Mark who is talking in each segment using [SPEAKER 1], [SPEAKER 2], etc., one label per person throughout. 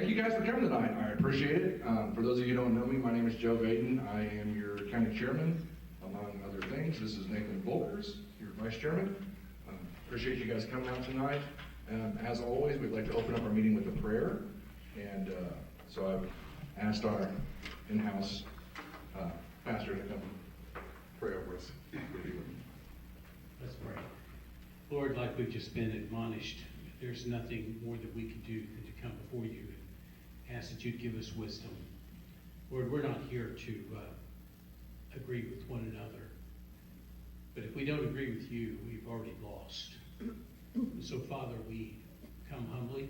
[SPEAKER 1] thank you guys for coming tonight. I appreciate it. For those of you who don't know me, my name is Joe Vaden. I am your county chairman, among other things. This is Nathan Volkers, your vice chairman. Appreciate you guys coming out tonight. As always, we'd like to open up our meeting with a prayer. And so I've asked our in-house pastor to come pray over us.
[SPEAKER 2] Let's pray. Lord, like we've just been admonished, there's nothing more that we can do than to come before you and ask that you'd give us wisdom. Lord, we're not here to agree with one another. But if we don't agree with you, we've already lost. So, Father, we come humbly,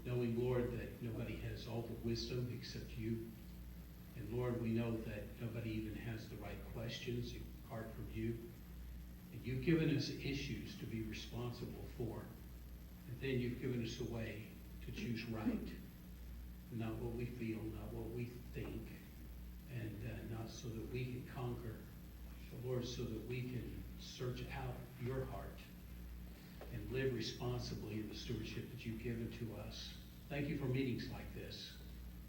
[SPEAKER 2] knowing, Lord, that nobody has all the wisdom except you. And, Lord, we know that nobody even has the right questions apart from you. And you've given us issues to be responsible for. And then you've given us a way to choose right. Not what we feel, not what we think, and not so that we can conquer, but Lord, so that we can search out your heart and live responsibly in the stewardship that you've given to us. Thank you for meetings like this,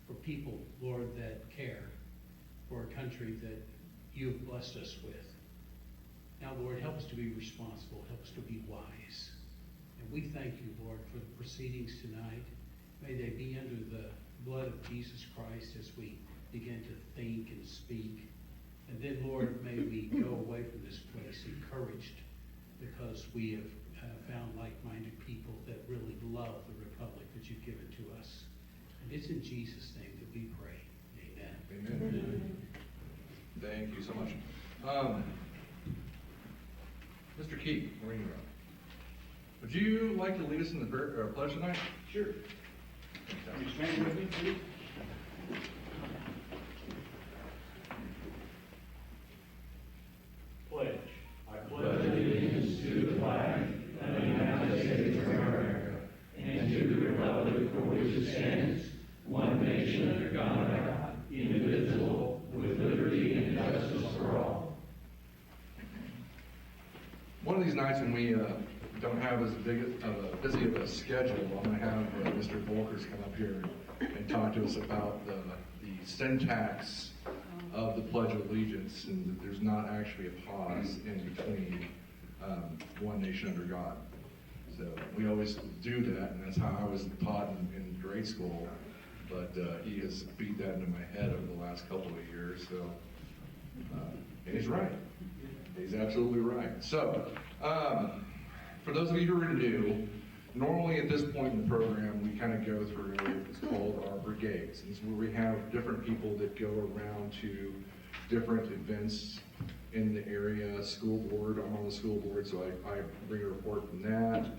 [SPEAKER 2] for people, Lord, that care, for a country that you've blessed us with. Now, Lord, help us to be responsible, help us to be wise. And we thank you, Lord, for the proceedings tonight. May they be under the blood of Jesus Christ as we begin to think and speak. And then, Lord, may we go away from this place encouraged because we have found like-minded people that really love the republic that you've given to us. And it's in Jesus' name that we pray. Amen.
[SPEAKER 1] Amen. Thank you so much. Mr. Key, where are you from? Would you like to lead us in the pledge tonight?
[SPEAKER 3] Sure. Can you stand with me, please? Pledge. I pledge allegiance to the flag of the United States of America and to the republic for which it stands, one nation under God, indivisible, with liberty and justice for all.
[SPEAKER 1] One of these nights when we don't have as busy of a schedule, I'm going to have Mr. Volkers come up here and talk to us about the syntax of the Pledge of Allegiance, and that there's not actually a pause in between one nation under God. So we always do that, and that's how I was taught in grade school, but he has beat that into my head over the last couple of years, so, and he's right. He's absolutely right. So, for those of you who are new, normally at this point in the program, we kind of go through what's called our brigades. It's where we have different people that go around to different events in the area. School board, I'm on the school board, so I bring a report from that.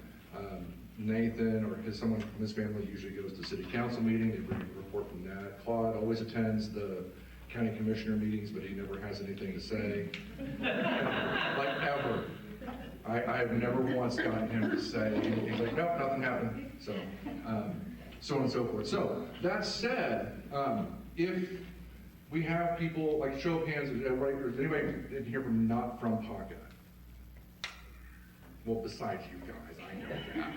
[SPEAKER 1] Nathan or someone from his family usually goes to city council meeting, they bring a report from that. Claude always attends the county commissioner meetings, but he never has anything to say. Like ever. I have never once gotten him to say, he's like, nope, nothing happened. So on and so forth. So that said, if we have people, like show of hands, is anybody in here not from Ponca? Well, besides you guys, I know that.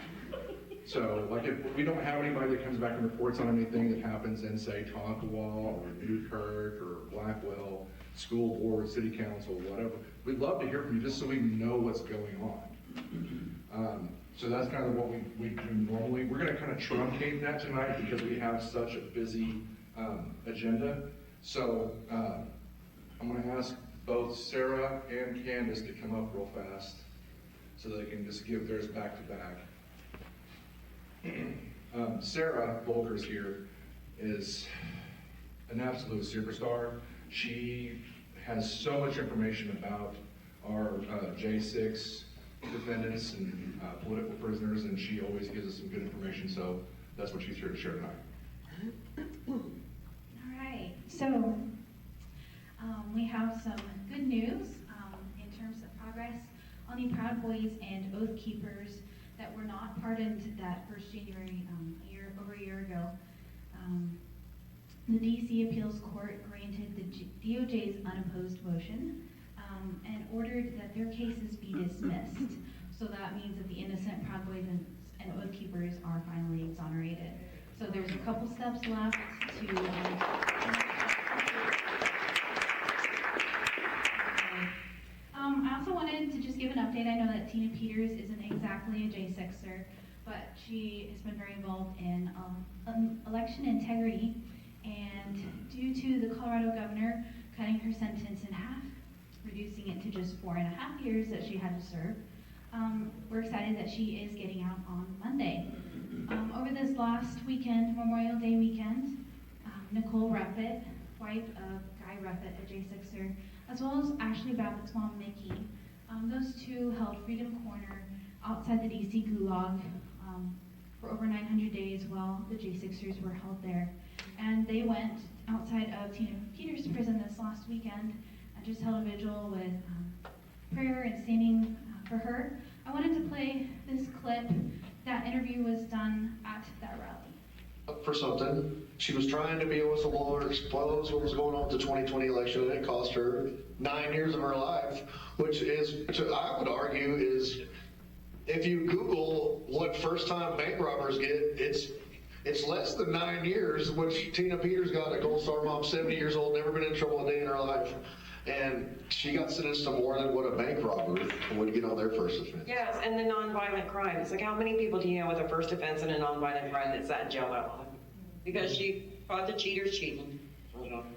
[SPEAKER 1] So, like, if we don't have anybody that comes back and reports on anything that happens in, say, Tonkawa or Newkirk or Blackwell, school board, city council, whatever, we'd love to hear from you just so we know what's going on. So that's kind of what we do normally. We're going to kind of truncate that tonight because we have such a busy agenda. So I'm going to ask both Sarah and Candace to come up real fast so they can just give theirs back to back. Sarah Volkers here is an absolute superstar. She has so much information about our J6 defendants and political prisoners, and she always gives us some good information, so that's what she's here to share tonight.
[SPEAKER 4] All right, so we have some good news in terms of progress on the Proud Boys and Oath Keepers that were not pardoned that 1st January, over a year ago. The D.C. Appeals Court granted the DOJ's unopposed motion and ordered that their cases be dismissed. So that means that the innocent Proud Boys and Oath Keepers are finally exonerated. So there's a couple steps left to, I also wanted to just give an update. I know that Tina Peters isn't exactly a J6er, but she has been very involved in election integrity. And due to the Colorado governor cutting her sentence in half, reducing it to just 4.5 years that she had to serve, we're excited that she is getting out on Monday. Over this last weekend, Memorial Day weekend, Nicole Ruppet, wife of Guy Ruppet, a J6er, as well as Ashley Babbitt's mom, Mickey, those two held Freedom Corner outside the DC Gulag for over 900 days while the J6ers were held there. And they went outside of Tina Peters' prison this last weekend and just held a vigil with prayer and standing for her. I wanted to play this clip. That interview was done at that rally.
[SPEAKER 5] For something. She was trying to be a whistleblower, expose what was going on with the 2020 election, and it cost her 9 years of her life, which is, I would argue, is, if you Google what first-time bank robbers get, it's less than 9 years, which Tina Peters got at Gold Star Mom, 70 years old, never been in trouble a day in her life. And she got sentenced to more than what a bank robber would get on their first offense.
[SPEAKER 6] Yes, and the nonviolent crimes. Like, how many people do you know with a first offense and a nonviolent crime that sat in jail that long? Because she caught the cheaters cheating.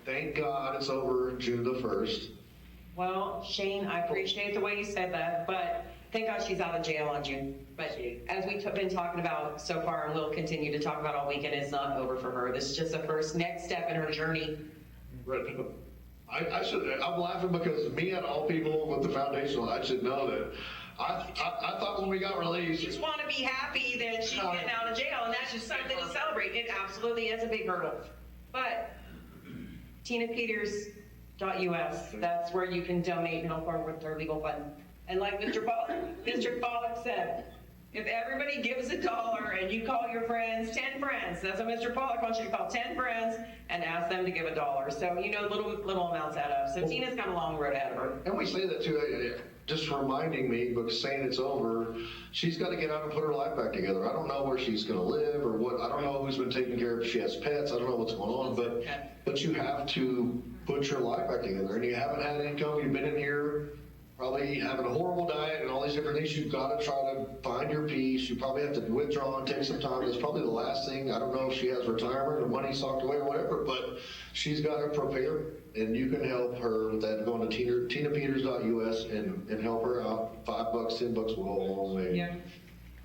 [SPEAKER 5] Thank God it's over June the 1st.
[SPEAKER 6] Well, Shane, I appreciate the way you said that, but thank God she's out of jail on June. But as we've been talking about so far, and we'll continue to talk about all weekend, it's not over for her. This is just the first next step in her journey.
[SPEAKER 5] Right. I'm laughing because me and all people with the foundation, I should know that. I thought when we got released.
[SPEAKER 6] You just want to be happy that she's getting out of jail, and that's just something to celebrate. It absolutely is a big hurdle. But TinaPeters.us, that's where you can donate and help her with her legal fund. And like Mr. Pollack said, if everybody gives $1 and you call your friends, 10 friends, that's what Mr. Pollack wants you to call 10 friends and ask them to give $1. So, you know, little amounts add up. So Tina's got a long road ahead of her.
[SPEAKER 5] And we say that too, just reminding me, but saying it's over, she's got to get out and put her life back together. I don't know where she's going to live or what, I don't know who's been taking care of, if she has pets, I don't know what's going on, but you have to put your life back together. And you haven't had income, you've been in here, probably having a horrible diet and all these different things. You've got to try to find your peace. You probably have to withdraw and take some time. That's probably the last thing. I don't know if she has retirement or money socked away or whatever, but she's got to prepare, and you can help her with that. Going to TinaPeters.us and help her out. $5, $10 will go a long way.
[SPEAKER 6] Yeah.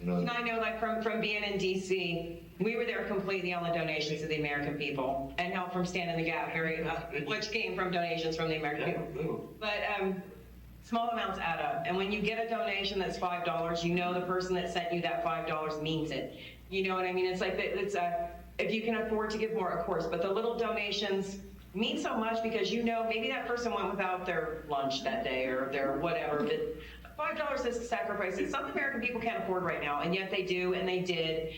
[SPEAKER 5] You know?
[SPEAKER 6] And I know, like, from being in DC, we were there completely on the donations of the American people and help from Stand in the Gap, which came from donations from the American people. But small amounts add up. And when you get a donation that's $5, you know the person that sent you that $5 means it. You know what I mean? It's like, if you can afford to give more, of course, but the little donations mean so much because you know maybe that person went without their lunch that day or their whatever, but $5 is a sacrifice. It's something American people can't afford right now, and yet they do, and they did.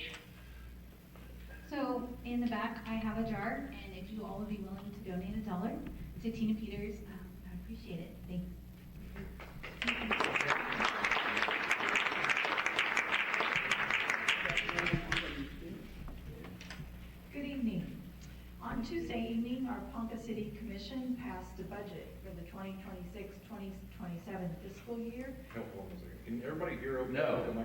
[SPEAKER 4] So in the back, I have a jar, and if you all would be willing to donate $1 to Tina Peters, I appreciate it. Thanks.
[SPEAKER 7] Good evening. On Tuesday evening, our Ponca City Commission passed a budget for the 2026-2027 fiscal year.
[SPEAKER 1] Hold on a second. Can everybody hear okay?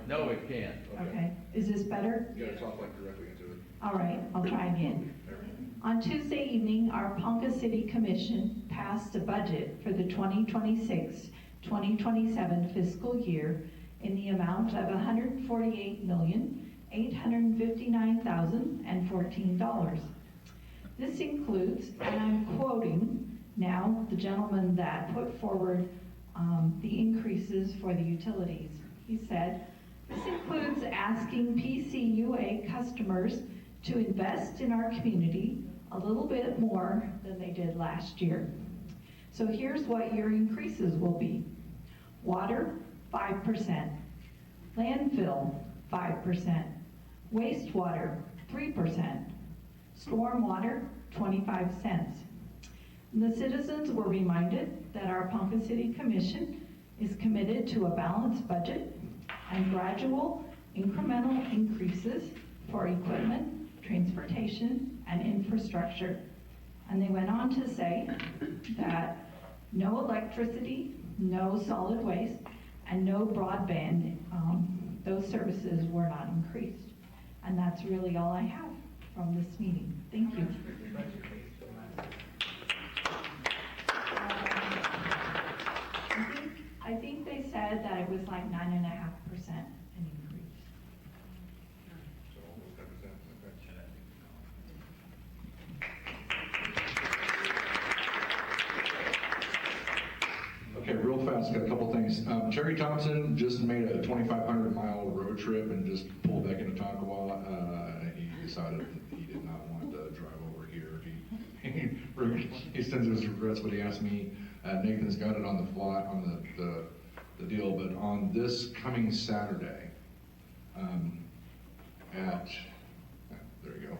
[SPEAKER 8] No, it can't.
[SPEAKER 7] Okay, is this better?
[SPEAKER 1] You gotta talk like directly into it.
[SPEAKER 7] All right, I'll try again. On Tuesday evening, our Ponca City Commission passed a budget for the 2026-2027 fiscal year in the amount of $148,859,014. This includes, and I'm quoting now the gentleman that put forward the increases for the utilities. He said, "This includes asking PCUA customers to invest in our community a little bit more than they did last year. So here's what your increases will be. Water, 5%. Landfill, 5%. Wastewater, 3%. Stormwater, 25 cents. And the citizens were reminded that our Ponca City Commission is committed to a balanced budget and gradual incremental increases for equipment, transportation, transportation, and infrastructure. And they went on to say that no electricity, no solid waste, and no broadband, those services were not increased. And that's really all I have from this meeting. Thank you. I think they said that it was like 9.5% an increase.
[SPEAKER 1] So almost 10%, okay. Okay, real fast, got a couple things. Terry Thompson just made a 2,500-mile road trip and just pulled back into Tonkawa. He decided that he did not want to drive over here. He sends his regrets, but he asked me. Nathan's got it on the fly, on the deal, but on this coming Saturday, there you go.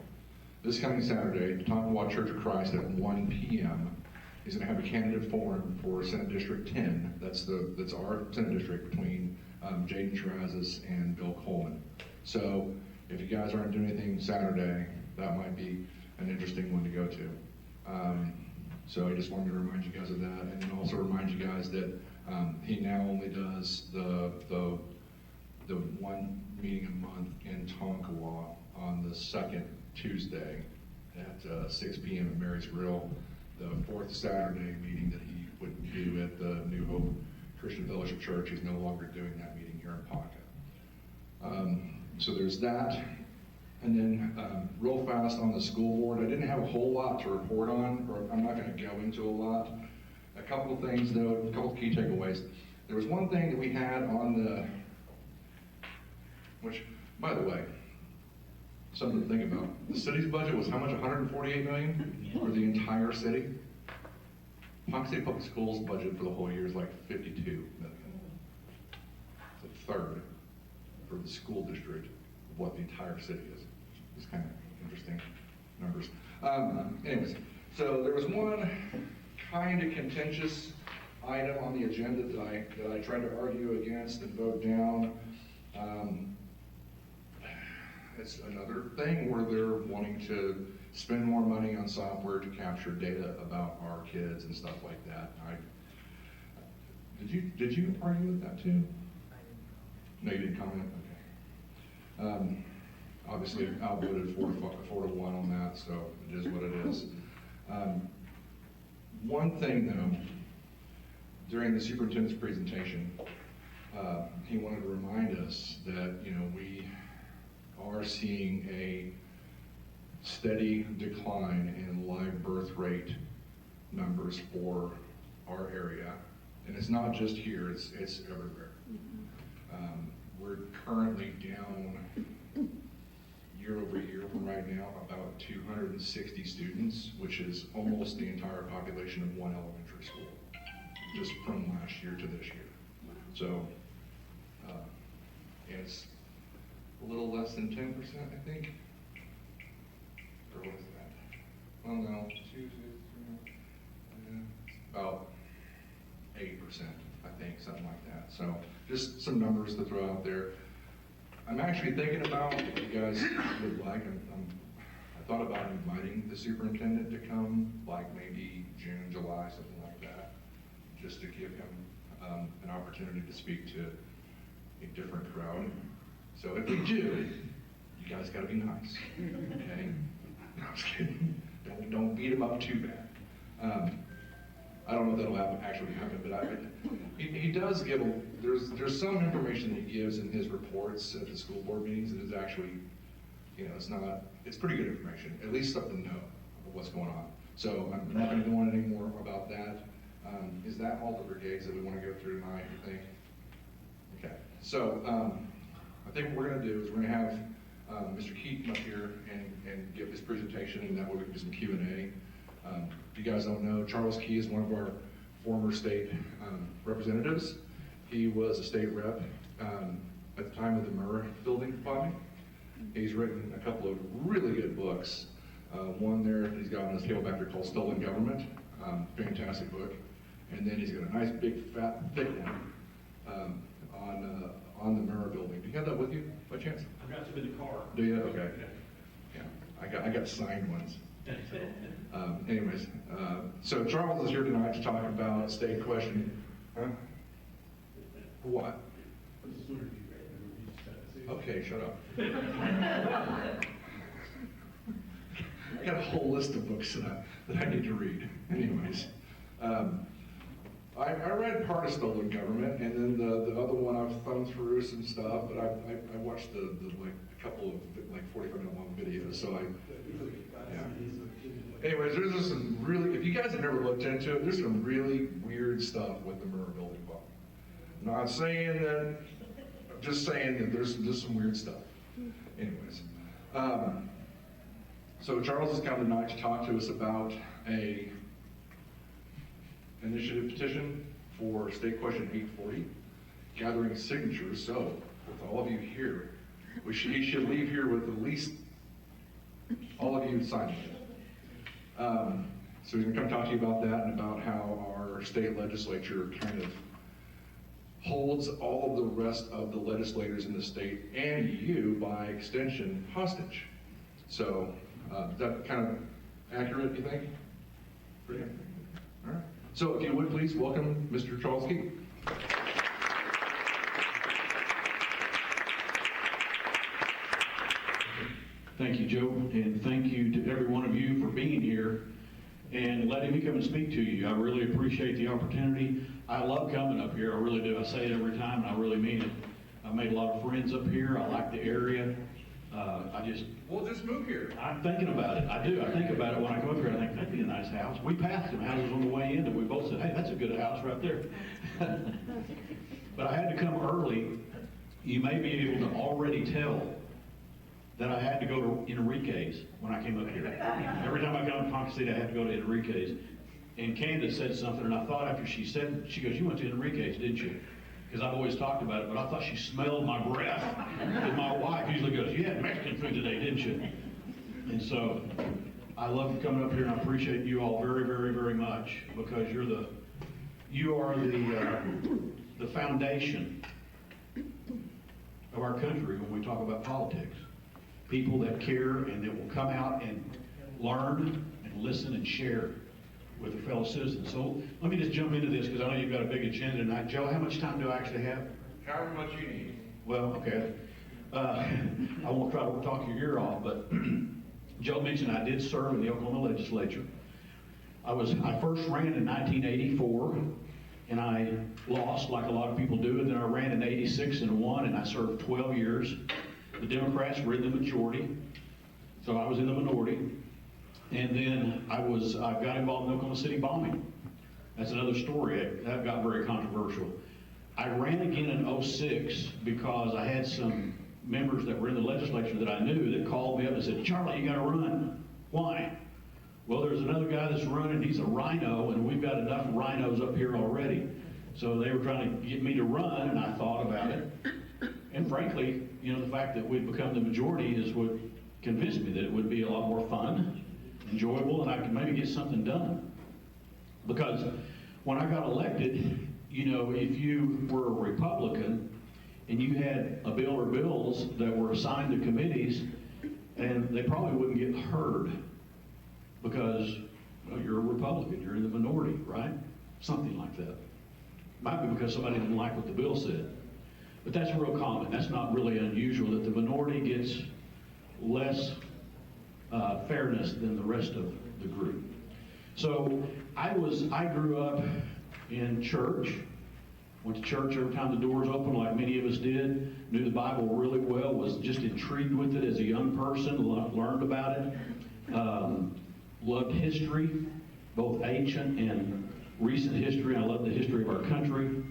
[SPEAKER 1] This coming Saturday, the Tonkawa Church of Christ at 1 p.m. He's going to have a candidate forum for Senate District 10. That's our Senate district between Jaden Terrazas and Bill Coleman. So if you guys aren't doing anything Saturday, that might be an interesting one to go to. So I just wanted to remind you guys of that, and then also remind you guys that he now only does the one meeting a month in Tonkawa on the second Tuesday at 6 p.m. at Mary's Grill. The fourth Saturday meeting that he would do at the New Hope Christian Fellowship Church, he's no longer doing that meeting here in Ponca. So there's that. And then real fast on the school board, I didn't have a whole lot to report on, or I'm not going to go into a lot. A couple of things though, a couple of key takeaways. There was one thing that we had on the, which, by the way, something to think about. The city's budget was how much, 148 million for the entire city? Ponca City Public Schools budget for the whole year is like 52 million. It's a third for the school district of what the entire city is. It's kind of interesting numbers. Anyways, so there was one kind of contentious item on the agenda that I tried to argue against and vote down. It's another thing where they're wanting to spend more money on software to capture data about our kids and stuff like that. Did you argue with that too? No, you didn't comment? Okay. Obviously, outvoted 4-1 on that, so it is what it is. One thing though, during the superintendent's presentation, he wanted to remind us that, we are seeing a steady decline in live birth rate numbers for our area. And it's not just here, it's everywhere. We're currently down year over year from right now about 260 students, which is almost the entire population of one elementary school, just from last year to this year. So it's a little less than 10%, I think. Or what is that? Well, no, about 8%, I think, something like that. So just some numbers to throw out there. I'm actually thinking about, if you guys would like, I thought about inviting the superintendent to come, like maybe June, July, something like that, just to give him an opportunity to speak to a different crowd. So if we do, you guys gotta be nice, okay? No, I'm just kidding. Don't beat him up too bad. I don't know if that'll actually happen, but he does give, there's some information that he gives in his reports at the school board meetings that is actually, it's pretty good information, at least something to know of what's going on. So I'm not gonna go on any more about that. Is that all the brigades that we wanna go through tonight, you think? Okay, so I think what we're gonna do is we're gonna have Mr. Keaton up here and give his presentation, and that way we can do some Q&A. If you guys don't know, Charles Key is one of our former state representatives. He was a state rep at the time of the Murrah building bombing. He's written a couple of really good books. One there he's got on his table back there called Stolen Government, fantastic book. And then he's got a nice big fat thick one on the Murrah building. Do you have that with you by chance?
[SPEAKER 3] I've got some in the car.
[SPEAKER 1] Do you? Okay. Yeah. I got signed ones. Anyways, so Charles is here tonight to talk about state question. Huh? What? Okay, shut up. I got a whole list of books that I need to read. Anyways, I read Part of Stolen Government, and then the other one I've thumbed through some stuff, but I watched the like a couple of like 45-minute long videos. So yeah. Anyways, there's just some really, if you guys have never looked into it, there's some really weird stuff with the Murrah Building Bomb. I'm not saying that, I'm just saying that there's just some weird stuff. Anyways, so Charles has come tonight to talk to us about a initiative petition for State Question 840, gathering signatures. So, with all of you here, he should leave here with at least all of you signing it. So he's going to come talk to you about that and about how our state legislature kind of holds all of the rest of the legislators in the state and you, by extension, hostage. So, is that kind of accurate, you think? Pretty accurate. All right. So if you would please welcome Mr. Charles Key.
[SPEAKER 8] Thank you, Joe, and thank you to every one of you for being here and letting me come and speak to you. I really appreciate the opportunity. I love coming up here, I really do. I say it every time, and I really mean it. I've made a lot of friends up here. I like the area.
[SPEAKER 1] We'll just move here.
[SPEAKER 8] I'm thinking about it. I do. I think about it when I go up here. I think that'd be a nice house. We passed some houses on the way in, and we both said, hey, that's a good house right there. But I had to come early. You may be able to already tell that I had to go to Enrique's when I came up here. Every time I come to Ponca City, I had to go to Enrique's. And Candace said something, and I thought after she said, she goes, you went to Enrique's, didn't you? Because I've always talked about it, but I thought she smelled my breath. And my wife usually goes, you had Mexican food today, didn't you? And so I love coming up here, and I appreciate you all very, very, very much, because you are the foundation of our country when we talk about politics. People that care and that will come out and learn and listen and share with a fellow citizen. So let me just jump into this because I know you've got a big agenda tonight. Joe, how much time do I actually have?
[SPEAKER 1] However much you need.
[SPEAKER 8] Well, okay. I won't try to talk your ear off, but Joe mentioned I did serve in the Oklahoma legislature. I first ran in 1984, and I lost like a lot of people do, and then I ran in 86 and won, and I served 12 years. The Democrats were in the majority, so I was in the minority. And then I got involved in the Oklahoma City bombing. That's another story. That got very controversial. I ran again in 06 because I had some members that were in the legislature that I knew that called me up and said, Charlie, you got to run. Why? Well, there's another guy that's running. He's a rhino, and we've got enough rhinos up here already. So they were trying to get me to run, and I thought about it. And frankly, the fact that we'd become the majority is what convinced me that it would be a lot more fun, enjoyable, and I could maybe get something done. Because when I got elected, if you were a Republican and you had a bill or bills that were assigned to committees, and they probably wouldn't get heard because you're a Republican, you're in the minority, right? Something like that. Might be because somebody didn't like what the bill said. But that's real common. That's not really unusual that the minority gets less fairness than the rest of the group. So I grew up in church, went to church every time the doors opened like many of us did, knew the Bible really well, was just intrigued with it as a young person, learned about it, loved history, both ancient and recent history. I loved the history of our country.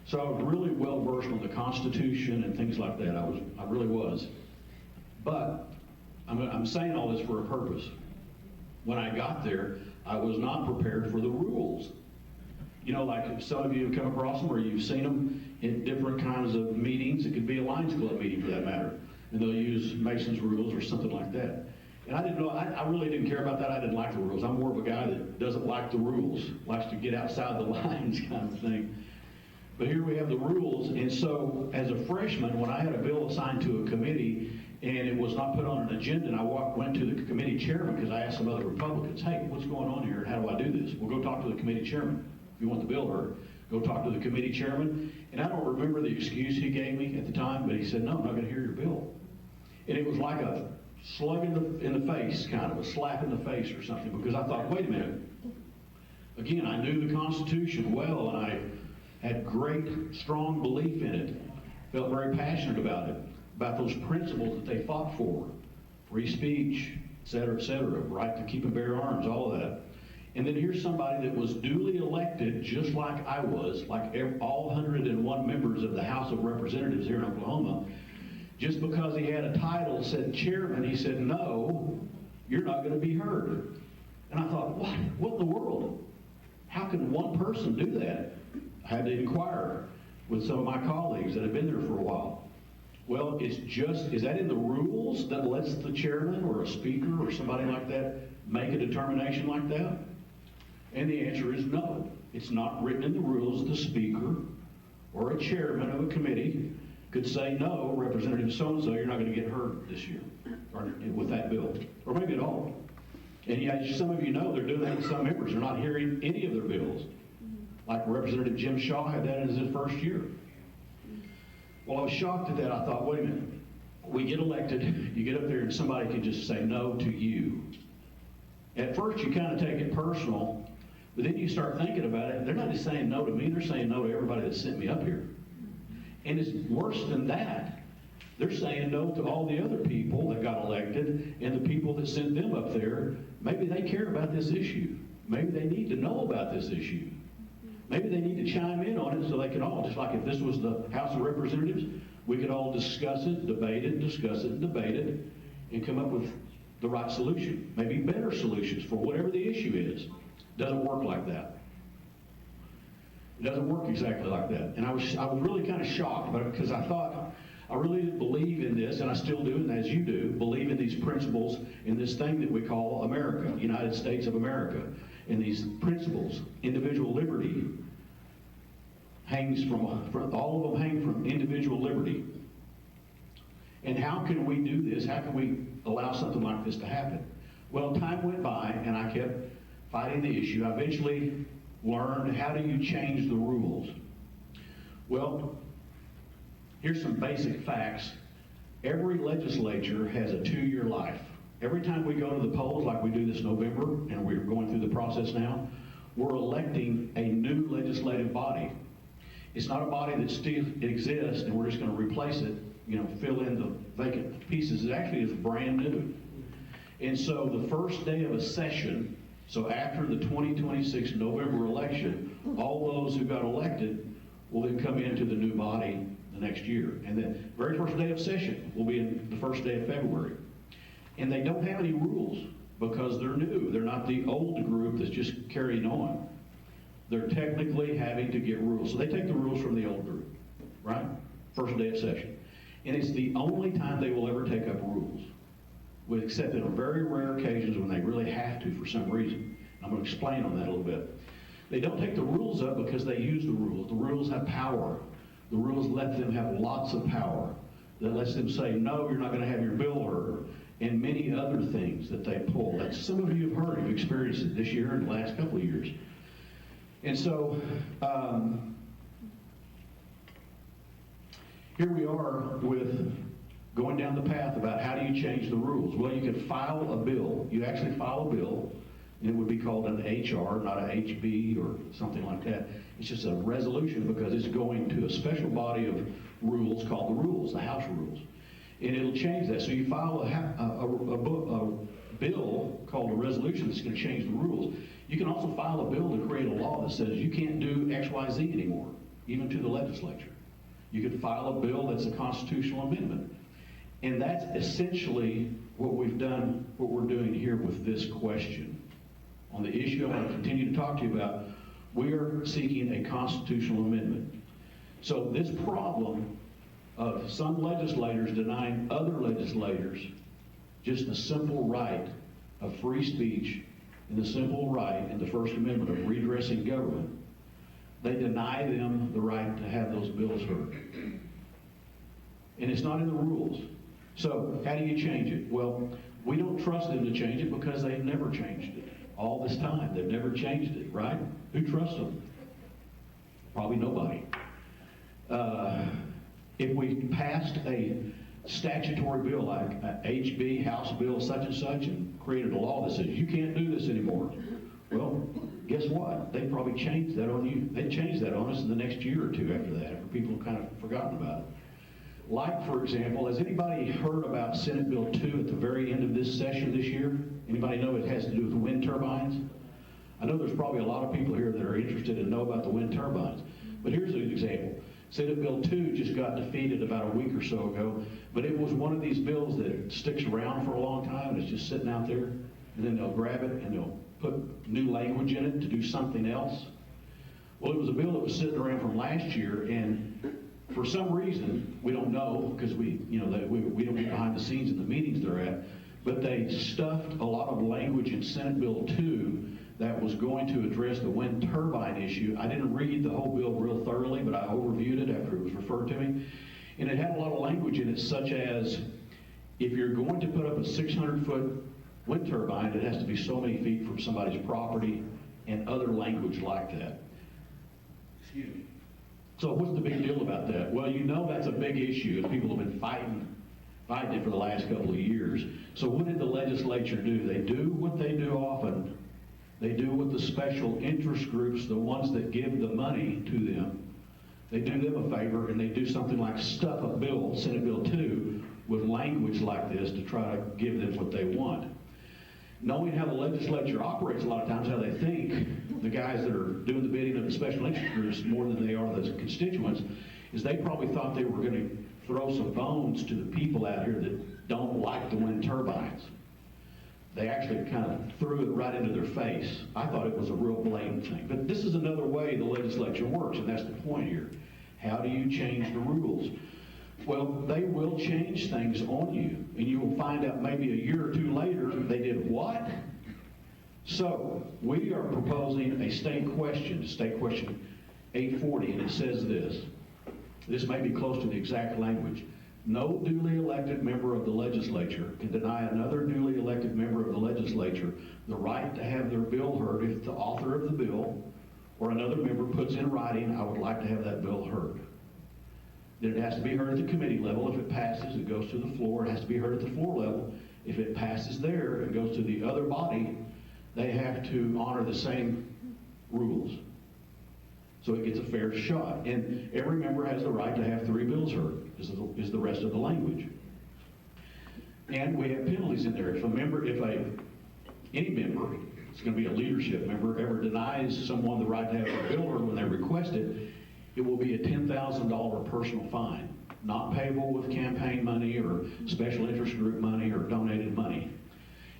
[SPEAKER 8] So I was really well versed on the Constitution and things like that. I really was. But I'm saying all this for a purpose. When I got there, I was not prepared for the rules. Like some of you have come across them or you've seen them in different kinds of meetings. It could be a Lions Club meeting for that matter. And they'll use Mason's rules or something like that. And I didn't know, I really didn't care about that. I didn't like the rules. I'm more of a guy that doesn't like the rules, likes to get outside the lines kind of thing. But here we have the rules, and so as a freshman, when I had a bill assigned to a committee, and it was not put on an agenda, and I went to the committee chairman because I asked some other Republicans, hey, what's going on here, and how do I do this? Well, go talk to the committee chairman. If you want the bill heard, go talk to the committee chairman. And I don't remember the excuse he gave me at the time, but he said, no, I'm not going to hear your bill. And it was like a slug in the face, kind of a slap in the face or something, because I thought, wait a minute. Again, I knew the Constitution well, and I had great, strong belief in it, felt very passionate about it, about those principles that they fought for, free speech, et cetera, right to keep and bear arms, all of that. And then here's somebody that was duly elected, just like I was, like all 101 members of the House of Representatives here in Oklahoma. Just because he had a title, said chairman, he said, no, you're not going to be heard. And I thought, what in the world? How can one person do that? I had to inquire with some of my colleagues that have been there for a while. Well, is that in the rules that lets the chairman or a speaker or somebody like that make a determination like that? And the answer is no. It's not written in the rules. The speaker or a chairman of a committee could say, no, Representative so-and-so, you're not going to get heard this year or with that bill, or maybe at all. And yet, some of you know they're doing that with some members. They're not hearing any of their bills. Like Representative Jim Shaw had that in his first year. Well, I was shocked at that. I thought, wait a minute. We get elected, you get up there and somebody can just say no to you. At first, you kind of take it personal, but then you start thinking about it. They're not just saying no to me, they're saying no to everybody that sent me up here. And it's worse than that. They're saying no to all the other people that got elected and the people that sent them up there. Maybe they care about this issue. Maybe they need to know about this issue. Maybe they need to chime in on it so they can all, just like if this was the House of Representatives, we could all discuss it, debate it, and come up with the right solution. Maybe better solutions for whatever the issue is. Doesn't work like that. It doesn't work exactly like that. And I was really kind of shocked because I thought, I really didn't believe in this, and I still do, and as you do, believe in these principles in this thing that we call America, United States of America. And these principles, individual liberty, all of them hang from individual liberty. And how can we do this? How can we allow something like this to happen? Well, time went by, and I kept fighting the issue. I eventually learned, how do you change the rules? Well, here's some basic facts. Every legislature has a 2-year life. Every time we go to the polls, like we do this November, and we're going through the process now, we're electing a new legislative body. It's not a body that still exists and we're just going to replace it, fill in the vacant pieces. It actually is brand new. And so the first day of a session, so after the 2026 November election, all those who got elected will then come into the new body the next year. And the very first day of session will be in the first day of February. And they don't have any rules because they're new. They're not the old group that's just carrying on. They're technically having to get rules. So they take the rules from the old group, right? First day of session. And it's the only time they will ever take up rules, except on very rare occasions when they really have to for some reason. I'm going to explain on that a little bit. They don't take the rules up because they use the rules. The rules have power. The rules let them have lots of power. That lets them say, no, you're not going to have your bill heard, and many other things that they pull. That some of you have heard, you've experienced it this year and the last couple of years. And so, here we are with going down the path about how do you change the rules. Well, you can file a bill. You actually file a bill, and it would be called an HR, not a HB or something like that. It's just a resolution because it's going to a special body of rules called the rules, the House rules. And it'll change that. So you file a bill called a resolution that's going to change the rules. You can also file a bill to create a law that says you can't do X, Y, Z anymore, even to the legislature. You could file a bill that's a constitutional amendment. And that's essentially what we've done, what we're doing here with this question. On the issue I'm going to continue to talk to you about, we are seeking a constitutional amendment. So this problem of some legislators denying other legislators just the simple right of free speech and the simple right in the First Amendment of redressing government, they deny them the right to have those bills heard. And it's not in the rules. So how do you change it? Well, we don't trust them to change it because they've never changed it. All this time, they've never changed it, right? Who trusts them? Probably nobody. If we passed a statutory bill like HB, House Bill such and such, and created a law that says you can't do this anymore, well, guess what? They'd probably change that on you. They'd change that on us in the next year or two after that, after people have kind of forgotten about it. Like, for example, has anybody heard about Senate Bill 2 at the very end of this session this year? Anybody know it has to do with wind turbines? I know there's probably a lot of people here that are interested and know about the wind turbines. But here's an example. Senate Bill 2 just got defeated about a week or so ago, but it was one of these bills that sticks around for a long time, and it's just sitting out there, and then they'll grab it and they'll put new language in it to do something else. Well, it was a bill that was sitting around from last year, and for some reason, we don't know, because we don't get behind the scenes in the meetings they're at, but they stuffed a lot of language in Senate Bill 2 that was going to address the wind turbine issue. I didn't read the whole bill real thoroughly, but I overviewed it after it was referred to me. And it had a lot of language in it, such as if you're going to put up a 600-foot wind turbine, it has to be so many feet from somebody's property, and other language like that. Excuse me. So what's the big deal about that? Well, you know that's a big issue, and people have been fighting it for the last couple of years. So what did the legislature do? They do what they do often. They do what the special interest groups, the ones that give the money to them, they do them a favor, and they do something like stuff a bill, Senate Bill 2, with language like this to try to give them what they want. Knowing how the legislature operates a lot of times, how they think, the guys that are doing the bidding of the special interest groups more than they are the constituents, is they probably thought they were going to throw some bones to the people out here that don't like the wind turbines. They actually kind of threw it right into their face. I thought it was a real blatant thing. But this is another way the legislature works, and that's the point here. How do you change the rules? Well, they will change things on you, and you will find out maybe a year or two later they did what? So, we are proposing a state question 840, and it says this. This may be close to the exact language. No duly elected member of the legislature can deny another duly elected member of the legislature the right to have their bill heard if the author of the bill or another member puts in writing, I would like to have that bill heard. Then it has to be heard at the committee level. If it passes, it goes to the floor. It has to be heard at the floor level. If it passes there and goes to the other body, they have to honor the same rules. So it gets a fair shot. And every member has the right to have 3 bills heard, is the rest of the language. And we have penalties in there. If any member, it's going to be a leadership member, ever denies someone the right to have a bill heard when they request it, it will be a $10,000 personal fine, not payable with campaign money or special interest group money or donated money.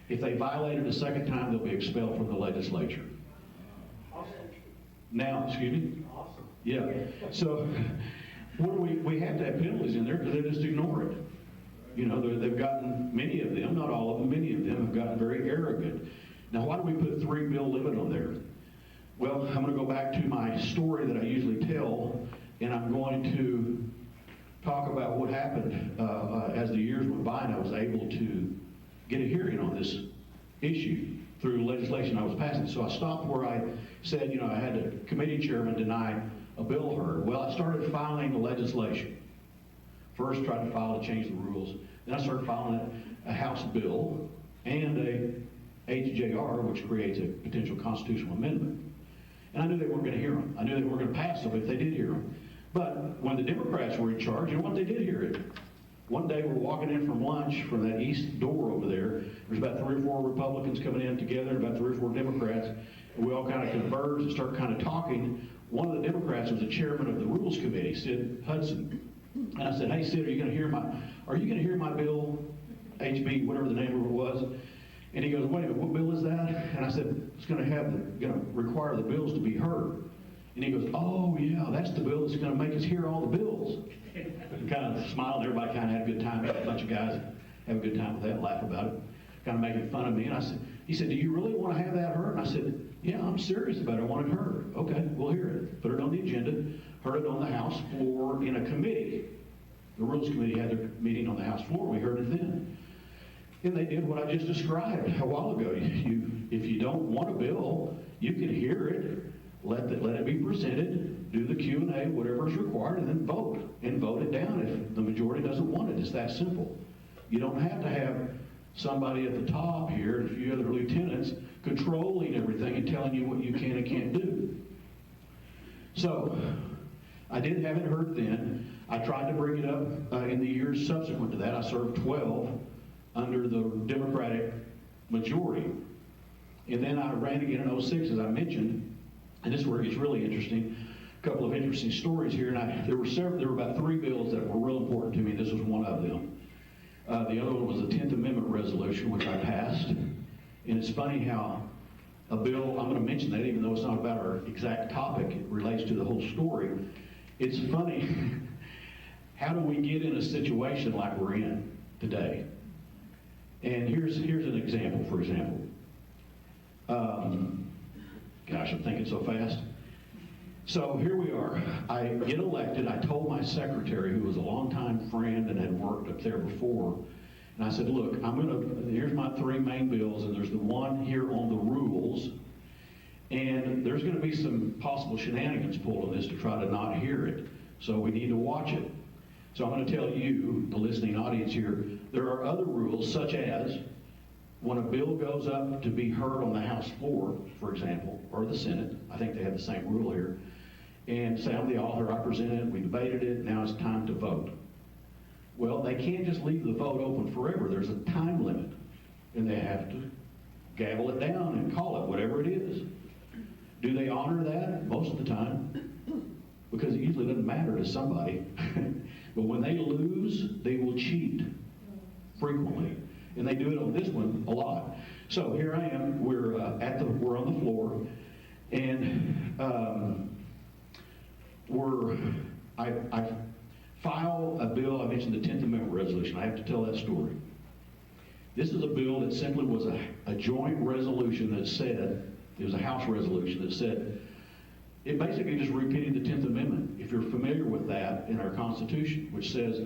[SPEAKER 8] If they violate it a second time, they'll be expelled from the legislature. Now, excuse me? Awesome. Yeah. So, what do we have to have penalties in there because they just ignore it. You know, they've gotten, many of them, not all of them, many of them have gotten very arrogant. Now, why do we put 3 bill limit on there? Well, I'm going to go back to my story that I usually tell, and I'm going to talk about what happened as the years went by, and I was able to get a hearing on this issue through legislation I was passing. So I stopped where I said, you know, I had a committee chairman deny a bill heard. Well, I started filing the legislation. First tried to file to change the rules. Then I started filing a House bill and a HJR, which creates a potential constitutional amendment. And I knew they weren't going to hear them. I knew they weren't going to pass them if they did hear them. But when the Democrats were in charge, you know what, they did hear it. One day we're walking in from lunch from that east door over there. There's about 3 or 4 Republicans coming in together and about 3 or 4 Democrats. And we all kind of converge and start kind of talking. One of the Democrats was the chairman of the Rules Committee, Sid Hudson. And I said, hey, Sid, are you going to hear my bill, HB, whatever the name of it was? And he goes, wait a minute, what bill is that? And I said, it's going to require the bills to be heard. And he goes, oh yeah, that's the bill that's going to make us hear all the bills. And kind of smiled, everybody kind of had a good time. A bunch of guys have a good time with that, laugh about it, kind of making fun of me. And he said, do you really want to have that heard? And I said, yeah, I'm serious about it, I want it heard. Okay, we'll hear it. Put it on the agenda, heard it on the House floor in a committee. The Rules Committee had their meeting on the House floor, we heard it then. And they did what I just described a while ago. If you don't want a bill, you can hear it, let it be presented, do the Q&A, whatever is required, and then vote it down if the majority doesn't want it. It's that simple. You don't have to have somebody at the top here and a few other lieutenants controlling everything and telling you what you can and can't do. So, I did have it heard then. I tried to bring it up in the years subsequent to that. I served 12 under the Democratic majority. And then I ran again in 06, as I mentioned, and this is where it gets really interesting. A couple of interesting stories here, and there were about 3 bills that were real important to me. This was one of them. The other one was the 10th Amendment resolution, which I passed. And it's funny how a bill, I'm going to mention that even though it's not about our exact topic, it relates to the whole story. It's funny, how do we get in a situation like we're in today? And here's an example, for example. Gosh, I'm thinking so fast. So here we are. I get elected. I told my secretary, who was a longtime friend and had worked up there before, and I said, look, here's my 3 main bills, and there's the one here on the rules, and there's going to be some possible shenanigans pulled on this to try to not hear it, so we need to watch it. So I'm going to tell you, the listening audience here, there are other rules, such as when a bill goes up to be heard on the House floor, for example, or the Senate, I think they have the same rule here, and say, I'm the author, I presented it, we debated it, now it's time to vote. Well, they can't just leave the vote open forever. There's a time limit, and they have to gavel it down and call it whatever it is. Do they honor that? Most of the time, because it usually doesn't matter to somebody. But when they lose, they will cheat frequently. And they do it on this one a lot. So here I am, we're on the floor, and I file a bill. I mentioned the 10th Amendment resolution. I have to tell that story. This is a bill that simply was a joint resolution that said, it was a House resolution that said, it basically just repeated the 10th Amendment, if you're familiar with that in our Constitution, which says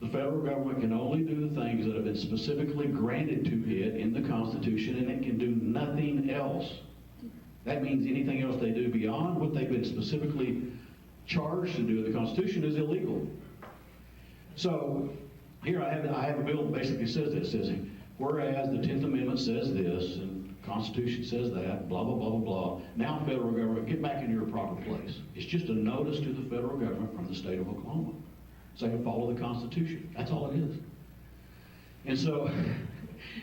[SPEAKER 8] the federal government can only do the things that have been specifically granted to it in the Constitution, and it can do nothing else. That means anything else they do beyond what they've been specifically charged to do in the Constitution is illegal. So here I have a bill that basically says this. It says, whereas the 10th Amendment says this, and the Constitution says that, blah, blah, blah, blah, blah. Now, federal government, get back in your proper place. It's just a notice to the federal government from the state of Oklahoma, saying follow the Constitution. That's all it is. And so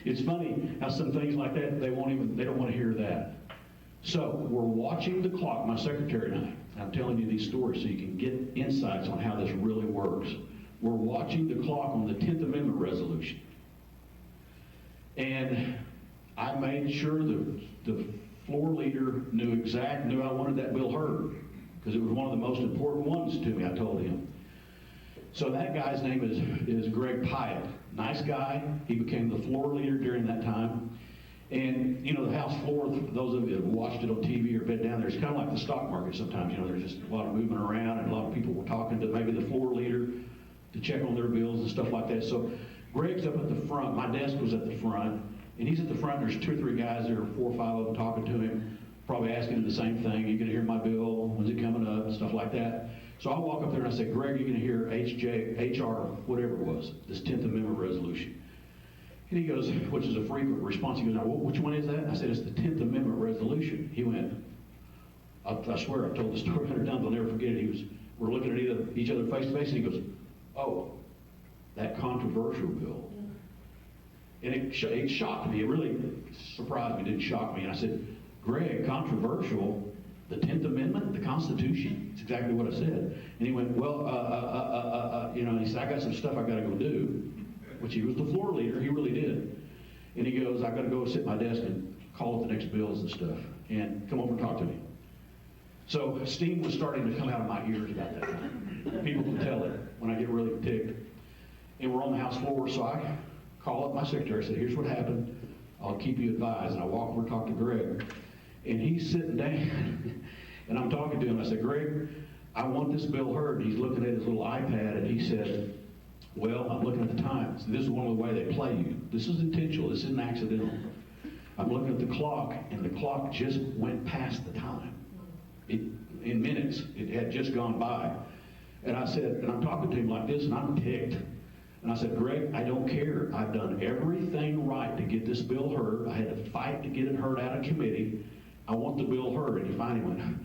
[SPEAKER 8] it's funny how some things like that, they don't want to hear that. So we're watching the clock, my secretary and I'm telling you these stories so you can get insights on how this really works. We're watching the clock on the 10th Amendment resolution. And I made sure the floor leader knew I wanted that bill heard, because it was one of the most important ones to me, I told him. So that guy's name is Greg Pyatt. Nice guy. He became the floor leader during that time. And, you know, the House floor, those of you that have watched it on TV or been down there, it's kind of like the stock market sometimes. You know, there's just a lot of movement around, and a lot of people were talking to maybe the floor leader to check on their bills and stuff like that. So Greg's up at the front. My desk was at the front, and he's at the front. There's 2 or 3 guys there, 4 or 5 of them talking to him, probably asking him the same thing. You gonna hear my bill? When's it coming up? And stuff like that. So I walk up there and I say, Greg, you're gonna hear HR, whatever it was, this 10th Amendment resolution. And he goes, which is a frequent response, he goes, now, which one is that? I said, it's the 10th Amendment resolution. He went, I swear, I've told the story 100 times, I'll never forget it. We're looking at each other face to face, and he goes, oh, that controversial bill. And it shocked me. It really surprised me. It didn't shock me. And I said, Greg, controversial? The 10th Amendment? The Constitution? It's exactly what I said. And he went, well, you know, and he said, I got some stuff I got to go do. Which he was the floor leader. He really did. And he goes, I got to go sit at my desk and call up the next bills and stuff. And come over and talk to me. So steam was starting to come out of my ears about that time. People can tell it when I get really ticked. And we're on the House floor, so I call up my secretary. I said, here's what happened. I'll keep you advised. And I walk over and talk to Greg. And he's sitting down, and I'm talking to him. I said, Greg, I want this bill heard. And he's looking at his little iPad, and he said, Well, I'm looking at the time. So this is one of the way they play you. This is intentional. This isn't accidental. I'm looking at the clock, and the clock just went past the time. In minutes, it had just gone by. And I said, and I'm talking to him like this, and I'm ticked. And I said, Greg, I don't care. I've done everything right to get this bill heard. I had to fight to get it heard out of committee. I want the bill heard. And he finally went,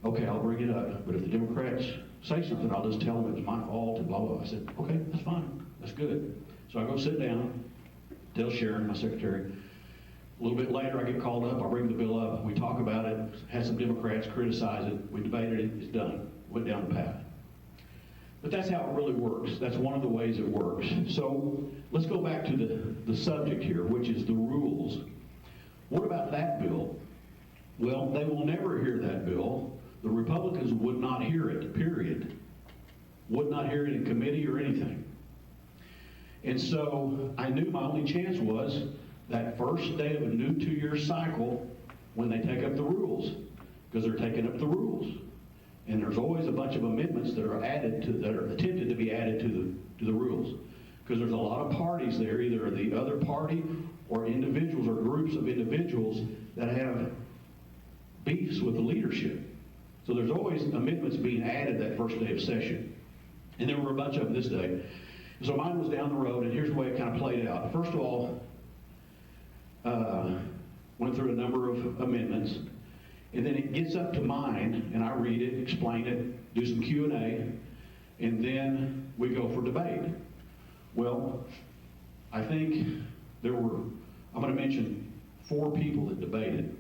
[SPEAKER 8] okay, I'll bring it up. But if the Democrats say something, I'll just tell them it was my fault and blah, blah, blah. I said, okay, that's fine. That's good. So I go sit down, tell Sharon, my secretary. A little bit later, I get called up. I bring the bill up. We talk about it. Had some Democrats criticize it. We debated it. It's done. Went down the path. But that's how it really works. That's one of the ways it works. So let's go back to the subject here, which is the rules. What about that bill? Well, they will never hear that bill. The Republicans would not hear it, period. Would not hear it in committee or anything. And so I knew my only chance was that first day of a new 2-year cycle when they take up the rules, because they're taking up the rules. And there's always a bunch of amendments that are added to, that are attempted to be added to the rules. Because there's a lot of parties there, either the other party or individuals or groups of individuals that have beefs with the leadership. So there's always amendments being added that first day of session. And there were a bunch of them this day. So mine was down the road, and here's the way it kind of played out. First of all, went through a number of amendments. And then it gets up to mine, and I read it, explain it, do some Q&A, and then we go for debate. Well, I think there were, I'm going to mention 4 people that debated.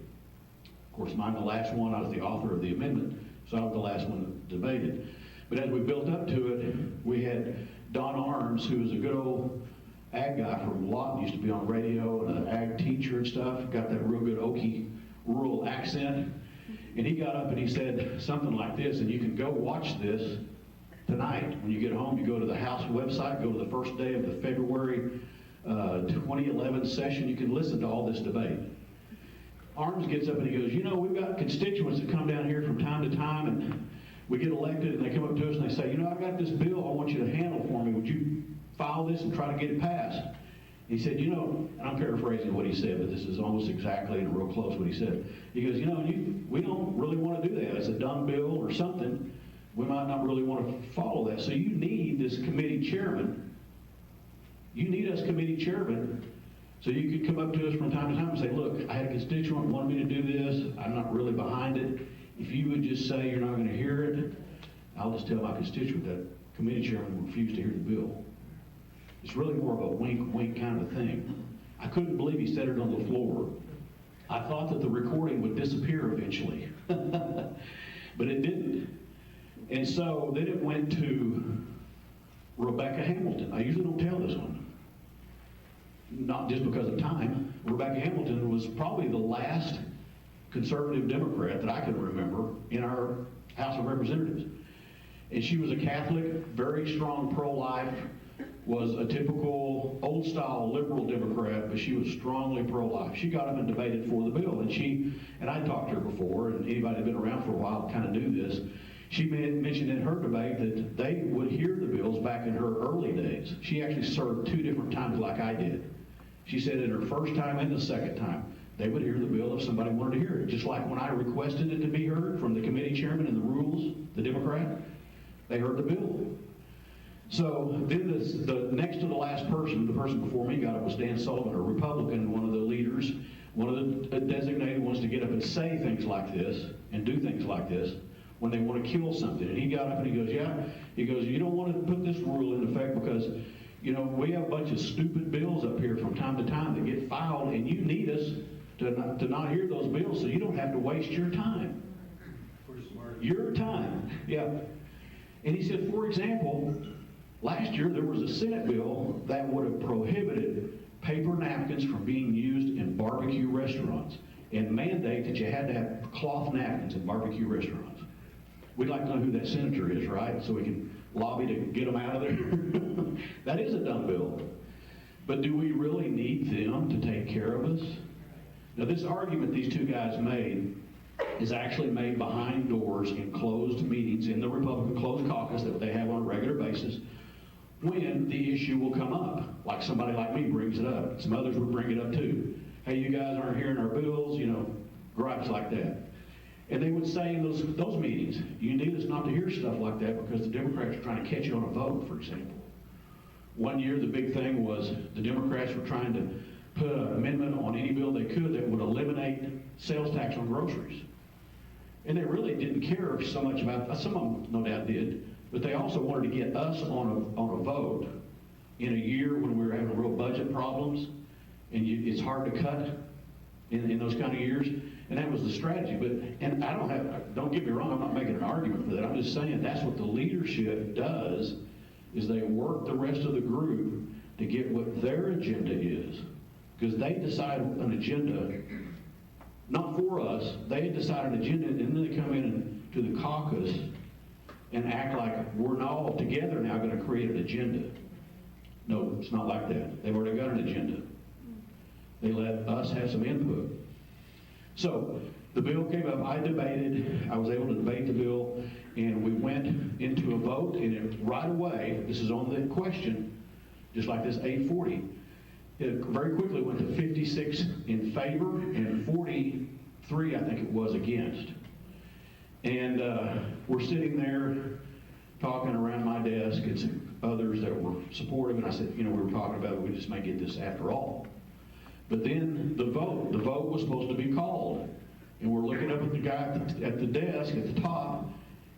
[SPEAKER 8] Of course, I'm the last one. I was the author of the amendment, so I was the last one that debated. But as we built up to it, we had Don Arms, who was a good old ag guy from Lawton, used to be on radio, and an ag teacher and stuff, got that real good Okie rural accent. And he got up and he said something like this, and you can go watch this tonight. When you get home, you go to the House website, go to the first day of the February 2011 session, you can listen to all this debate. Arms gets up and he goes, you know, we've got constituents that come down here from time to time, and we get elected, and they come up to us and they say, you know, I got this bill I want you to handle for me. Would you file this and try to get it passed? He said, you know, and I'm paraphrasing what he said, but this is almost exactly and real close what he said. He goes, you know, we don't really want to do that. It's a dumb bill or something. We might not really want to follow that. So you need this committee chairman. You need us committee chairman so you could come up to us from time to time and say, look, I had a constituent wanted me to do this. I'm not really behind it. If you would just say you're not going to hear it, I'll just tell my constituent that committee chairman refused to hear the bill. It's really more of a wink, wink kind of thing. I couldn't believe he said it on the floor. I thought that the recording would disappear eventually, but it didn't. And so then it went to Rebecca Hamilton. I usually don't tell this one, not just because of time. Rebecca Hamilton was probably the last conservative Democrat that I can remember in our House of Representatives. And she was a Catholic, very strong pro-life, was a typical old-style liberal Democrat, but she was strongly pro-life. She got up and debated for the bill, and I talked to her before, and anybody that's been around for a while kind of knew this. She mentioned in her debate that they would hear the bills back in her early days. She actually served 2 different times like I did. She said in her first time and the second time, they would hear the bill if somebody wanted to hear it. Just like when I requested it to be heard from the committee chairman and the rules, the Democrat, they heard the bill. So then the next to the last person, the person before me got up was Dan Sullivan, a Republican, one of the leaders, one of the designated ones to get up and say things like this and do things like this when they want to kill something. And he got up and he goes, yeah, he goes, you don't want to put this rule in effect because, you know, we have a bunch of stupid bills up here from time to time that get filed, and you need us to not hear those bills so you don't have to waste your time. Your time, yeah. And he said, for example, last year there was a Senate bill that would have prohibited paper napkins from being used in barbecue restaurants and mandate that you had to have cloth napkins in barbecue restaurants. We'd like to know who that senator is, right? So we can lobby to get them out of there. That is a dumb bill. But do we really need them to take care of us? Now, this argument these 2 guys made is actually made behind doors in closed meetings in the Republican closed caucus that they have on a regular basis when the issue will come up, like somebody like me brings it up. Some others would bring it up too. Hey, you guys aren't hearing our bills, gripes like that. And they would say in those meetings, you need us not to hear stuff like that because the Democrats are trying to catch you on a vote, for example. One year, the big thing was the Democrats were trying to put an amendment on any bill they could that would eliminate sales tax on groceries. And they really didn't care so much about, some of them no doubt did, but they also wanted to get us on a vote in a year when we were having real budget problems, and it's hard to cut in those kind of years. And that was the strategy. And don't get me wrong, I'm not making an argument for that. I'm just saying that's what the leadership does, is they work the rest of the group to get what their agenda is. Because they decide an agenda, not for us, they decide an agenda, and then they come in to the caucus and act like we're all together now going to create an agenda. No, it's not like that. They've already got an agenda. They let us have some input. So the bill came up, I debated, I was able to debate the bill, and we went into a vote, and right away, this is on the question, just like this 840, it very quickly went to 56 in favor and 43, I think it was, against. And we're sitting there talking around my desk, and some others that were supportive, and I said, we were talking about we just may get this after all. But then the vote was supposed to be called. And we're looking up at the guy at the desk at the top,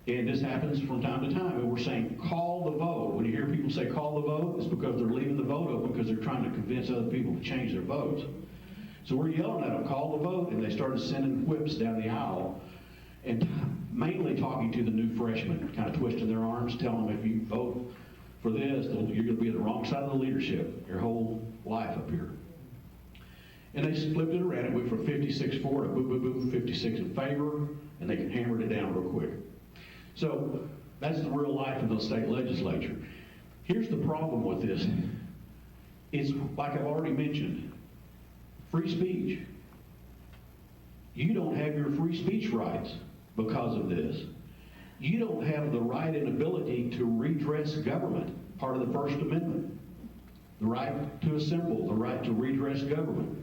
[SPEAKER 8] and this happens from time to time, and we're saying, call the vote. When you hear people say call the vote, it's because they're leaving the vote open because they're trying to convince other people to change their votes. So we're yelling at them, call the vote, and they started sending whips down the aisle, and mainly talking to the new freshmen, kind of twisting their arms, telling them if you vote for this, you're going to be on the wrong side of the leadership your whole life up here. And they flipped it around and went from 56 for to boo, boo, boo, 56 in favor, and they hammered it down real quick. So that's the real life of the state legislature. Here's the problem with this. It's like I've already mentioned, free speech. You don't have your free speech rights because of this. You don't have the right and ability to redress government, part of the First Amendment. The right to assemble, the right to redress government.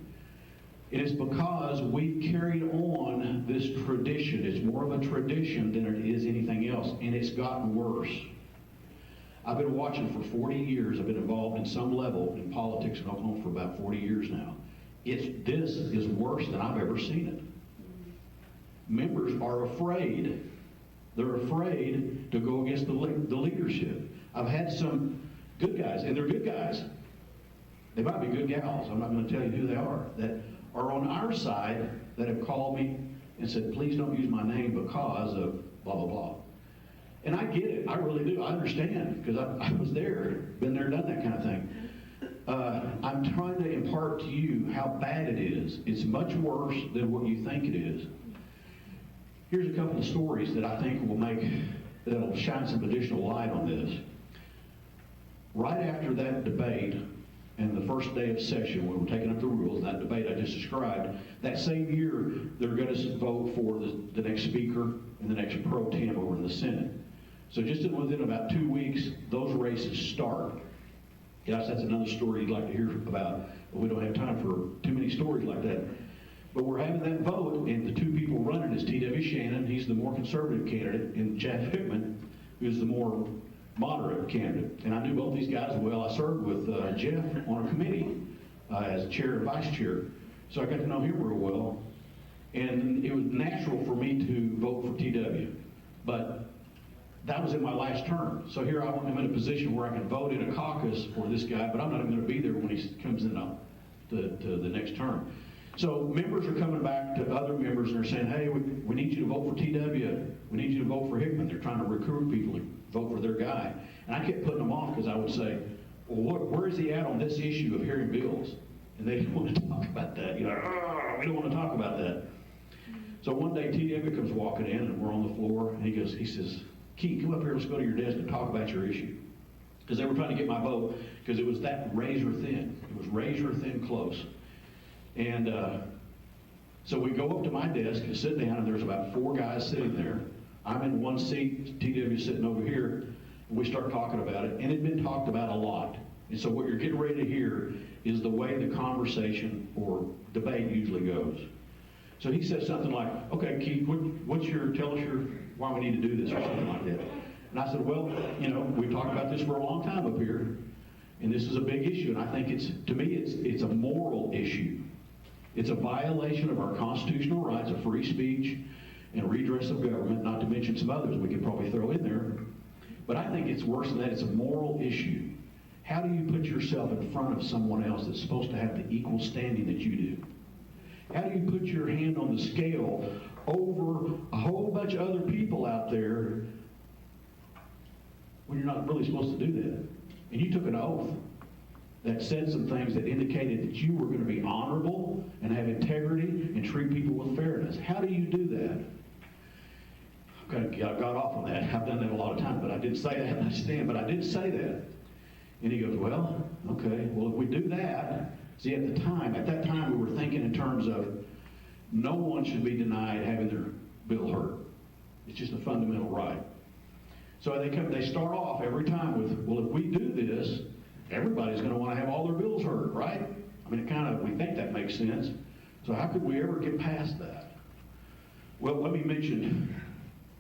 [SPEAKER 8] It is because we've carried on this tradition. It's more of a tradition than it is anything else, and it's gotten worse. I've been watching for 40 years. I've been involved in some level in politics in Oklahoma for about 40 years now. This is worse than I've ever seen it. Members are afraid. They're afraid to go against the leadership. I've had some good guys, and they're good guys. They might be good gals. I'm not going to tell you who they are. That are on our side that have called me and said, please don't use my name because of blah, blah, blah. And I get it. I really do. I understand because I was there, been there, done that kind of thing. I'm trying to impart to you how bad it is. It's much worse than what you think it is. Here's a couple of stories that I think that'll shine some additional light on this. Right after that debate, and the first day of session, when we're taking up the rules, that debate I just described, that same year, they're going to vote for the next speaker and the next pro tem over in the Senate. So just within about 2 weeks, those races start. Yes, that's another story you'd like to hear about, but we don't have time for too many stories like that. But we're having that vote, and the two people running is T.W. Shannon, he's the more conservative candidate, and Jeff Hickman, who's the more moderate candidate. And I knew both these guys well. I served with Jeff on a committee as chair and vice chair. So I got to know him real well. And it was natural for me to vote for TW. But that was in my last term. So here I am in a position where I can vote in a caucus for this guy, but I'm not even going to be there when he comes in to the next term. So members are coming back to other members and they're saying, hey, we need you to vote for TW. We need you to vote for Hickman. They're trying to recruit people to vote for their guy. And I kept putting them off because I would say, well, where is he at on this issue of hearing bills? And they didn't want to talk about that. We don't want to talk about that. So one day TW comes walking in and we're on the floor and he says, Keith, come up here, let's go to your desk and talk about your issue. Because they were trying to get my vote because it was that razor thin. It was razor thin close. And so we go up to my desk and sit down, and there's about 4 guys sitting there. I'm in one seat, TW sitting over here, we start talking about it, and it's been talked about a lot. And so what you're getting ready to hear is the way the conversation or debate usually goes. So he says something like, okay, Keith, tell us why we need to do this or something like that. And I said, well, we've talked about this for a long time up here, and this is a big issue, and I think to me, it's a moral issue. It's a violation of our constitutional rights of free speech and redress of government, not to mention some others we could probably throw in there. But I think it's worse than that. It's a moral issue. How do you put yourself in front of someone else that's supposed to have the equal standing that you do? How do you put your hand on the scale over a whole bunch of other people out there when you're not really supposed to do that? And you took an oath that said some things that indicated that you were going to be honorable and have integrity and treat people with fairness. How do you do that? I got off on that. I've done that a lot of times, but I didn't say that in my stand, but I did say that. And he goes, well, okay, well, if we do that, see, at that time, we were thinking in terms of no one should be denied having their bill heard. It's just a fundamental right. So they start off every time with, well, if we do this, everybody's going to want to have all their bills heard, right? I mean, we think that makes sense. So how could we ever get past that? Well,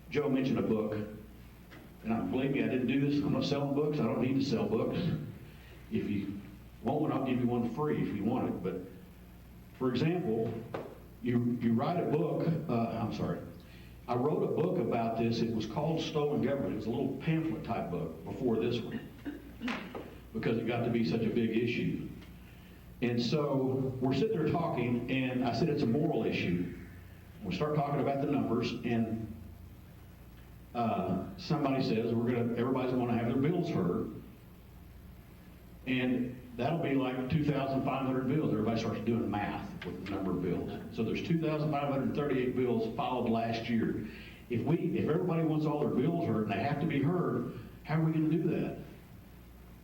[SPEAKER 8] Joe mentioned a book. And believe me, I didn't do this. I'm not selling books. I don't need to sell books. If you want one, I'll give you one free if you want it. But for example, you write a book. I wrote a book about this. It was called Stolen Government. It was a little pamphlet type book before this one because it got to be such a big issue. And so we're sitting there talking, and I said it's a moral issue. We start talking about the numbers, and somebody says everybody's going to have their bills heard, and that'll be like 2,500 bills. Everybody starts doing math with the number of bills. So there's 2,538 bills filed last year. If everybody wants all their bills heard and they have to be heard, how are we going to do that?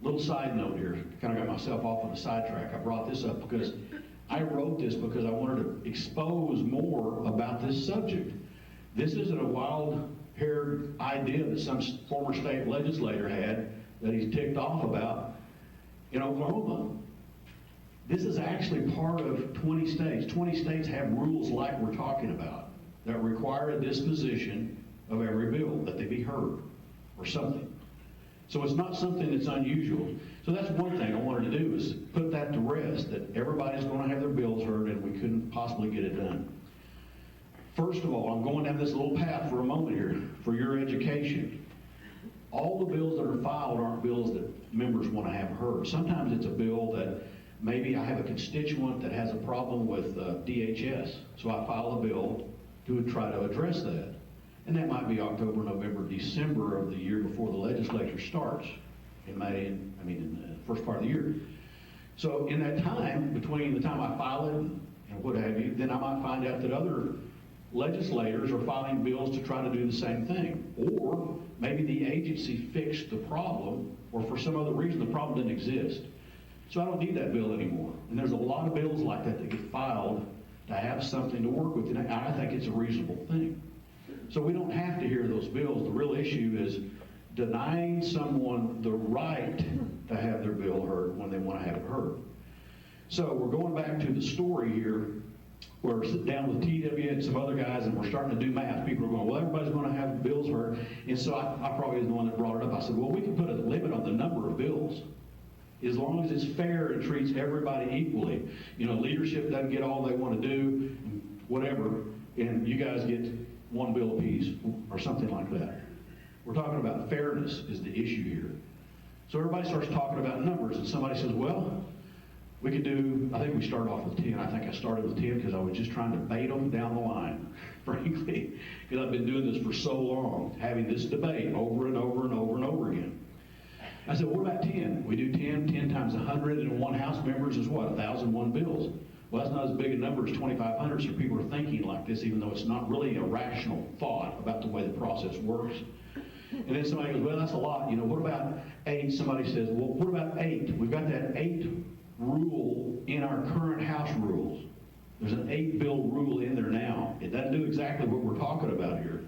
[SPEAKER 8] Little side note here, kind of got myself off on the sidetrack. I brought this up because I wrote this because I wanted to expose more about this subject. This isn't a wild-haired idea that some former state legislator had that he's ticked off about in Oklahoma. This is actually part of 20 states. 20 states have rules like we're talking about that require a disposition of every bill, that they be heard or something. So it's not something that's unusual. So that's one thing I wanted to do is put that to rest, that everybody's going to have their bills heard and we couldn't possibly get it done. First of all, I'm going down this little path for a moment here for your education. All the bills that are filed aren't bills that members want to have heard. Sometimes it's a bill that maybe I have a constituent that has a problem with DHS, so I file a bill to try to address that. And that might be October, November, December of the year before the legislature starts in May, in the first part of the year. So in that time, between the time I file it and what have you, then I might find out that other legislators are filing bills to try to do the same thing. Or maybe the agency fixed the problem, or for some other reason the problem didn't exist. So I don't need that bill anymore. And there's a lot of bills like that get filed to have something to work with, and I think it's a reasonable thing. So we don't have to hear those bills. The real issue is denying someone the right to have their bill heard when they want to have it heard. So we're going back to the story here. We're sitting down with TW and some other guys, and we're starting to do math. People are going, well, everybody's going to have bills heard. And so I probably was the one that brought it up. I said, well, we can put a limit on the number of bills as long as it's fair and treats everybody equally. Leadership doesn't get all they want to do, whatever, and you guys get one bill apiece or something like that. We're talking about fairness is the issue here. So everybody starts talking about numbers, and somebody says, well, we could do, I think we started off with 10. I think I started with 10 because I was just trying to bait them down the line, frankly, because I've been doing this for so long, having this debate over and over and over and over again. I said, what about 10? We do 10 times 101 House members is what? 1,001 bills. Well, that's not as big a number as 2,500, so people are thinking like this, even though it's not really a rational thought about the way the process works. And then somebody goes, well, that's a lot. What about 8? Somebody says, well, what about 8? We've got that 8 rule in our current House rules. There's an 8-bill rule in there now. It doesn't do exactly what we're talking about here.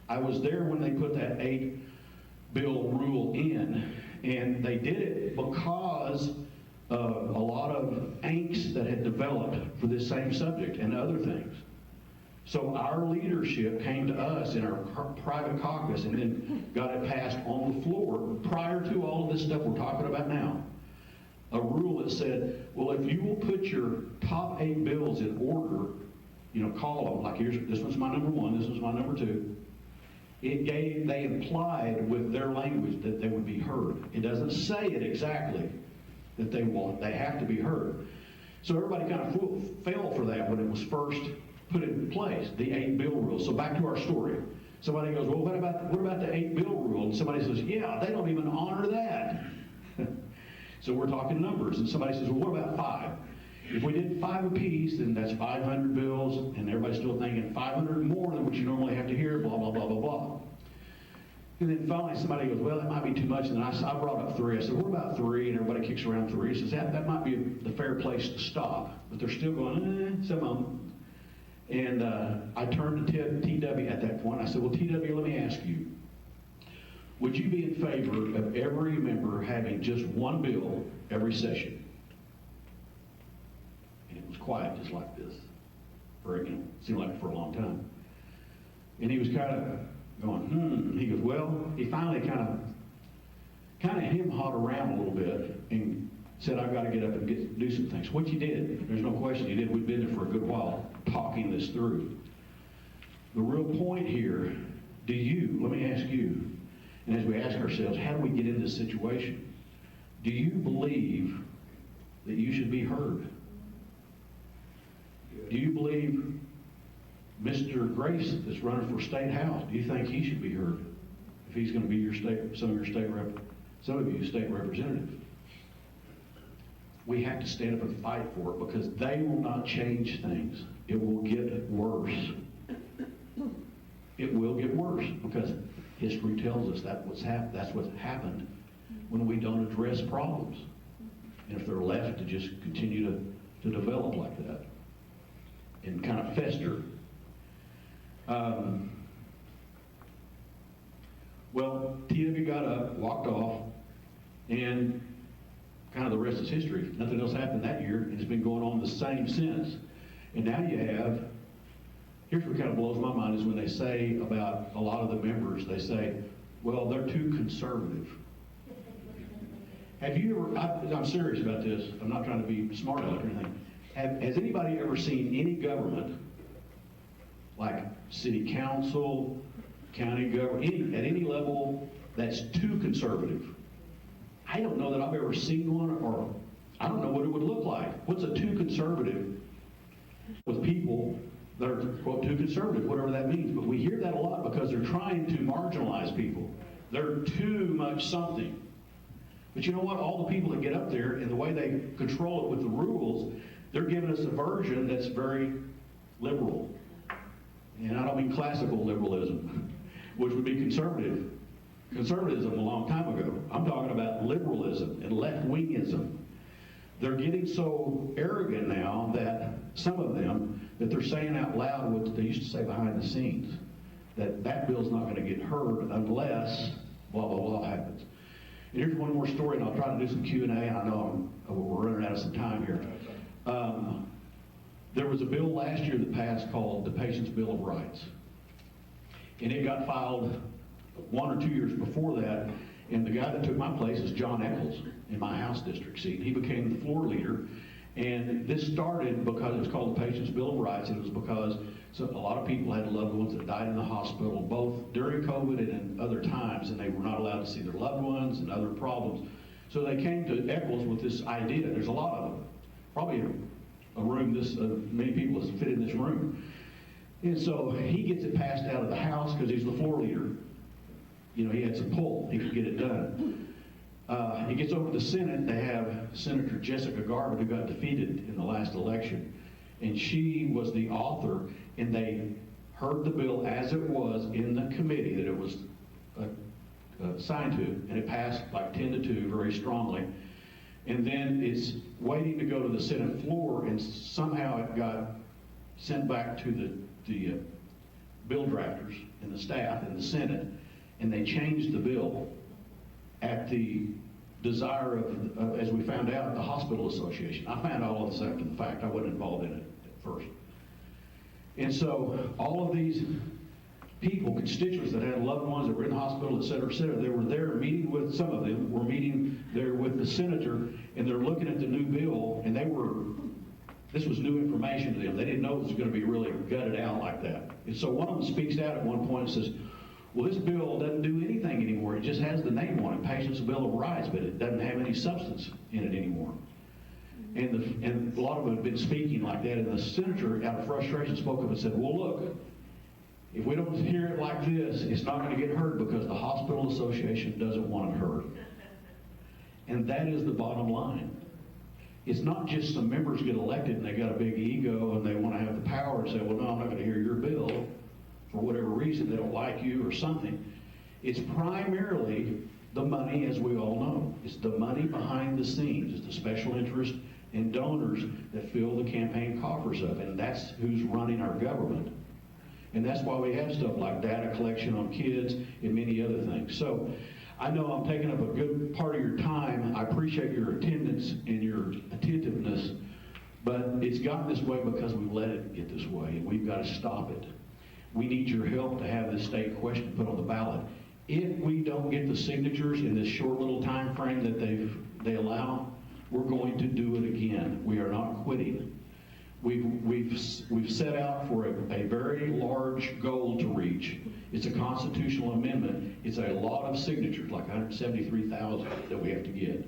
[SPEAKER 8] I was there when they put that 8 bill rule in, and they did it because of a lot of angst that had developed for this same subject and other things. So our leadership came to us in our private caucus and then got it passed on the floor prior to all of this stuff we're talking about now. A rule that said, well, if you will put your top 8 bills in order, you know, call them, like this one's my number 1, this one's my number 2. They implied with their language that they would be heard. It doesn't say it exactly that they have to be heard. So everybody kind of fell for that when it was first put in place, the 8 bill rule. So back to our story. Somebody goes, well, what about the 8 bill rule? And somebody says, yeah, they don't even honor that. So we're talking numbers. And somebody says, well, what about 5? If we did 5 apiece, then that's 500 bills, and everybody's still thinking 500 more than what you normally have to hear, blah, blah, blah, blah, blah. And then finally somebody goes, well, that might be too much. And then I brought up 3. I said, what about 3? And everybody kicks around 3. Says, that might be the fair place to stop. But they're still going, some of them. And I turned to TW at that point. I said, well, TW, let me ask you. Would you be in favor of every member having just 1 bill every session? And it was quiet just like this. For, you know, seemed like for a long time. And he was kind of going, He goes, well, he finally kind of hem-hawed around a little bit and said, I've got to get up and do some things. Which he did. There's no question he did. We've been there for a good while talking this through. The real point here, let me ask you, and as we ask ourselves, how do we get in this situation? Do you believe that you should be heard? Do you believe Mr. Grace that's running for state house, do you think he should be heard if he's going to be some of you state representatives? We have to stand up and fight for it because they will not change things. It will get worse. It will get worse because history tells us that's what's happened when we don't address problems. And if they're left to just continue to develop like that and kind of fester. Well, TW got up, walked off, and kind of the rest is history. Nothing else happened that year, and it's been going on the same since. And now you have, here's what kind of blows my mind is when they say about a lot of the members, they say, well, they're too conservative. Have you ever, I'm serious about this, I'm not trying to be smart aleck or anything. Has anybody ever seen any government, like city council, county government, at any level that's too conservative? I don't know that I've ever seen one, or I don't know what it would look like. What's a too conservative with people that are, quote, too conservative, whatever that means. But we hear that a lot because they're trying to marginalize people. They're too much something. But you know what? All the people that get up there and the way they control it with the rules, they're giving us a version that's very liberal. And I don't mean classical liberalism, which would be conservatism a long time ago. I'm talking about liberalism and left-wingism. They're getting so arrogant now that some of them, that they're saying out loud what they used to say behind the scenes, that bill's not going to get heard unless blah, blah, blah happens. And here's one more story, and I'll try to do some Q&A. I know we're running out of some time here. There was a bill last year that passed called the Patient's Bill of Rights. And it got filed 1 or 2 years before that, and the guy that took my place is John Eccles in my House district seat. He became the floor leader, and this started because it was called the Patient's Bill of Rights, and it was because a lot of people had loved ones that died in the hospital, both during COVID and in other times, and they were not allowed to see their loved ones and other problems. So they came to Eccles with this idea. There's a lot of them, probably a room this many people as fit in this room. And so he gets it passed out of the House because he's the floor leader. You know, he had some pull. He could get it done. He gets over to the Senate. They have Senator Jessica Garvin, who got defeated in the last election. And she was the author, and they heard the bill as it was in the committee that it was signed to, and it passed like 10-2 very strongly. And then it's waiting to go to the Senate floor, and somehow it got sent back to the bill drafters and the staff in the Senate, and they changed the bill at the desire of, as we found out, the hospital association. I found all of this after the fact. I wasn't involved in it at first. And so all of these people, constituents that had loved ones that were in the hospital, et cetera, they were there meeting with, some of them were meeting there with the senator, and they're looking at the new bill, and this was new information to them. They didn't know it was going to be really gutted out like that. And so one of them speaks out at one point and says, well, this bill doesn't do anything anymore. It just has the name on it, Patients' Bill of Rights, but it doesn't have any substance in it anymore. And a lot of them have been speaking like that, and the senator, out of frustration, spoke up and said, well, look, if we don't hear it like this, it's not going to get heard because the hospital association doesn't want it heard. And that is the bottom line. It's not just some members get elected and they got a big ego and they want to have the power and say, well, no, I'm not going to hear your bill for whatever reason. They don't like you or something. It's primarily the money, as we all know. It's the money behind the scenes. It's the special interest and donors that fill the campaign coffers up. And that's who's running our government. And that's why we have stuff like data collection on kids and many other things. So I know I'm taking up a good part of your time. I appreciate your attendance and your attentiveness, but it's gotten this way because we've let it get this way, and we've got to stop it. We need your help to have this state question put on the ballot. If we don't get the signatures in this short little time frame that they allow, we're going to do it again. We are not quitting. We've set out for a very large goal to reach. It's a constitutional amendment. It's a lot of signatures, like 173,000 that we have to get.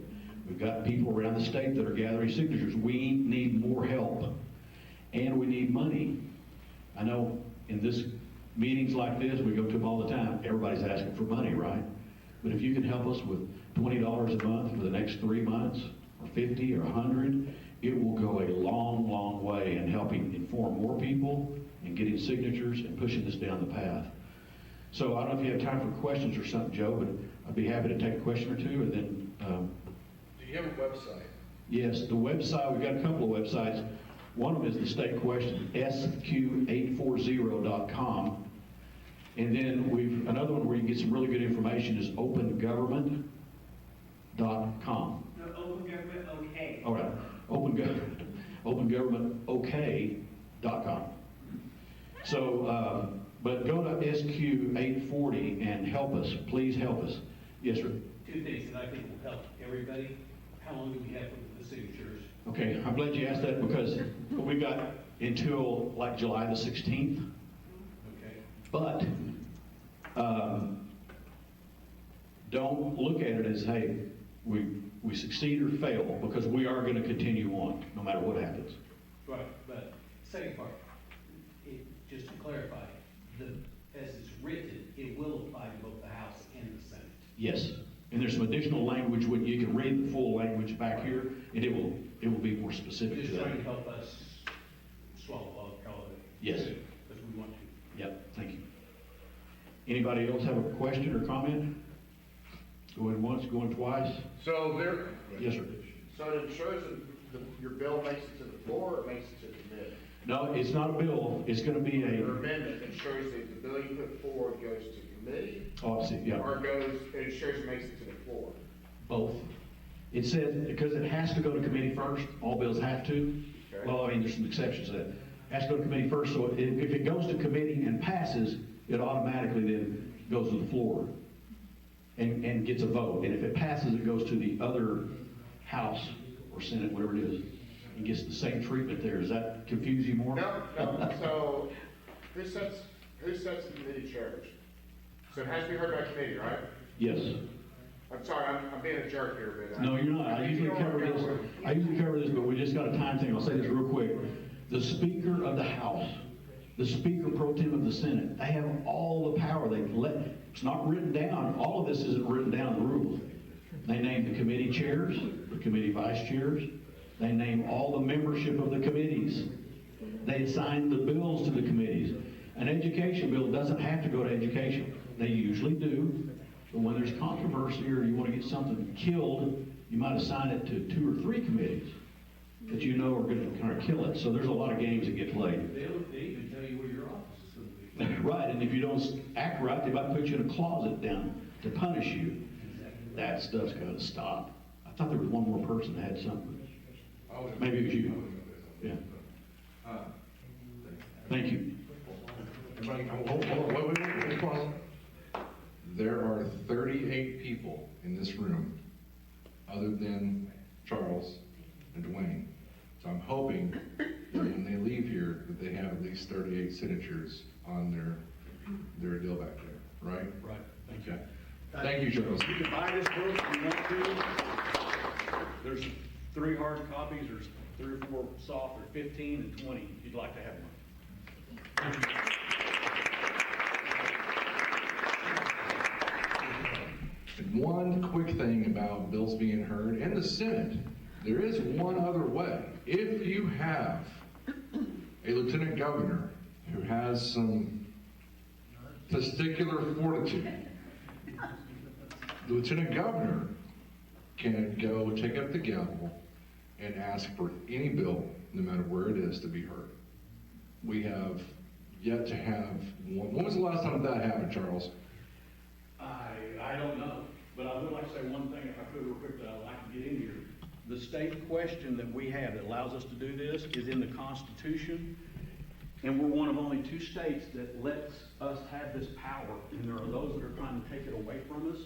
[SPEAKER 8] We've got people around the state that are gathering signatures. We need more help, and we need money. I know in this meetings like this, we go to them all the time, everybody's asking for money, right? But if you can help us with $20 a month for the next 3 months, or 50 or 100, it will go a long, long way in helping inform more people and getting signatures and pushing this down the path. So I don't know if you have time for questions or something, Joe, but I'd be happy to take a question or two, and then...
[SPEAKER 1] Do you have a website?
[SPEAKER 8] Yes, the website, we've got a couple of websites. One of them is the state question, sq840.com. And then another one where you get some really good information is opengovernment.com.
[SPEAKER 3] No, Open Government OK.
[SPEAKER 8] All right, opengovernmentok.com. So, but go to SQ840 and help us. Please help us. Yes, sir.
[SPEAKER 2] 2 things that I think will help everybody. How long do we have for the signatures?
[SPEAKER 8] Okay, I'm glad you asked that because we've got until like July the 16th.
[SPEAKER 2] Okay.
[SPEAKER 8] But don't look at it as, hey, we succeed or fail, because we are going to continue on no matter what happens.
[SPEAKER 2] Right, but second part, just to clarify, as it's written, it will apply to both the House and the Senate.
[SPEAKER 8] Yes, and there's some additional language when you can read the full language back here, and it will be more specific to
[SPEAKER 2] Just
[SPEAKER 8] that.
[SPEAKER 2] trying to help us swallow all the it.
[SPEAKER 8] Yes.
[SPEAKER 2] Because we want to.
[SPEAKER 8] Yep, thank you. Anybody else have a question or comment? Going once, going twice?
[SPEAKER 9] So there.
[SPEAKER 8] Yes, sir.
[SPEAKER 9] So it ensures that your bill makes it to the floor, or it makes it to the committee?
[SPEAKER 8] No, it's not a bill. It's going to be
[SPEAKER 9] Your
[SPEAKER 8] a,
[SPEAKER 9] amendment ensures that the bill you put forward goes to committee,
[SPEAKER 8] oh, I see, yeah,
[SPEAKER 9] or it ensures it makes it to the floor?
[SPEAKER 8] both. It says, because it has to go to committee first, all bills have to.
[SPEAKER 9] Okay.
[SPEAKER 8] Well, I mean, there's some exceptions to that. It has to go to committee first, so if it goes to committee and passes, it automatically then goes to the floor and gets a vote. And if it passes, it goes to the other House or Senate, whatever it is, and gets the same treatment there. Does that confuse you more?
[SPEAKER 9] No. So who sets the committee chairs? So it has to be heard by committee, right?
[SPEAKER 8] Yes.
[SPEAKER 9] I'm sorry, I'm being a jerk here, but.
[SPEAKER 8] No, you're not. I usually cover this, but we just got a time thing. I'll say this real quick. The Speaker of the House, the Speaker Pro Tem of the Senate, they have all the power. It's not written down. All of this isn't written down in the rules. They name the committee chairs, the committee vice chairs. They name all the membership of the committees. They assign the bills to the committees. An education bill doesn't have to go to education. They usually do. But when there's controversy or you want to get something killed, you might assign it to 2 or 3 committees that you know are going to kind of kill it. So there's a lot of games that get played.
[SPEAKER 2] They even tell you where your office is going to be.
[SPEAKER 8] Right, and if you don't act right, they might put you in a closet down to punish you. that stuff's gotta stop. I thought there was one more person that had something. Maybe it was you. Yeah. Thank you.
[SPEAKER 1] Everybody, hold on, wait, pause. There are 38 people in this room, other than Charles and Dwayne. So I'm hoping that when they leave here, that they have at least 38 signatures on their deal back there, right?
[SPEAKER 8] Right. Thank you.
[SPEAKER 1] Okay. Thank you, Charles.
[SPEAKER 8] You can buy this book if you want to. There's 3 hard copies, there's 3 or 4 soft, or 15 and 20 if you'd like to have one.
[SPEAKER 1] And one quick thing about bills being heard in the Senate, there is one other way. If you have a lieutenant governor who has some testicular fortitude, the lieutenant governor can go take up the gavel and ask for any bill, no matter where it is, to be heard. We have yet to have one. When was the last time that happened, Charles?
[SPEAKER 8] I don't know, but I would like to say one thing, if I could real quick, that I'd like to get in here. The state question that we have that allows us to do this is in the Constitution, and we're one of only 2 states that lets us have this power, and there are those that are trying to take it away from us.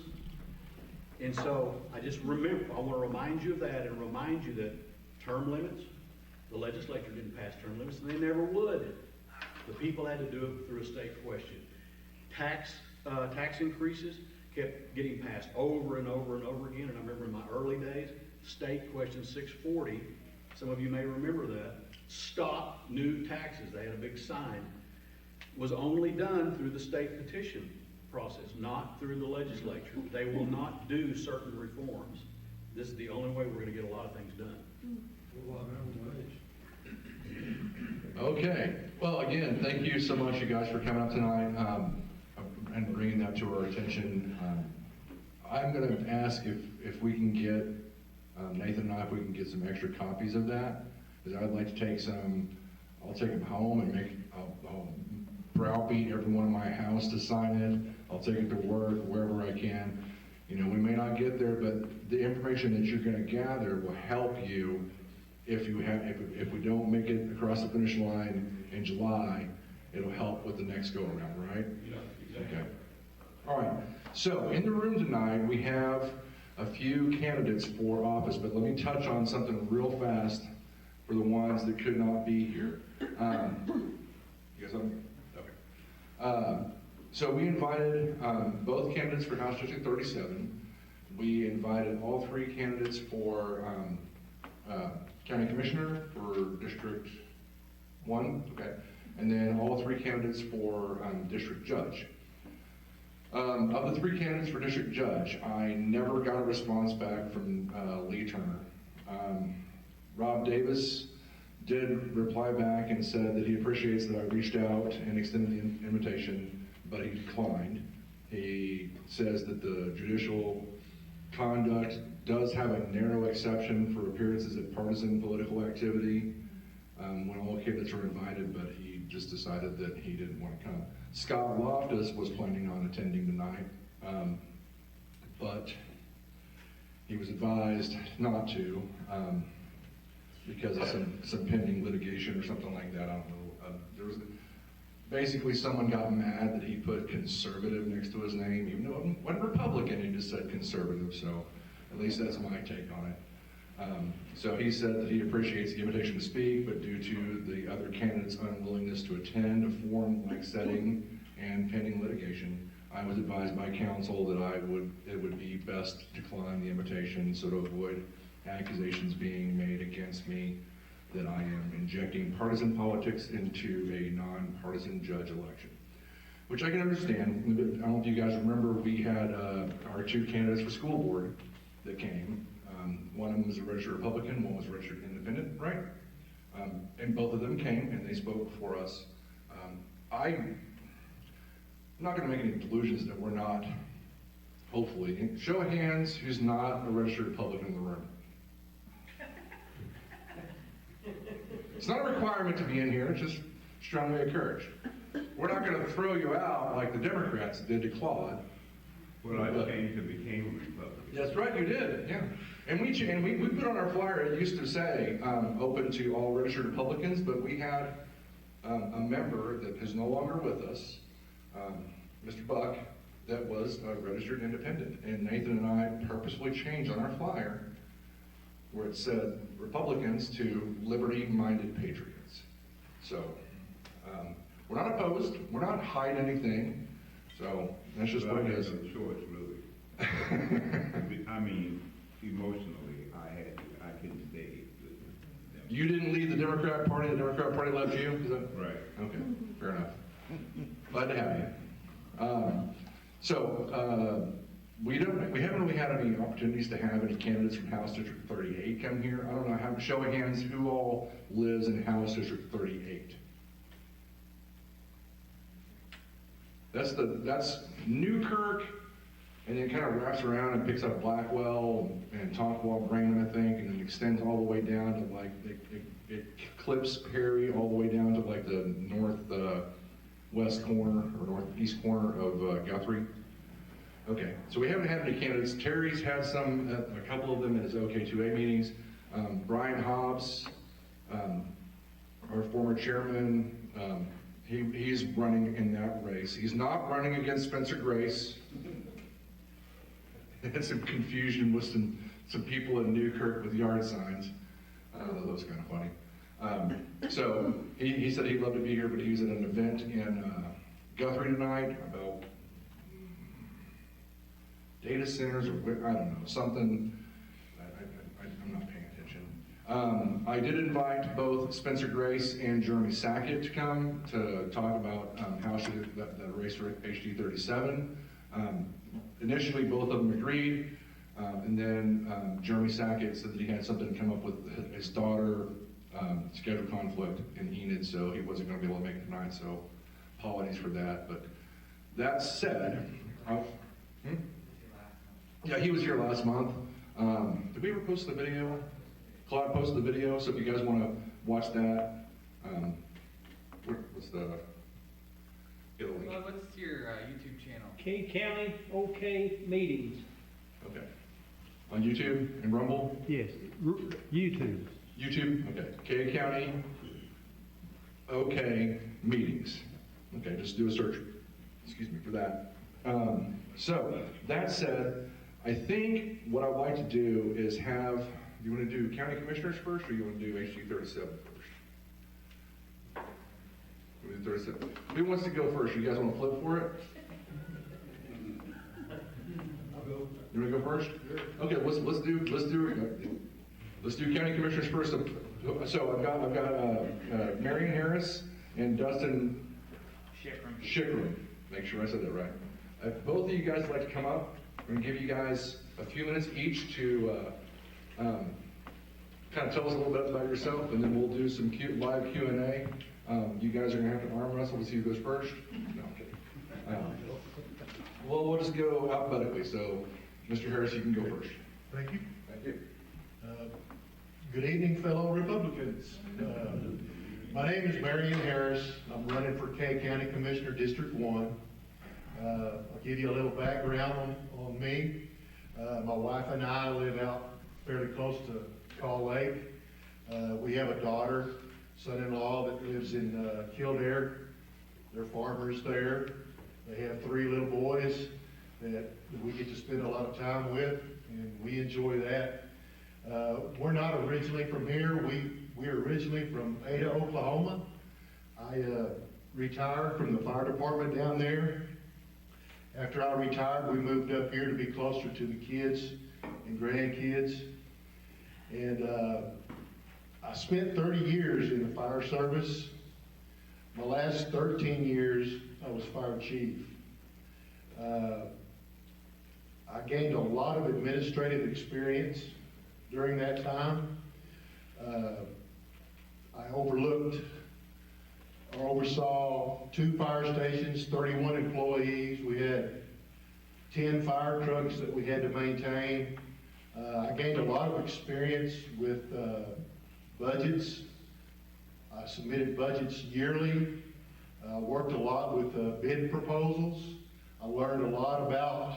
[SPEAKER 8] And so I want to remind you of that, and remind you that term limits, the legislature didn't pass term limits, and they never would. The people had to do it through a state question. Tax increases kept getting passed over and over and over again, and I remember in my early days, state question 640, some of you may remember that, stop new taxes. They had a big sign. Was only done through the state petition process, not through the legislature. They will not do certain reforms. This is the only way we're going to get a lot of things done.
[SPEAKER 1] Okay. Well, again, thank you so much, you guys, for coming up tonight and bringing that to our attention. I'm going to ask if we can get, Nathan and I, if we can get some extra copies of that, because I'd like to take some, I'll take them home and I'll browbeat everyone in my house to sign it. I'll take it to work, wherever I can. You know, we may not get there, but the information that you're going to gather will help you if we don't make it across the finish line in July. It'll help with the next go around, right?
[SPEAKER 8] Yeah, exactly.
[SPEAKER 1] Okay. All right. So in the room tonight, we have a few candidates for office, but let me touch on something real fast for the ones that could not be here. You guys on? Okay. So we invited both candidates for House District 37. We invited all 3 candidates for County Commissioner for District 1, okay, and then all 3 candidates for District Judge. Of the 3 candidates for District Judge, I never got a response back from Lee Turner. Rob Davis did reply back and said that he appreciates that I reached out and extended the invitation, but he declined. He says that the judicial conduct does have a narrow exception for appearances of partisan political activity when all candidates are invited, but he just decided that he didn't want to come. Scott Loftus was planning on attending tonight, but he was advised not to because of some pending litigation or something like that. I don't know. There was basically someone got mad that he put conservative next to his name, even though it wasn't Republican. He just said conservative. So at least that's my take on it. So he said that he appreciates the invitation to speak, but due to the other candidates' unwillingness to attend a forum-like setting and pending litigation, I was advised by counsel that it would be best to decline the invitation so to avoid accusations being made against me that I am injecting partisan politics into a non-partisan judge election, which I can understand. I don't know if you guys remember, we had our 2 candidates for school board that came. One of them was a registered Republican, one was a registered independent, right? And both of them came and they spoke for us. I'm not going to make any delusions that we're not, hopefully. Show of hands, who's not a registered Republican in the room? It's not a requirement to be in here, it's just strongly encouraged. We're not going to throw you out like the Democrats did to Claude
[SPEAKER 3] Well, I changed and became a Republican.
[SPEAKER 1] That's right, you did, yeah. And we put on our flyer, it used to say, open to all registered Republicans, but we had a member that is no longer with us, Mr. Buck, that was a registered independent. And Nathan and I purposefully changed on our flyer where it said Republicans to liberty-minded patriots. So, we're not opposed, we're not hiding anything, so that's just what it is.
[SPEAKER 3] I had no choice, really. I mean, emotionally, I couldn't stay with them.
[SPEAKER 1] You didn't leave the Democrat Party left you? Is that?
[SPEAKER 3] Right.
[SPEAKER 1] Okay, fair enough. Glad to have you. We haven't really had any opportunities to have any candidates from House District 38 come here. I don't know, show of hands, who all lives in House District 38? That's Newkirk, and then kind of wraps around and picks up Blackwell and Tonkwall, Brandon, I think, and then extends all the way down to like, it clips Perry all the way down to like the northwest corner or northeast corner of Guthrie. Okay, so we haven't had any candidates. Terry's had some, a couple of them at his OK2A meetings. Brian Hobbs, our former chairman, he's running in that race. He's not running against Spencer Grace. Had some confusion with some people in Newkirk with yard signs. That was kind of funny. So he said he'd love to be here, but he was at an event in Guthrie tonight about data centers or I don't know, something. I'm not paying attention. I did invite both Spencer Grace and Jeremy Sackett to come to talk about how that race for HD 37. Initially, both of them agreed, and then Jeremy Sackett said that he had something to come up with his daughter, schedule conflict in Enid, so he wasn't going to be able to make it tonight, so apologies for that. But that said, yeah, he was here last month. Did we ever post the video? Claude posted the video, so if you guys want to watch that, what's the, get a link.
[SPEAKER 10] Well, what's your YouTube channel?
[SPEAKER 11] Kay County OK Meetings.
[SPEAKER 1] Okay. On YouTube and Rumble?
[SPEAKER 11] Yes, YouTube.
[SPEAKER 1] YouTube, okay. Kay County OK Meetings. Okay, just do a search, excuse me, for that. So, that said, I think what I'd like to do is have, you want to do county commissioners first, or you want to do HG 37 first? We'll do 37. Who wants to go first? You guys want to flip for it? You want to go first? Okay, let's do county commissioners first. So I've got Marion Harris and Dustin Schickram. Make sure I said that right. If both of you guys would like to come up, I'm going to give you guys a few minutes each to kind of tell us a little bit about yourself, and then we'll do some live Q&A. You guys are going to have to arm wrestle to see who goes first. No, I'm kidding. Well, we'll just go alphabetically. So, Mr. Harris, you can go first.
[SPEAKER 12] Thank you.
[SPEAKER 1] Thank you.
[SPEAKER 12] Good evening, fellow Republicans. My name is Marion Harris. I'm running for Kay County Commissioner District 1. I'll give you a little background on me. My wife and I live out fairly close to Call Lake. We have a daughter, son-in-law that lives in Kildare. They're farmers there. They have 3 little boys that we get to spend a lot of time with, and we enjoy that. We're not originally from here. We're originally from Ada, Oklahoma. I retired from the fire department down there. After I retired, we moved up here to be closer to the kids and grandkids. And I spent 30 years in the fire service. My last 13 years, I was fire chief. I gained a lot of administrative experience during that time. I oversaw 2 fire stations, 31 employees. We had 10 fire trucks that we had to maintain. I gained a lot of experience with budgets. I submitted budgets yearly. Worked a lot with bid proposals. I learned a lot about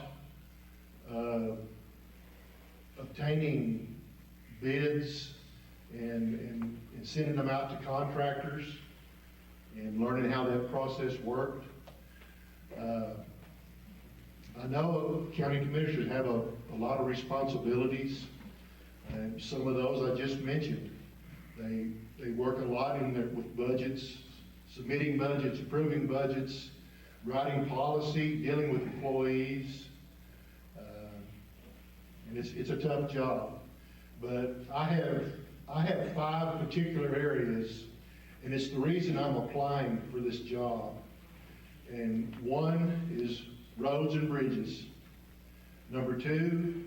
[SPEAKER 12] obtaining bids and sending them out to contractors and learning how that process worked. I know county commissioners have a lot of responsibilities, and some of those I just mentioned. They work a lot in there with budgets, submitting budgets, approving budgets, writing policy, dealing with employees. And it's a tough job. But I have 5 particular areas, and it's the reason I'm applying for this job. And one is roads and bridges. Number 2,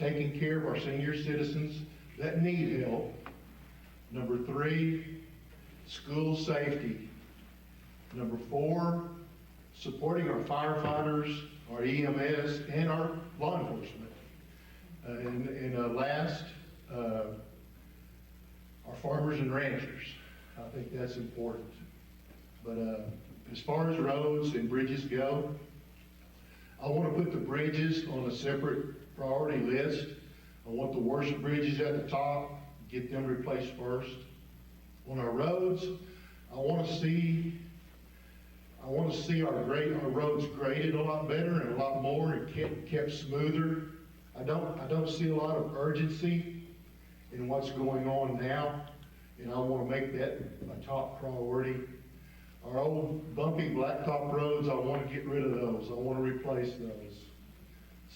[SPEAKER 12] taking care of our senior citizens that need help. Number 3, school safety. Number 4, supporting our firefighters, our EMS, and our law enforcement. And last, our farmers and ranchers. I think that's important. But as far as roads and bridges go, I want to put the bridges on a separate priority list. I want the worst bridges at the top, get them replaced first. On our roads, I want to see our roads graded a lot better and a lot more and kept smoother. I don't see a lot of urgency in what's going on now, and I want to make that a top priority. Our old bumpy blacktop roads, I want to get rid of those. I want to replace those.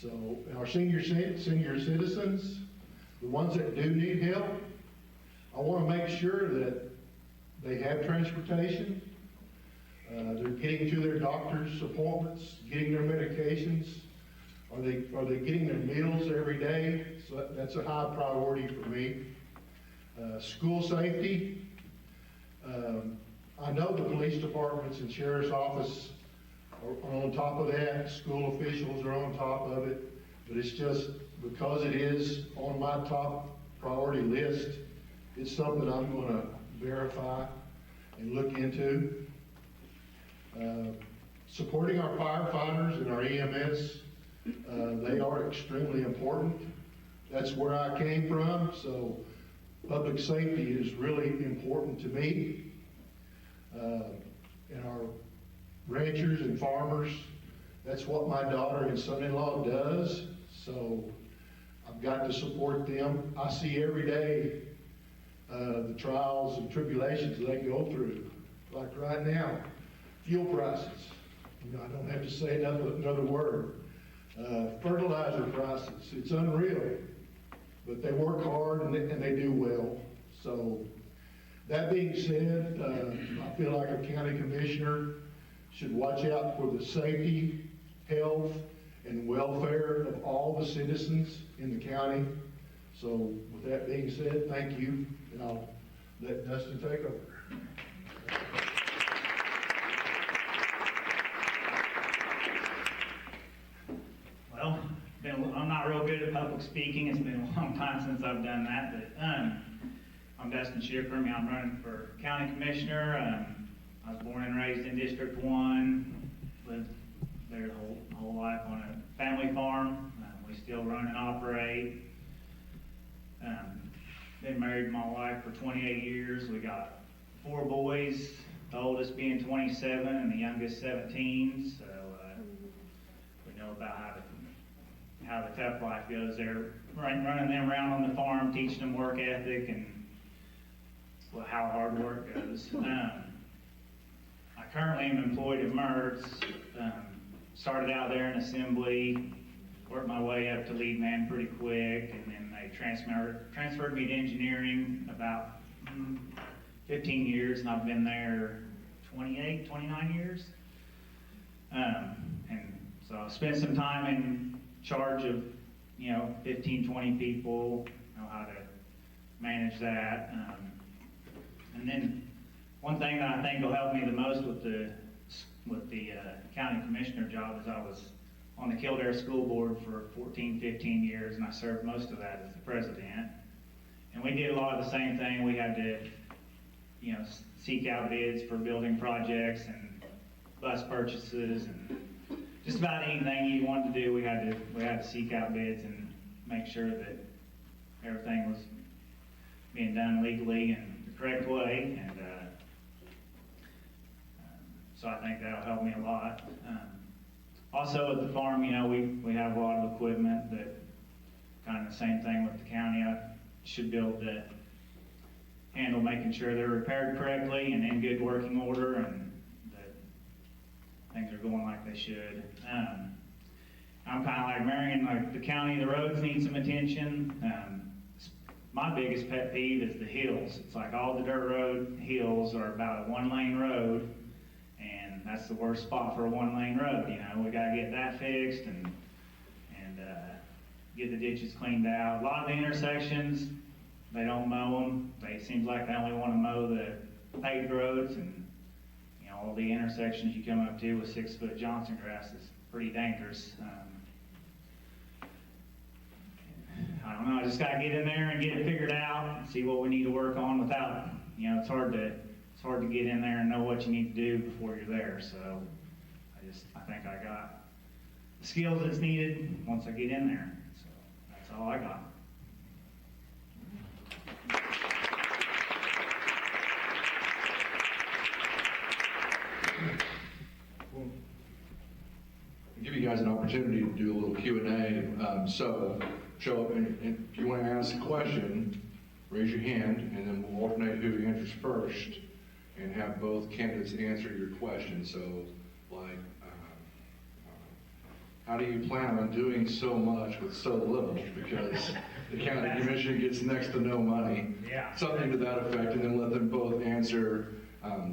[SPEAKER 12] So our senior citizens, the ones that do need help, I want to make sure that they have transportation, they're getting to their doctor's appointments, getting their medications. Are they getting their meals every day? So that's a high priority for me. School safety. I know the police departments and sheriff's office are on top of that. School officials are on top of it. But it's just because it is on my top priority list, it's something I'm going to verify and look into. Supporting our firefighters and our EMS, they are extremely important. That's where I came from, so public safety is really important to me. And our ranchers and farmers, that's what my daughter and son-in-law does, so I've got to support them. I see every day the trials and tribulations they go through. Like right now, fuel prices. You know, I don't have to say another word. Fertilizer prices, it's unreal. But they work hard and they do well. So that being said, I feel like a county commissioner should watch out for the safety, health, and welfare of all the citizens in the county. So with that being said, thank you, and I'll let Dustin take over.
[SPEAKER 3] Well, I'm not real good at public speaking. It's been a long time since I've done that, but I'm Dustin Schiffer. I'm running for county commissioner. I was born and raised in District 1, lived there the whole life on a family farm. We still run and operate. Been married to my wife for 28 years. We got 4 boys, the oldest being 27 and the youngest 17. So we know about how the tough life goes there, running them around on the farm, teaching them work ethic and how hard work goes. I currently am employed at Mertz. Started out there in assembly, worked my way up to lead man pretty quick, and then they transferred me to engineering about 15 years, and I've been there 29 years. And so I've spent some time in charge of, 15, 20 people, know how to manage that. And then one thing that I think will help me the most with the county commissioner job is I was on the Kildare School Board for 14, 15 years, and I served most of that as the president. And we did a lot of the same thing. We had to, seek out bids for building projects and bus purchases and
[SPEAKER 13] just about anything you wanted to do, we had to seek out bids and make sure that everything was being done legally and the correct way, and so I think that'll help me a lot. Also at the farm, you know, we have a lot of equipment that kind of the same thing with the county. I should be able to handle making sure they're repaired correctly and in good working order, and that things are going like they should. I'm kind of like Marion, like the county, the roads need some attention. My biggest pet peeve is the hills. It's like all the dirt road hills are about a 1-lane road, and that's the worst spot for a 1-lane road. You know, we got to get that fixed and get the ditches cleaned out. A lot of the intersections, they don't mow them. It seems like they only want to mow the paved roads, and you know, all the intersections you come up to with 6-foot Johnson grass is pretty dangerous. I don't know, I just gotta get in there and get it figured out, and see what we need to work on without, you know, it's hard to get in there and know what you need to do before you're there, so I think I got the skills that's needed once I get in there, so that's all I got.
[SPEAKER 1] I'll give you guys an opportunity to do a little Q&A. So show up, and if you want to ask a question, raise your hand, and then we'll alternate who answers first and have both candidates answer your question. So like, how do you plan on doing so much with so little? Because the county commission gets next to no money.
[SPEAKER 13] Yeah.
[SPEAKER 1] Something to that effect, and then let them both answer.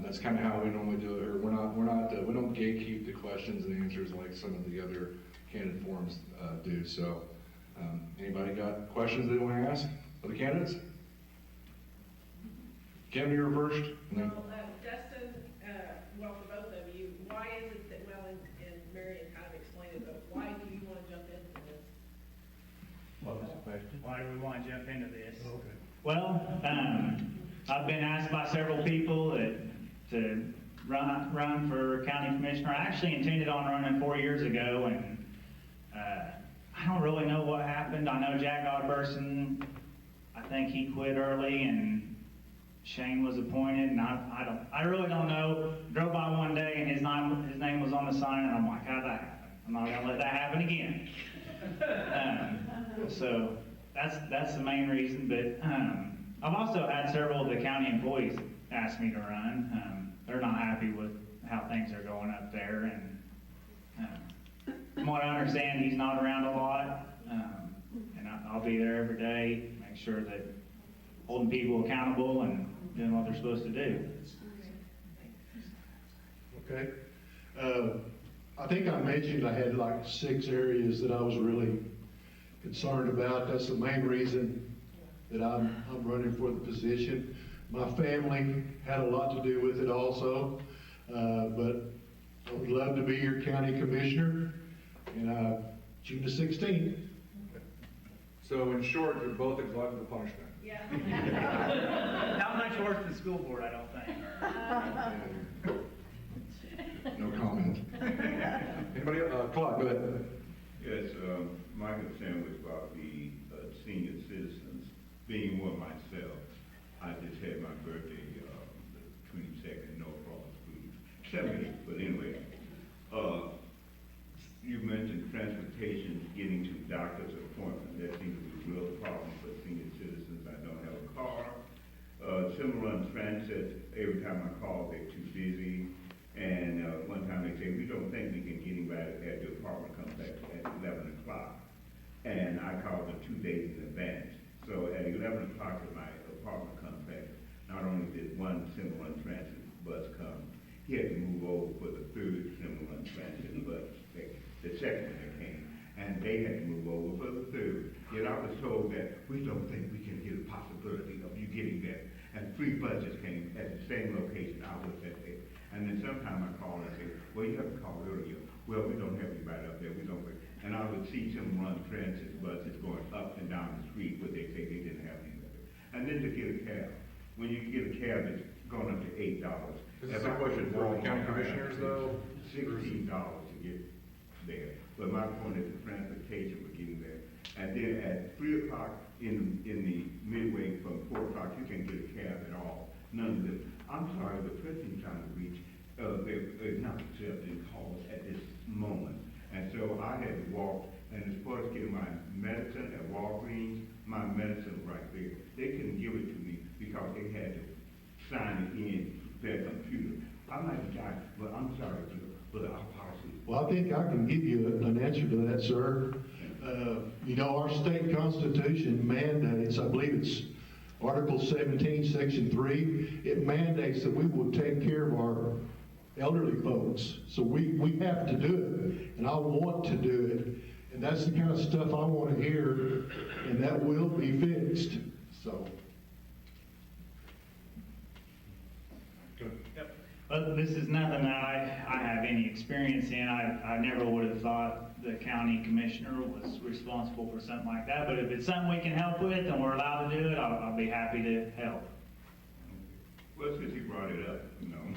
[SPEAKER 1] That's kind of how we normally do it. Or we don't gatekeep the questions and answers like some of the other candidate forums do. So, anybody got questions they want to ask of the candidates? Kim, you're first.
[SPEAKER 14] Well, Dustin, well, for both of you, why is it that, well, and Marion kind of explained it, but why do you want to jump into this?
[SPEAKER 13] What was the question? Why do we want to jump into this? Okay. Well, I've been asked by several people to run for county commissioner. I actually intended on running 4 years ago, and I don't really know what happened. I know Jack Godberson, I think he quit early, and Shane was appointed, and I really don't know. Drove by one day, and his name was on the sign, and I'm like, how'd that happen? I'm not gonna let that happen again. So that's the main reason. But I've also had several of the county employees ask me to run. They're not happy with how things are going up there, and from what I understand, he's not around a lot. And I'll be there every day, make sure that holding people accountable and doing what they're supposed to do.
[SPEAKER 12] Okay. I think I mentioned I had like 6 areas that I was really concerned about. That's the main reason that I'm running for the position. My family had a lot to do with it also, but I would love to be your county commissioner, and June the 16th.
[SPEAKER 1] So in short, you're both a glutton for punishment.
[SPEAKER 14] Yeah.
[SPEAKER 13] Not much worse than school board, I don't think.
[SPEAKER 1] No comment. Anybody? Clark, go ahead.
[SPEAKER 3] Yes, my concern was about the senior citizens. Being one myself, I just had my birthday, the 22nd, no frost food. 70th, but anyway. You mentioned transportation, getting to doctor's appointment. That seems to be a real problem for senior citizens. I don't have a car. Similar transit, every time I call, they're too busy. And one time they say, we don't think we can get anybody at your apartment comes back at 11 o'clock. And I called them 2 days in advance. So at 11 o'clock when my apartment comes back, not only did one Similar Transit bus come, he had to move over for the third Similar Transit bus, the second one that came. And they had to move over for the third. Yet I was told that we don't think we can get a possibility of you getting there. And 3 buses came at the same location I was at there. And then sometime I called and said, well, you have to call earlier. Well, we don't have anybody up there. We don't. And I would see some transit buses going up and down the street where they say they didn't have anybody. And then to get a cab. When you get a cab, it's going up to $8.
[SPEAKER 1] Is this a question for the county commissioners, though?
[SPEAKER 3] $16 to get there. But my point is the transportation for getting there. And then at 3 o'clock in the midway from 4 o'clock, you can't get a cab at all. None of them. I'm sorry, the person you're trying to reach, they're not accepting calls at this moment. And so I had to walk, and as far as getting my medicine at Walgreens, my medicine right there, they couldn't give it to me because they had to sign it in their computer. I'm not a doctor, but I'm sorry, but our policy.
[SPEAKER 12] Well, I think I can give you an answer to that, sir. You know, our state constitution mandates, I believe it's Article 17, Section 3, it mandates that we will take care of our elderly folks. So we have to do it, and I want to do it. And that's the kind of stuff I want to hear, and that will be fixed, so.
[SPEAKER 13] Yep. But this is nothing that I have any experience in. I never would have thought the county commissioner was responsible for something like that. But if it's something we can help with and we're allowed to do it, I'll be happy to help.
[SPEAKER 3] Well, since you brought it up, you know.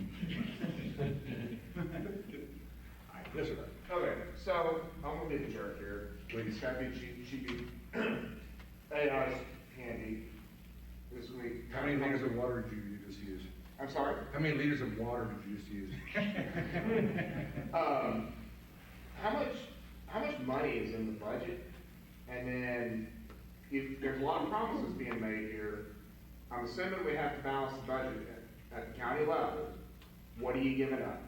[SPEAKER 1] Yes, sir.
[SPEAKER 9] Okay, so I'm gonna be the jerk here. Please, gotta be cheapy. AI's handy this week.
[SPEAKER 1] How many liters of water did you just use?
[SPEAKER 9] I'm sorry?
[SPEAKER 1] How many liters of water did you just use?
[SPEAKER 9] How much money is in the budget? And then, if there's a lot of promises being made here, I'm assuming we have to balance the budget at the county level. What are you giving up?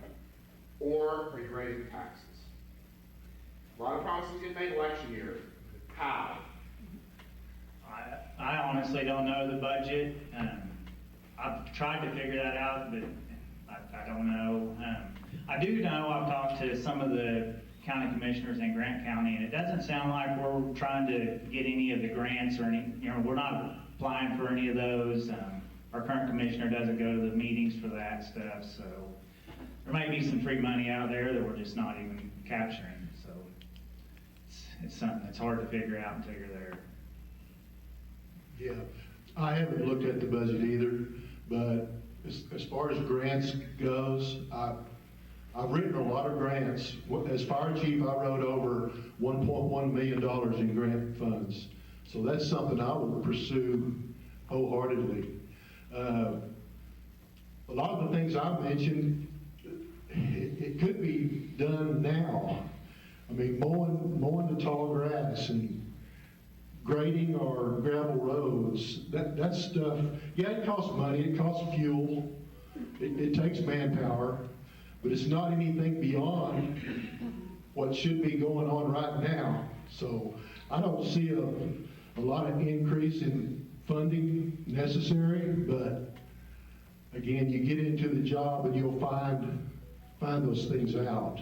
[SPEAKER 9] Or are you raising taxes? A lot of promises get made election year. How?
[SPEAKER 13] I honestly don't know the budget. I've tried to figure that out, but I don't know. I do know I've talked to some of the county commissioners in Grant County, and it doesn't sound like we're trying to get any of the grants or any, we're not applying for any of those. Our current commissioner doesn't go to the meetings for that stuff, so there might be some free money out there that we're just not even capturing. So it's something that's hard to figure out until you're there.
[SPEAKER 12] Yeah, I haven't looked at the budget either, but as far as grants goes, I've written a lot of grants. As fire chief, I wrote over $1.1 million in grant funds. So that's something I will pursue wholeheartedly. A lot of the things I mentioned, it could be done now. I mean, mowing the tall grass and grading our gravel roads, that stuff, yeah, it costs money, it costs fuel, it takes manpower, but it's not anything beyond what should be going on right now. So I don't see a lot of increase in funding necessary, but again, you get into the job and you'll find those things out.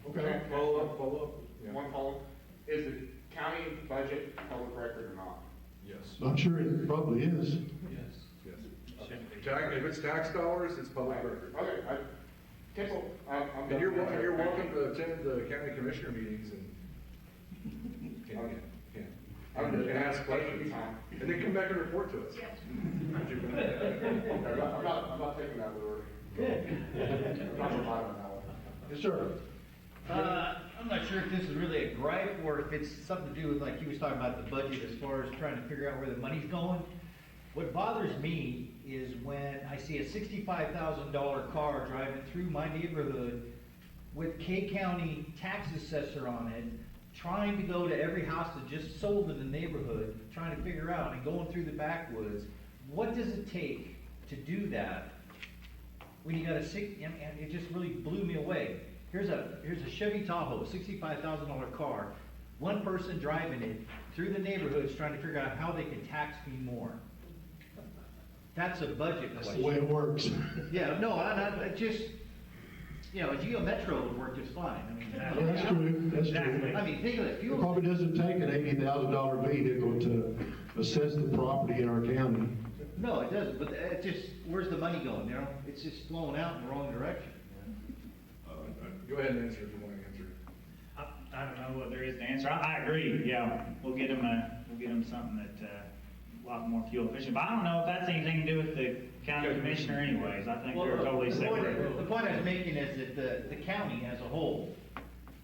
[SPEAKER 9] Okay.
[SPEAKER 1] Follow up. Yeah.
[SPEAKER 9] One follow-up. Is the county budget public record or not?
[SPEAKER 1] Yes.
[SPEAKER 12] I'm sure it probably is.
[SPEAKER 1] Yes. If it's tax dollars, it's public record.
[SPEAKER 9] Okay, I'm
[SPEAKER 1] And you're welcome to attend the county commissioner meetings and ask questions. And then come back and report to us.
[SPEAKER 9] I'm not taking that lure. I'm not relying on that one.
[SPEAKER 12] Yes, sir.
[SPEAKER 10] I'm not sure if this is really a gripe or if it's something to do with, like he was talking about the budget as far as trying to figure out where the money's going. What bothers me is when I see a $65,000 car driving through my neighborhood with Kay County tax assessor on it, trying to go to every house that just sold in the neighborhood, trying to figure out, and going through the backwoods, what does it take to do that when you got and it just really blew me away. Here's a Chevy Tahoe, $65,000 car, one person driving it through the neighborhoods trying to figure out how they can tax me more. That's a budget
[SPEAKER 12] That's
[SPEAKER 10] question.
[SPEAKER 12] the way it works.
[SPEAKER 10] Yeah, no, I just, a Geo Metro would work just fine. I mean,
[SPEAKER 12] That's true, that's true.
[SPEAKER 10] I mean, think of it.
[SPEAKER 12] It probably doesn't take an $80,000 vehicle to assess the property in our county.
[SPEAKER 10] No, it doesn't, but it just, where's the money going, It's just flowing out in the wrong direction.
[SPEAKER 1] Go ahead and answer if you want to answer.
[SPEAKER 13] I don't know what there is to answer. I agree. Yeah, we'll get them something that a lot more fuel efficient. But I don't know if that's anything to do with the county commissioner, anyways. I think they're totally separate.
[SPEAKER 10] The point I was making is that the county as a whole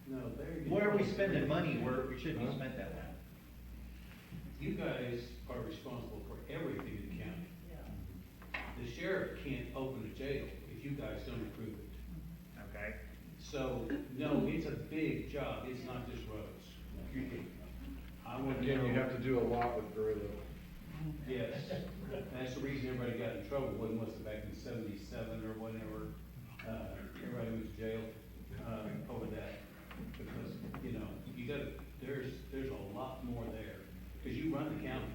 [SPEAKER 2] No, Larry.
[SPEAKER 10] Where are we spending money where it shouldn't be spent that way?
[SPEAKER 2] You guys are responsible for everything in the county. The sheriff can't open a jail if you guys don't approve it.
[SPEAKER 13] Okay.
[SPEAKER 2] So, no, it's a big job, it's not just roads. I would
[SPEAKER 1] Again, you have to do a lot with very little.
[SPEAKER 2] Yes, that's the reason everybody got in trouble, when was it, back in '77 or whatever? Everybody went to jail, over that, because, you know, you gotta, there's a lot more there, because you run the county,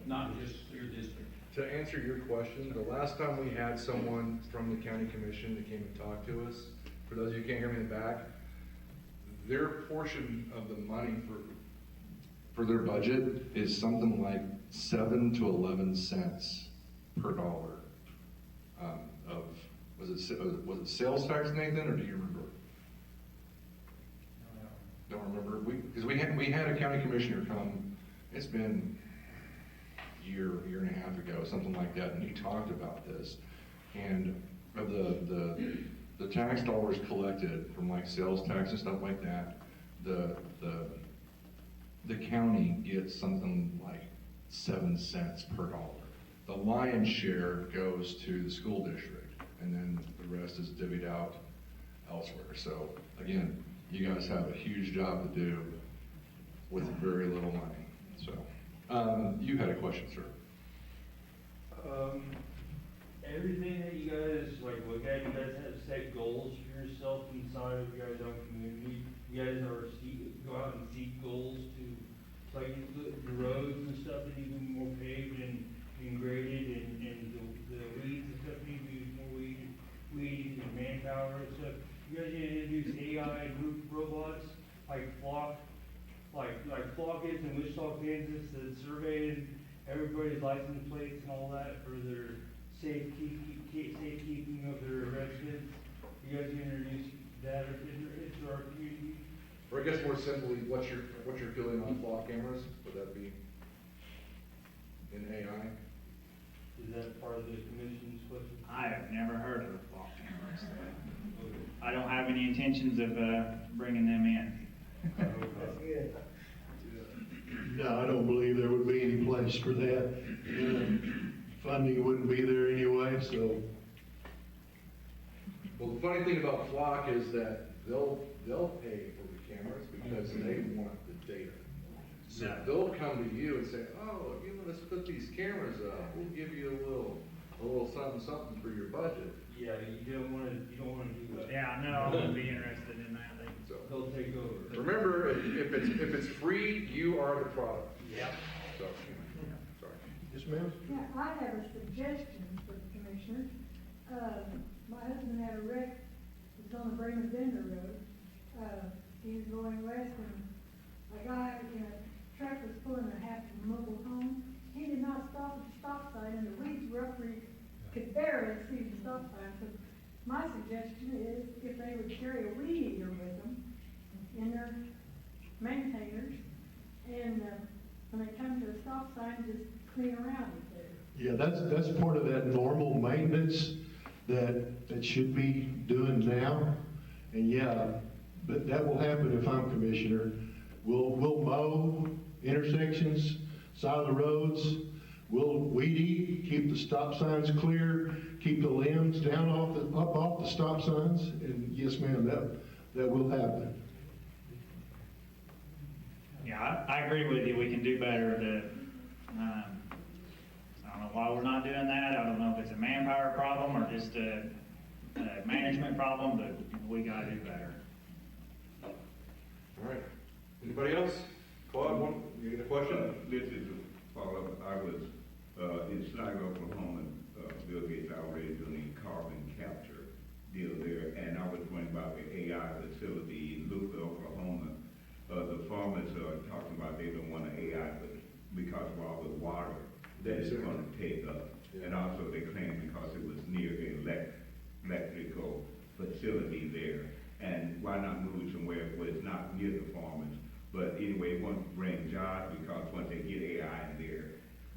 [SPEAKER 2] not just your district.
[SPEAKER 1] To answer your question, the last time we had someone from the county commission that came and talked to us, for those of you who can't hear me in the back, their portion of the money for their budget is something like 7 to 11 cents per dollar. Was it sales tax, Nathan, or do you remember? Don't remember. Because we had a county commissioner come, it's been year and a half ago, something like that, and he talked about this. And of the tax dollars collected from like sales tax and stuff like that, the county gets something like 7 cents per dollar. The lion's share goes to the school district, and then the rest is divvied out elsewhere. So again, you guys have a huge job to do with very little money. So, you had a question, sir.
[SPEAKER 15] Everything that you guys look at, you guys have set goals for yourself inside of your guys' own community. You guys go out and seek goals to the roads and stuff that need to be more paved and graded, and the weeds and stuff need to be more weeds and manpower and stuff. You guys need to introduce AI and roof robots like Flock is in Wichita, Kansas, that surveyed everybody's license plates and all that for their safekeeping of their residents. You guys can introduce that into our community.
[SPEAKER 1] Or I guess more simply, what's your feeling on flock cameras? Would that be in AI?
[SPEAKER 15] Is that part of the commission's question?
[SPEAKER 13] I have never heard of flock cameras. I don't have any intentions of bringing them in.
[SPEAKER 14] That's good.
[SPEAKER 12] No, I don't believe there would be any place for that. Funding wouldn't be there anyway, so.
[SPEAKER 1] Well, the funny thing about flock is that they'll pay for the cameras because they want the data. So
[SPEAKER 13] Yeah.
[SPEAKER 1] they'll come to you and say, oh, if you let us put these cameras up, we'll give you a little something for your budget.
[SPEAKER 15] Yeah, you don't wanna do that.
[SPEAKER 13] Yeah, no, I wouldn't be interested in that.
[SPEAKER 1] So
[SPEAKER 15] They'll take over.
[SPEAKER 1] remember, if it's free, you are the product.
[SPEAKER 13] Yep.
[SPEAKER 1] So, sorry.
[SPEAKER 12] Yes, ma'am?
[SPEAKER 16] Yeah, I have a suggestion for the commissioners. My husband had a wreck, it was on the Bremen Bender Road. He was going west and a guy in a truck was pulling a half of a mobile home. He did not stop at the stop sign and the weeds were up where you could barely see the stop sign. So my suggestion is if they would carry a weed eater with them in their maintainers, and when they come to a stop sign, just clean around it there.
[SPEAKER 12] Yeah, that's part of that normal maintenance that should be doing now. And yeah, but that will happen if I'm commissioner. We'll mow intersections, side of the roads. We'll weed eat, keep the stop signs clear, keep the limbs down up off the stop signs. And yes, ma'am, that will happen.
[SPEAKER 13] Yeah, I agree with you. We can do better to, I don't know why we're not doing that. I don't know if it's a manpower problem or just a management problem, but we gotta do better.
[SPEAKER 1] All right. Anybody else? Claude, you got a question?
[SPEAKER 17] This is a follow-up. I was in Snyder, Oklahoma. Bill Gates already doing carbon capture deal there, and I was wondering about the AI facility in Luca, Oklahoma. The farmers are talking about they don't want an AI because of all the water that it's going to take up. And also they claim because it was near an electrical facility there. And why not move somewhere where it's not near the farmers? But anyway, it won't bring jobs because once they get AI in there,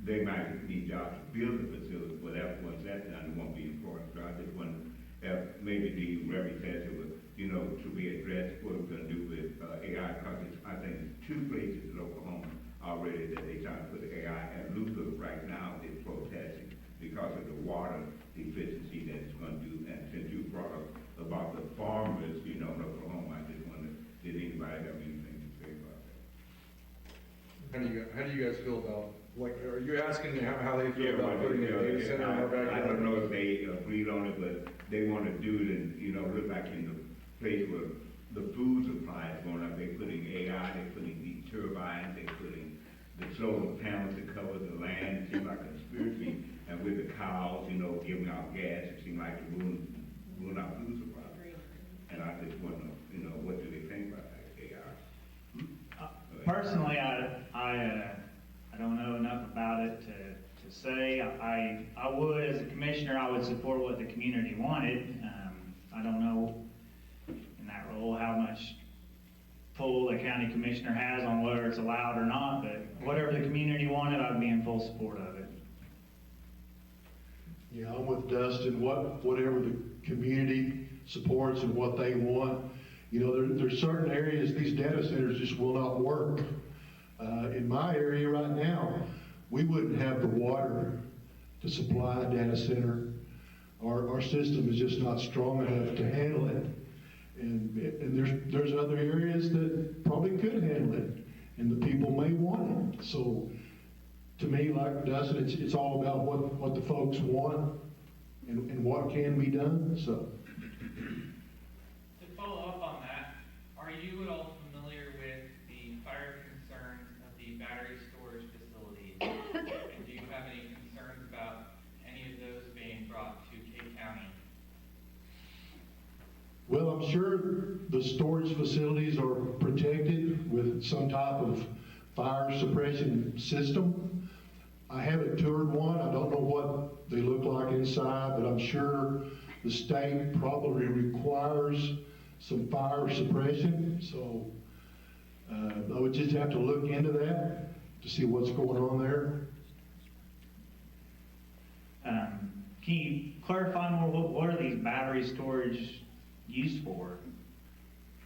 [SPEAKER 17] they might need jobs to build the facility, but once that's done, it won't be important. So I just wonder if maybe the representative would, to be addressed what we're going to do with AI, because I think it's 2 places in Oklahoma already that they trying to put the AI, and Luther right now is protesting because of the water deficiency that it's going to do. And since you brought up about the farmers, in Oklahoma, I just wonder, did anybody have anything to say about that?
[SPEAKER 1] How do you guys feel about, like, are you asking how they feel about
[SPEAKER 17] well,
[SPEAKER 1] putting a data center in our backyard?
[SPEAKER 17] I don't know if they agreed on it, but they want to do it and, look like in the place where the food supply is going up. They're putting AI, they're putting these turbines, they're putting the solar panels to cover the land. It seems like a conspiracy. And with the cows, giving out gas, it seems like it ruin our food supply. And I just wonder, what do they think about that AI?
[SPEAKER 13] Personally, I don't know enough about it to say. I would, as a commissioner, I would support what the community wanted. I don't know in that role how much pull the county commissioner has on whether it's allowed or not, but whatever the community wanted, I'd be in full support of it.
[SPEAKER 12] Yeah, I'm with Dustin. Whatever the community supports and what they want. There's certain areas these data centers just will not work. In my area right now, we wouldn't have the water to supply a data center. Our system is just not strong enough to handle it. And there's other areas that probably could handle it, and the people may want it. So, to me, like Dustin, it's all about what the folks want and what can be done. So.
[SPEAKER 18] To follow up on that, are you at all familiar with the fire concerns of the battery storage facilities? And do you have any concerns about any of those being brought to Kay County?
[SPEAKER 12] Well, I'm sure the storage facilities are protected with some type of fire suppression system. I haven't toured one. I don't know what they look like inside, but I'm sure the state probably requires some fire suppression. So I would just have to look into that to see what's going on there.
[SPEAKER 13] Can you clarify more, what are these battery storage used for?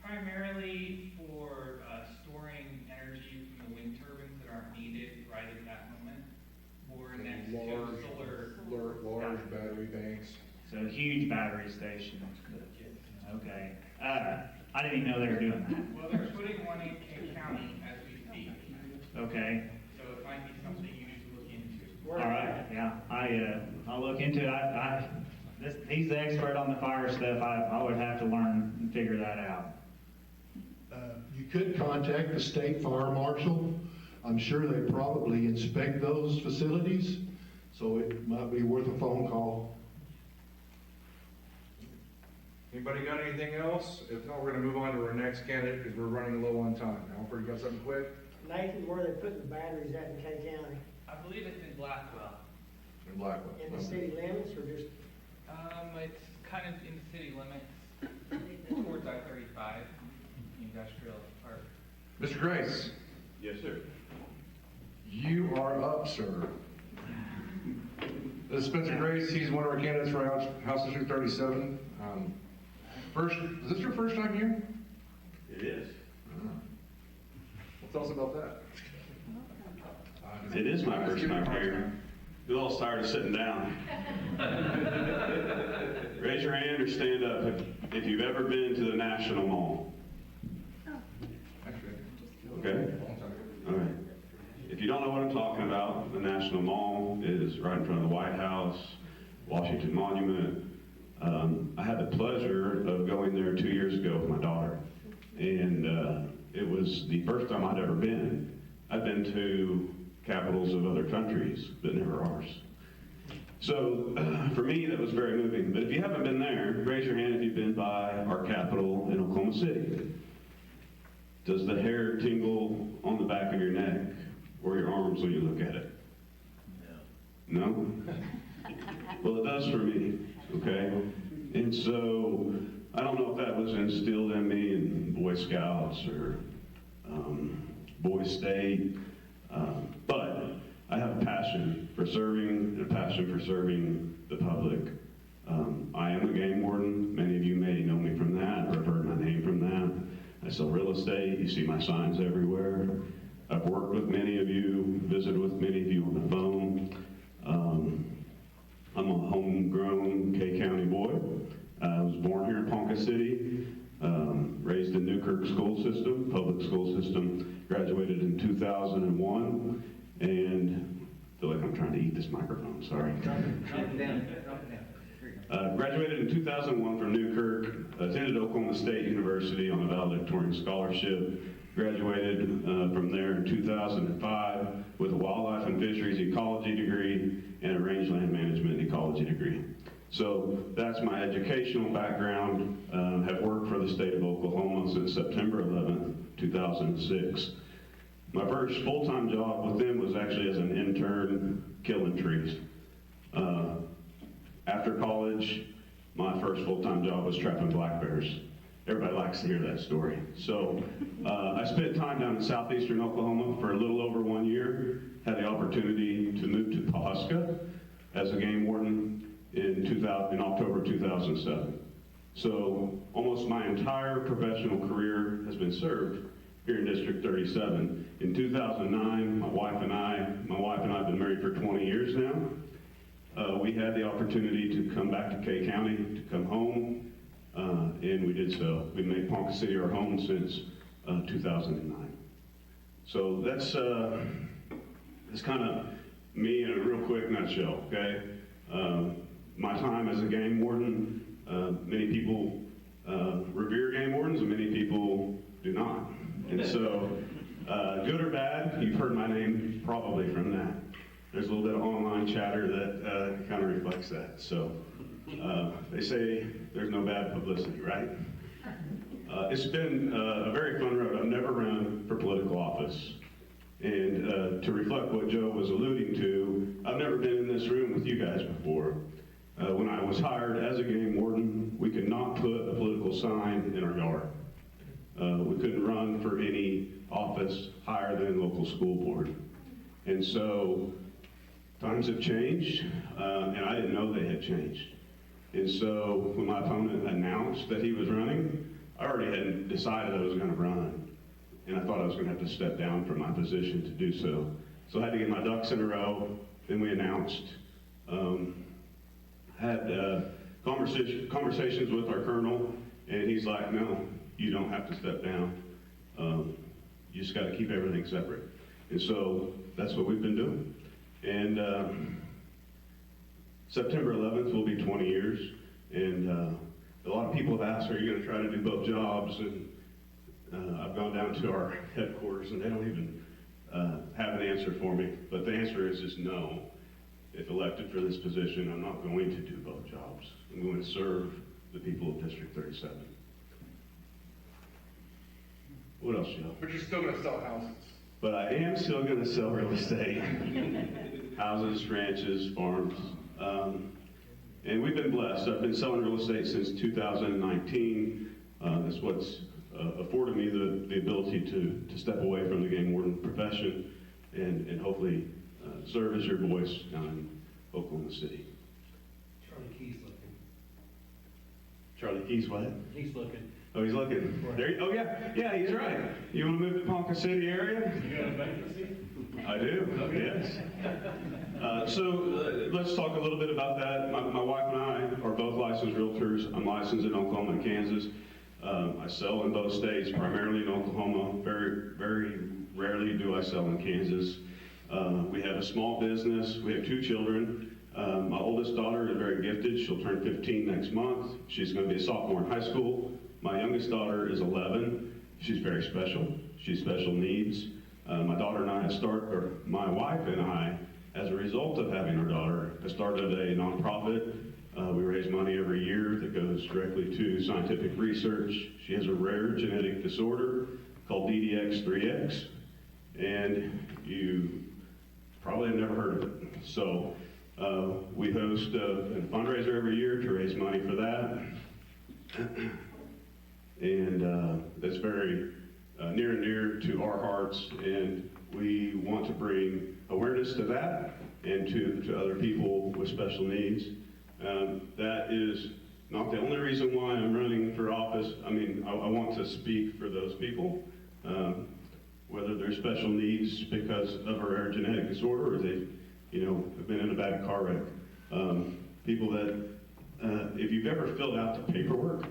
[SPEAKER 18] Primarily for storing energy from the wind turbines that aren't needed right at that moment, or next to solar.
[SPEAKER 1] Large battery banks.
[SPEAKER 13] So huge battery stations. Okay. I didn't even know they were doing that.
[SPEAKER 18] Well, they're putting one in Kay County as we speak.
[SPEAKER 13] Okay.
[SPEAKER 18] So it might be something you need to look into.
[SPEAKER 13] All right. Yeah. I'll look into it. He's the expert on the fire stuff. I would have to learn and figure that out.
[SPEAKER 12] You could contact the state fire marshal. I'm sure they probably inspect those facilities, so it might be worth a phone call.
[SPEAKER 1] Anybody got anything else? If not, we're gonna move on to our next candidate because we're running low on time. Alfred, you got something quick?
[SPEAKER 19] Nathan, where they putting the batteries at in Kay County?
[SPEAKER 18] I believe it's in Blackwell.
[SPEAKER 1] In Blackwell.
[SPEAKER 19] In the city limits or just?
[SPEAKER 18] It's kind of in the city limits, towards I-35, industrial park.
[SPEAKER 1] Mr. Grace.
[SPEAKER 17] Yes, sir.
[SPEAKER 1] You are up, sir. This is Spencer Grace. He's one of our candidates for House District 37. Is this your first time here?
[SPEAKER 20] It is.
[SPEAKER 1] Well, tell us about that.
[SPEAKER 20] It is my first time here. We're all tired of sitting down. Raise your hand or stand up if you've ever been to the National Mall. Okay? All right. If you don't know what I'm talking about, the National Mall is right in front of the White House, Washington Monument. I had the pleasure of going there 2 years ago with my daughter, and it was the first time I'd ever been. I've been to capitals of other countries, but never ours. So for me, that was very moving. But if you haven't been there, raise your hand if you've been by our capital in Oklahoma City. Does the hair tingle on the back of your neck or your arms when you look at it? No? Well, it does for me, okay? And so I don't know if that was instilled in me in Boy Scouts or Boy State, but I have a passion for serving and a passion for serving the public. I am a game warden. Many of you may know me from that or have heard my name from that. I sell real estate. You see my signs everywhere. I've worked with many of you, visited with many of you on the phone. I'm a homegrown Kay County boy. I was born here in Ponca City, raised in Newkirk school system, public school system, graduated in 2001, and I feel like I'm trying to eat this microphone, sorry.
[SPEAKER 10] Drop it down.
[SPEAKER 20] Graduated in 2001 from Newkirk, attended Oklahoma State University on a valedictorian scholarship, graduated from there in 2005 with a wildlife and fisheries ecology degree and a rangeland management ecology degree. So that's my educational background. Have worked for the state of Oklahoma since September 11th, 2006. My first full-time job with them was actually as an intern killing trees. After college, my first full-time job was trapping black bears. Everybody likes to hear that story. So I spent time down in southeastern Oklahoma for a little over 1 year, had the opportunity to move to Pawhuska as a game warden in October 2007. So almost my entire professional career has been served here in District 37. In 2009, my wife and I have been married for 20 years now. We had the opportunity to come back to Kay County, to come home, and we did so. We made Ponca City our home since 2009. So that's kind of me in a real quick nutshell, okay? My time as a game warden, many people revere game wardens and many people do not. And so, good or bad, you've heard my name probably from that. There's a little bit of online chatter that kind of reflects that. So they say there's no bad publicity, right? It's been a very fun road. I've never run for political office. And to reflect what Joe was alluding to, I've never been in this room with you guys before. When I was hired as a game warden, we could not put a political sign in our yard. We couldn't run for any office higher than local school board. And so times have changed, and I didn't know they had changed. And so when my opponent announced that he was running, I already had decided I was going to run. And I thought I was going to have to step down from my position to do so. So I had to get my ducks in a row. Then we announced, had conversations with our colonel, and he's like, no, you don't have to step down. You just got to keep everything separate. And so that's what we've been doing. And September 11th will be 20 years. And a lot of people have asked, are you going to try to do both jobs? And I've gone down to our headquarters and they don't even have an answer for me. But the answer is no. If elected for this position, I'm not going to do both jobs. I'm going to serve the people of District 37. What else, Joe?
[SPEAKER 1] But you're still going to sell houses.
[SPEAKER 20] But I am still going to sell real estate. Houses, ranches, farms. And we've been blessed. I've been selling real estate since 2019. That's what's afforded me the ability to step away from the game warden profession and hopefully serve as your voice down in Oklahoma City.
[SPEAKER 2] Charlie Key's looking.
[SPEAKER 20] Charlie Key's what?
[SPEAKER 2] He's looking.
[SPEAKER 20] Oh, he's looking. There. Oh, yeah, he's right. You want to move to Ponca City area?
[SPEAKER 15] You got a vacancy?
[SPEAKER 20] I do. Yes. So let's talk a little bit about that. My wife and I are both licensed realtors. I'm licensed in Oklahoma and Kansas. I sell in both states, primarily in Oklahoma. Very, very rarely do I sell in Kansas. We have a small business. We have 2 children. My oldest daughter is very gifted. She'll turn 15 next month. She's going to be a sophomore in high school. My youngest daughter is 11. She's very special. She's special needs. My daughter and I my wife and I, as a result of having our daughter, have started a nonprofit. We raise money every year that goes directly to scientific research. She has a rare genetic disorder called DDX3X, and you probably have never heard of it. So we host a fundraiser every year to raise money for that. And that's very near and dear to our hearts, and we want to bring awareness to that and to other people with special needs. That is not the only reason why I'm running for office. I mean, I want to speak for those people, whether they're special needs because of a rare genetic disorder or they, have been in a bad car wreck. People that, if you've ever filled out the paperwork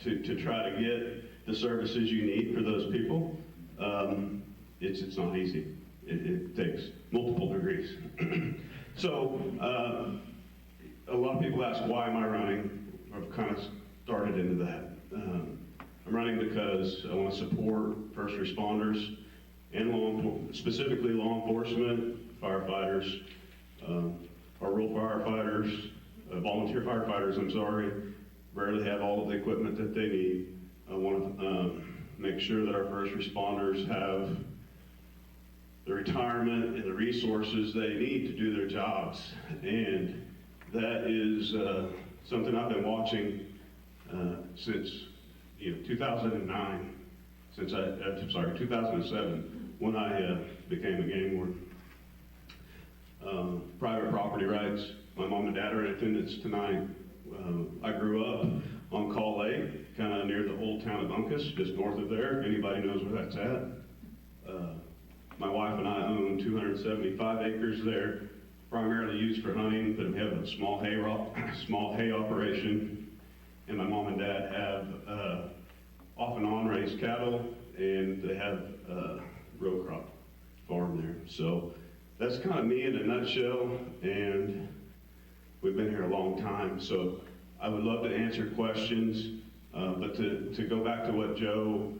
[SPEAKER 20] to try to get the services you need for those people, it's not easy. It takes multiple degrees. So, a lot of people ask, why am I running? I've kind of started into that. I'm running because I want to support first responders and specifically law enforcement, firefighters, our rural firefighters, volunteer firefighters, I'm sorry, rarely have all of the equipment that they need. I want to make sure that our first responders have the retirement and the resources they need to do their jobs. And that is something I've been watching since 2009, 2007, when I became a gang warden. Private property rights. My mom and dad are in attendance tonight. I grew up on Call Lake, kind of near the old town of Uncas, just north of there, if anybody knows where that's at. My wife and I own 275 acres there, primarily used for hunting, but we have a small hay operation. And my mom and dad have off and on raised cattle, and they have a row crop farm there. So that's kind of me in a nutshell, and we've been here a long time. So I would love to answer questions, but to go back to what Joe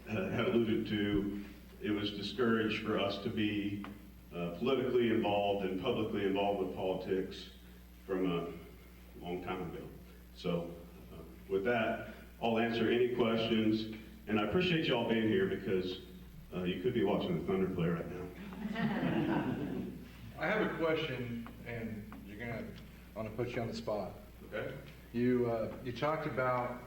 [SPEAKER 20] had alluded to, it was discouraged for us to be politically involved and publicly involved with politics from a long time ago. So with that, I'll answer any questions, and I appreciate y'all being here because you could be watching the Thunder play right now.
[SPEAKER 1] I have a question, and I want to put you on the spot. Okay. You talked about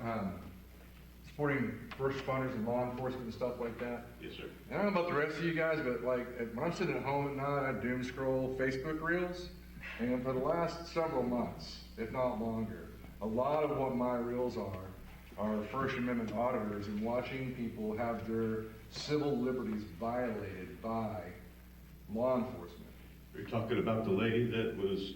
[SPEAKER 1] supporting first responders and law enforcement and stuff like that.
[SPEAKER 20] Yes, sir.
[SPEAKER 1] And I don't know about the rest of you guys, but like when I'm sitting at home at night, I doom scroll Facebook reels, and for the last several months, if not longer, a lot of what my reels are First Amendment auditors and watching people have their civil liberties violated by law enforcement.
[SPEAKER 20] Are you talking about the lady that was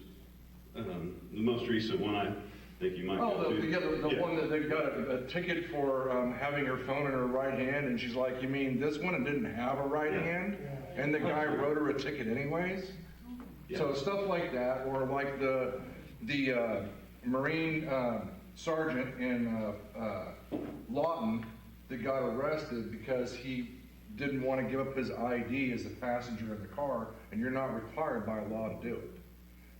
[SPEAKER 20] the most recent one? I think you might go to.
[SPEAKER 1] The one that they got a ticket for having her phone in her right hand, and she's like, you mean this one and didn't have a right hand? And the guy wrote her a ticket anyways? Yeah. So stuff like that, or like the Marine sergeant in Lawton that got arrested because he didn't want to give up his ID as a passenger in the car, and you're not required by law to do it.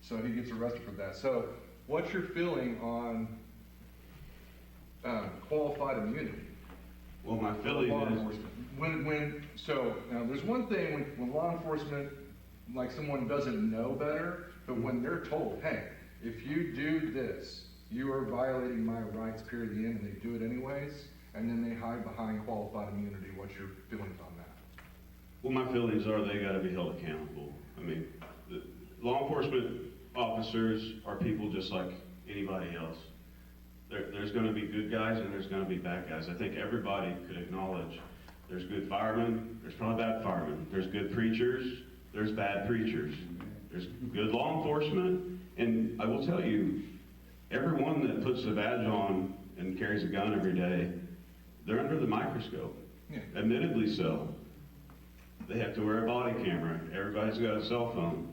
[SPEAKER 1] So he gets arrested for that. So what's your feeling on qualified immunity?
[SPEAKER 20] Well, my feeling is
[SPEAKER 1] so now there's one thing when law enforcement, like someone doesn't know better, but when they're told, hey, if you do this, you are violating my rights, period, the end, and they do it anyways, and then they hide behind qualified immunity. What's your feelings on that?
[SPEAKER 20] Well, my feelings are they got to be held accountable. I mean, the law enforcement officers are people just like anybody else. There's going to be good guys and there's going to be bad guys. I think everybody could acknowledge there's good firemen, there's probably bad firemen. There's good preachers, there's bad preachers. There's good law enforcement, and I will tell you, everyone that puts the badge on and carries a gun every day, they're under the microscope. Yeah. Admittedly so. They have to wear a body camera. Everybody's got a cell phone.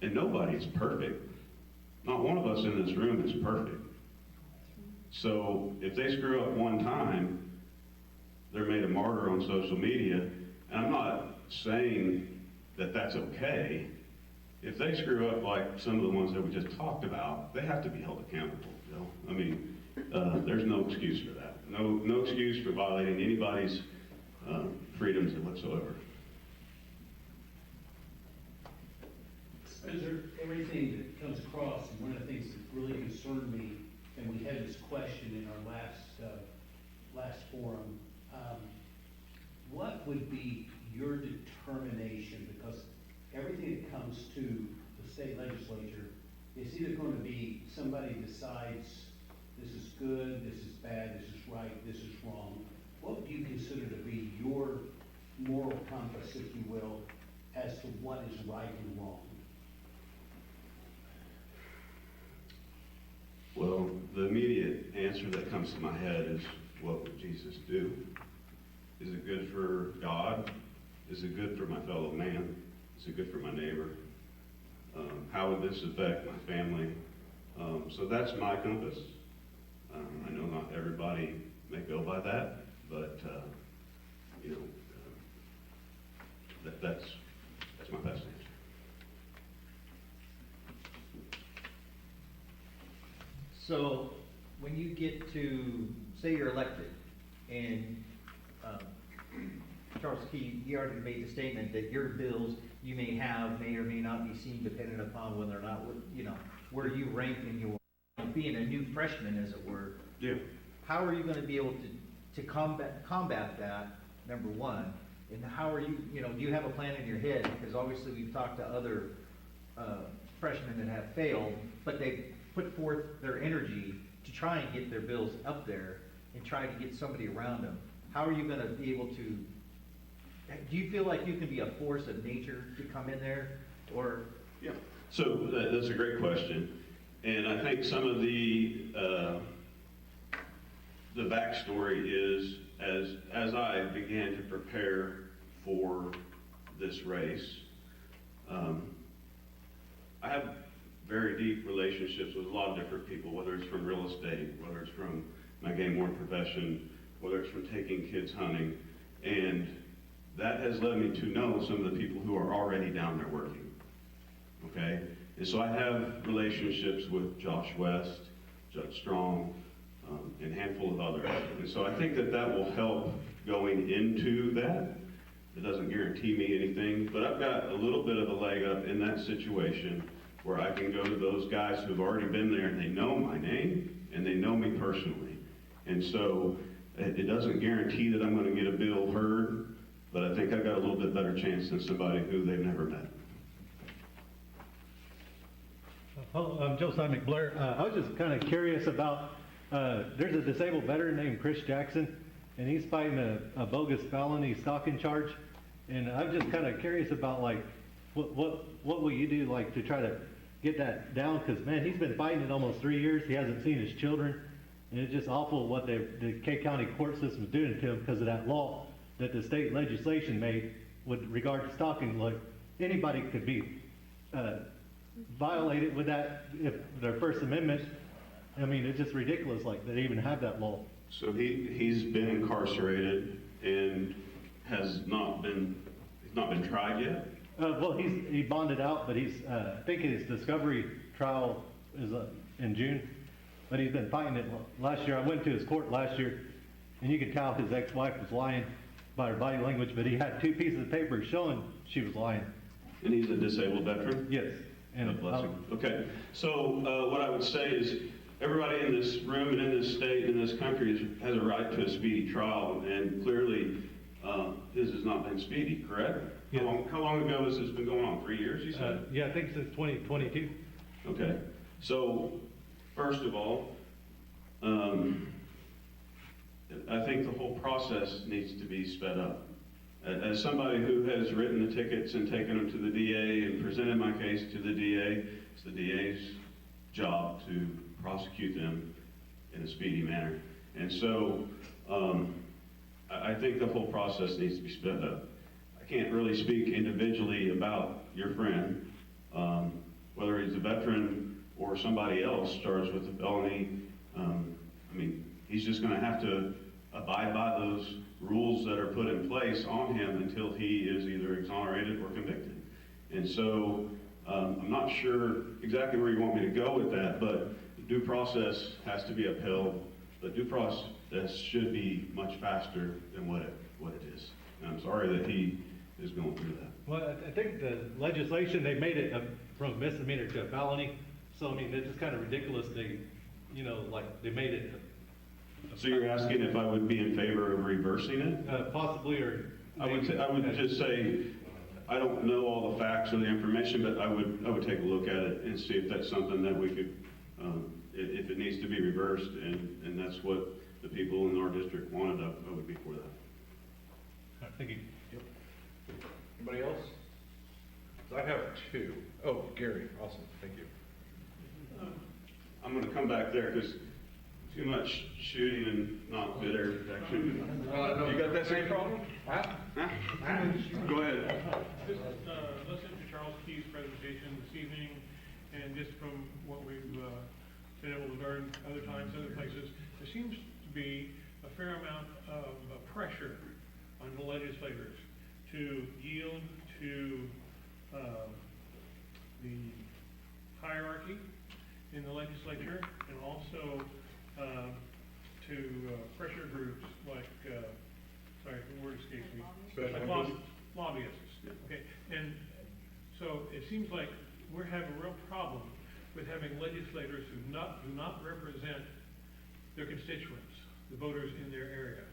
[SPEAKER 20] And nobody's perfect. Not one of us in this room is perfect. So if they screw up one time, they're made a martyr on social media. And I'm not saying that that's okay. If they screw up like some of the ones that we just talked about, they have to be held accountable. You know? I mean, there's no excuse for that. No excuse for violating anybody's freedoms whatsoever.
[SPEAKER 2] Under everything that comes across, and one of the things that really concerned me, and we had this question in our last forum, what would be your determination, because everything that comes to the state legislature It's either going to be somebody decides this is good, this is bad, this is right, this is wrong. What do you consider to be your moral compass, if you will, as to what is right and wrong?
[SPEAKER 20] Well, the immediate answer that comes to my head is, what would Jesus do? Is it good for God? Is it good for my fellow man? Is it good for my neighbor? How would this affect my family? So that's my compass. I know not everybody may go by that, but you know, that's my best answer.
[SPEAKER 10] So, when you get to, say you're elected, and Charles Key, he already made the statement that your bills you may have may or may not be seen depending upon whether or not, you know, where you rank in your, being a new freshman, as it were.
[SPEAKER 20] Yeah.
[SPEAKER 10] How are you gonna be able to combat that, number one? And how are you, you know, do you have a plan in your head? Because obviously we've talked to other freshmen that have failed, but they put forth their energy to try and get their bills up there and try to get somebody around them. How are you gonna be able to, do you feel like you can be a force of nature to come in there, or?
[SPEAKER 20] Yeah. So that's a great question. And I think some of the backstory is, as I began to prepare for this race, I have very deep relationships with a lot of different people, whether it's from real estate, whether it's from my game ward profession, whether it's from taking kids hunting, and that has led me to know some of the people who are already down there working, okay? And so I have relationships with Josh West, Judge Strong, and a handful of others. And so I think that will help going into that. It doesn't guarantee me anything, but I've got a little bit of a leg up in that situation where I can go to those guys who've already been there and they know my name and they know me personally. And so it doesn't guarantee that I'm going to get a bill heard, but I think I've got a little bit better chance than somebody who they've never met.
[SPEAKER 11] Hello, I'm Josiah McBlair. I was just kind of curious about, there's a disabled veteran named Chris Jackson, and he's fighting a bogus felony stalking charge. And I'm just kind of curious about, like, what will you do, like, to try to get that down? Because, man, he's been fighting it almost 3 years. He hasn't seen his children. And it's just awful what the Kay County court system is doing to him because of that law that the state legislation made with regard to stalking. Like, anybody could be violated with that if their First Amendment. I mean, it's just ridiculous, like, they even have that law.
[SPEAKER 20] So he's been incarcerated and he's not been tried yet?
[SPEAKER 11] Well, he bonded out, but he's, I think his discovery trial is in June, but he's been fighting it last year. I went to his court last year, and you could tell his ex-wife was lying by her body language, but he had 2 pieces of paper showing she was lying.
[SPEAKER 20] And he's a disabled veteran?
[SPEAKER 11] Yes. And
[SPEAKER 20] bless him. Okay, so what I would say is everybody in this room and in this state and in this country has a right to a speedy trial, and clearly his has not been speedy, correct?
[SPEAKER 11] Yes.
[SPEAKER 20] How long ago has this been going on? 3 years, you said?
[SPEAKER 11] Yeah, I think since 2022.
[SPEAKER 20] Okay, so first of all, I think the whole process needs to be sped up. As somebody who has written the tickets and taken them to the DA and presented my case to the DA, it's the DA's job to prosecute them in a speedy manner. And so I think the whole process needs to be sped up. I can't really speak individually about your friend, whether he's a veteran or somebody else charged with a felony. I mean, he's just going to have to abide by those rules that are put in place on him until he is either exonerated or convicted. And so I'm not sure exactly where you want me to go with that, but the due process has to be upheld. The due process should be much faster than what it is. And I'm sorry that he is going through that.
[SPEAKER 11] Well, I think the legislation, they made it from a misdemeanor to a felony. So, I mean, it's just kind of ridiculous. They, you know, like, they made it.
[SPEAKER 20] So you're asking if I would be in favor of reversing it?
[SPEAKER 11] Possibly, or...
[SPEAKER 20] I would just say, I don't know all the facts or the information, but I would take a look at it and see if that's something that we could, if it needs to be reversed, and that's what the people in our district wanted, I would be for that.
[SPEAKER 11] Thank you.
[SPEAKER 1] Anybody else? 'Cause I have two. Oh, Gary, awesome, thank you.
[SPEAKER 20] I'm gonna come back there, because too much shooting and not good air protection. You got that same problem? Huh? Go ahead.
[SPEAKER 21] Just listen to Charles Key's presentation this evening, and just from what we've been able to learn other times, other places, there seems to be a fair amount of pressure on the legislators to yield to the hierarchy in the legislature, and also to pressure groups like, sorry, the word escapes me. Like lobbyists. Okay, and so it seems like we're having a real problem with having legislators who do not represent their constituents, the voters in their area.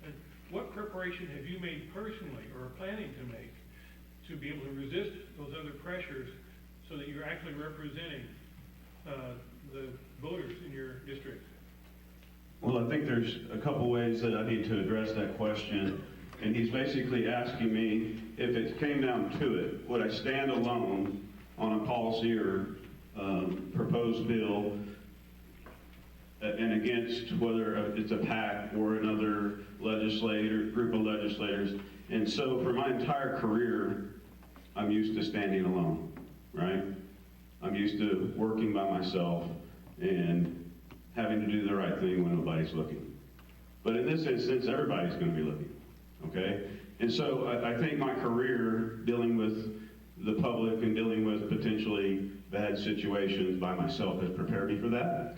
[SPEAKER 21] And what preparation have you made personally, or are planning to make, to be able to resist those other pressures so that you're actually representing the voters in your district?
[SPEAKER 20] Well, I think there's a couple ways that I need to address that question. And he's basically asking me, if it came down to it, would I stand alone on a policy or proposed bill and against whether it's a PAC or another group of legislators. And so for my entire career, I'm used to standing alone, right? I'm used to working by myself and having to do the right thing when nobody's looking. But in this instance, everybody's going to be looking, okay? And so I think my career dealing with the public and dealing with potentially bad situations by myself has prepared me for that.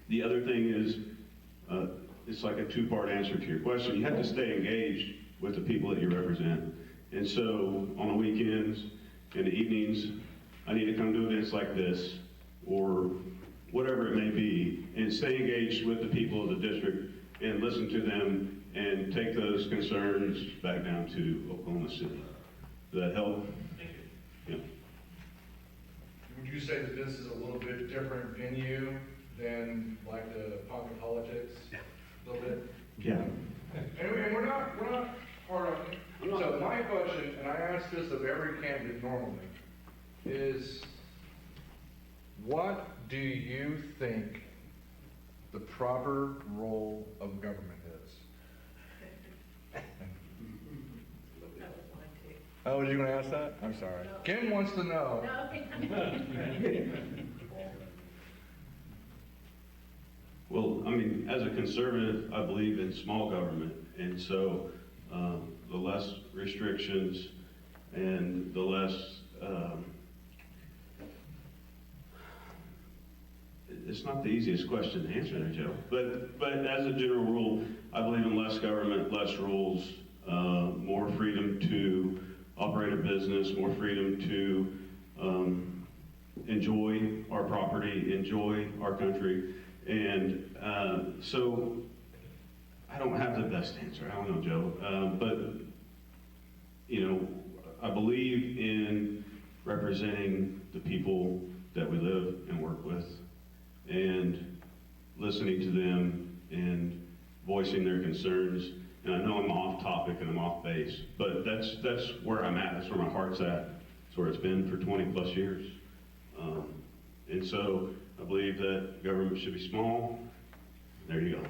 [SPEAKER 20] The other thing is, it's like a two-part answer to your question. You have to stay engaged with the people that you represent. And so on the weekends and the evenings, I need to come to events like this or whatever it may be, and stay engaged with the people of the district and listen to them and take those concerns back down to Oklahoma City. Does that help?
[SPEAKER 21] Thank you.
[SPEAKER 20] Yeah.
[SPEAKER 1] Would you say that this is a little bit different venue than like the pocket politics? A little bit?
[SPEAKER 20] Yeah.
[SPEAKER 1] And we're not hard on it. So my question, and I ask this of every candidate normally, is what do you think the proper role of government is? Oh, was you going to ask that? I'm sorry. Kim wants to know.
[SPEAKER 20] Well, I mean, as a conservative, I believe in small government. And so the less restrictions and the less, it's not the easiest question to answer there, Joe. But as a general rule, I believe in less government, less rules, more freedom to operate a business, more freedom to enjoy our property, enjoy our country. And so I don't have the best answer. I don't know, Joe. But, you know, I believe in representing the people that we live and work with and listening to them and voicing their concerns. And I know I'm off topic and I'm off base, but that's where I'm at. That's where my heart's at. That's where it's been for 20 plus years. And so I believe that government should be small. There you go.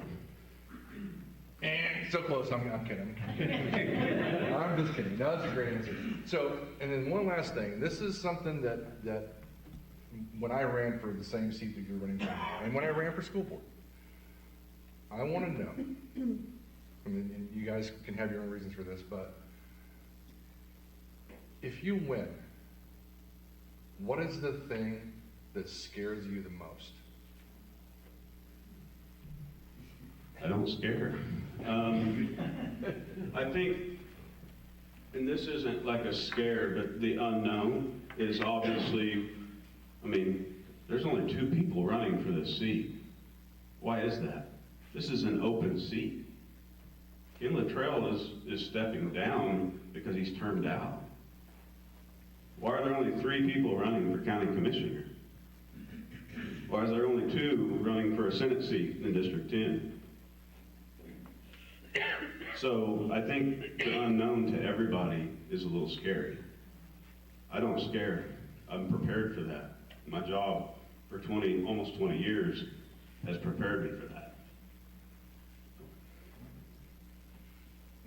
[SPEAKER 1] And so close, I'm kidding. I'm just kidding. No, that's a great answer. So, and then one last thing. This is something that when I ran for the same seat that you're running for, and when I ran for school board, I want to know, I mean, and you guys can have your own reasons for this, but if you win, what is the thing that scares you the most?
[SPEAKER 20] I don't scare. I think, and this isn't like a scare, but the unknown is obviously, I mean, there's only 2 people running for this seat. Why is that? This is an open seat. Ken Luttrell is stepping down because he's turned out. Why are there only 3 people running for county commissioner? Why is there only 2 running for a Senate seat in District 10? So I think the unknown to everybody is a little scary. I don't scare. I'm prepared for that. My job for almost 20 years has prepared me for that.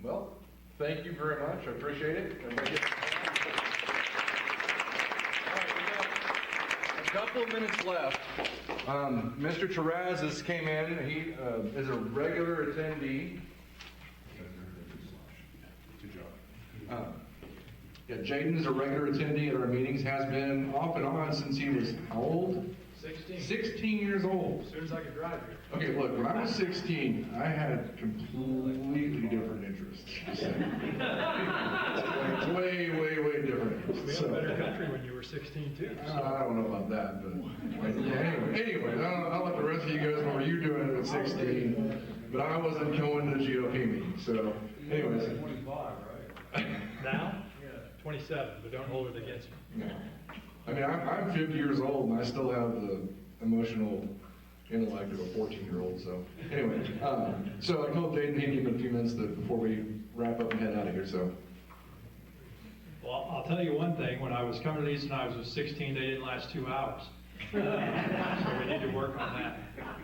[SPEAKER 1] Well, thank you very much. I appreciate it. Everybody get- All right, we got a couple of minutes left. Mr. Terraz just came in. He is a regular attendee. Yeah, Jaden is a regular attendee at our meetings, has been off and on since he was how old?
[SPEAKER 5] 16.
[SPEAKER 1] 16 years old.
[SPEAKER 5] As soon as I could drive here.
[SPEAKER 1] Okay, look, when I was 16, I had completely different interests. Like way, way, way different
[SPEAKER 5] We
[SPEAKER 1] interests.
[SPEAKER 5] had a better country when you were 16 too. So.
[SPEAKER 1] I don't know about that, but anyway, I'll let the rest of you guys know what you're doing at 16, but I wasn't going to the GOP meeting, so anyways.
[SPEAKER 15] 25, right?
[SPEAKER 5] Now? Yeah. 27, but don't hold it against me.
[SPEAKER 1] I mean, I'm 50 years old and I still have the emotional intellect of a 14-year-old, so anyway. So I told Jaden he'd give him a few minutes before we wrap up and head out of here, so.
[SPEAKER 5] Well, I'll tell you one thing. When I was coming to these and I was 16, they didn't last 2 hours. So we need to work on that.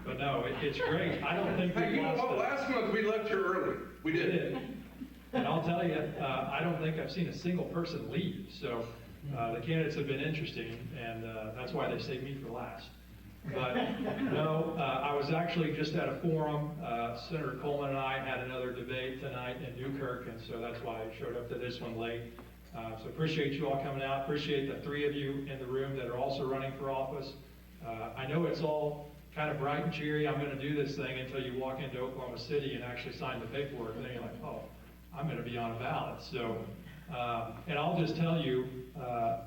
[SPEAKER 5] But no, it's great. I don't think
[SPEAKER 1] Hey,
[SPEAKER 5] we
[SPEAKER 1] you know
[SPEAKER 5] lost
[SPEAKER 1] what? Last month we left here early. We did.
[SPEAKER 5] And I'll tell you, I don't think I've seen a single person leave. So the candidates have been interesting, and that's why they saved me for last. But no, I was actually just at a forum. Senator Coleman and I had another debate tonight in Newkirk, and so that's why I showed up to this one late. So appreciate you all coming out. Appreciate the 3 of you in the room that are also running for office. I know it's all kind of bright and cheery. I'm going to do this thing until you walk into Oklahoma City and actually sign the paperwork, and then you're like, oh, I'm going to be on a ballot. So, and I'll just tell you,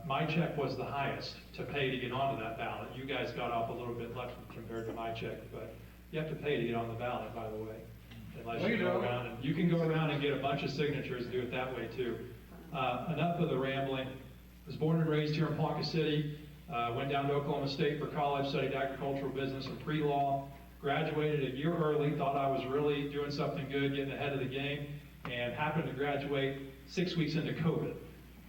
[SPEAKER 5] my check was the highest to pay to get onto that ballot. You guys got off a little bit less compared to my check, but you have to pay to get on the ballot, by the way. Unless you go around, and you can go around and get a bunch of signatures and do it that way too. Enough of the rambling. I was born and raised here in Ponca City. Went down to Oklahoma State for college, studied agricultural business and pre-law. Graduated a year early, thought I was really doing something good, getting ahead of the game, and happened to graduate 6 weeks into COVID.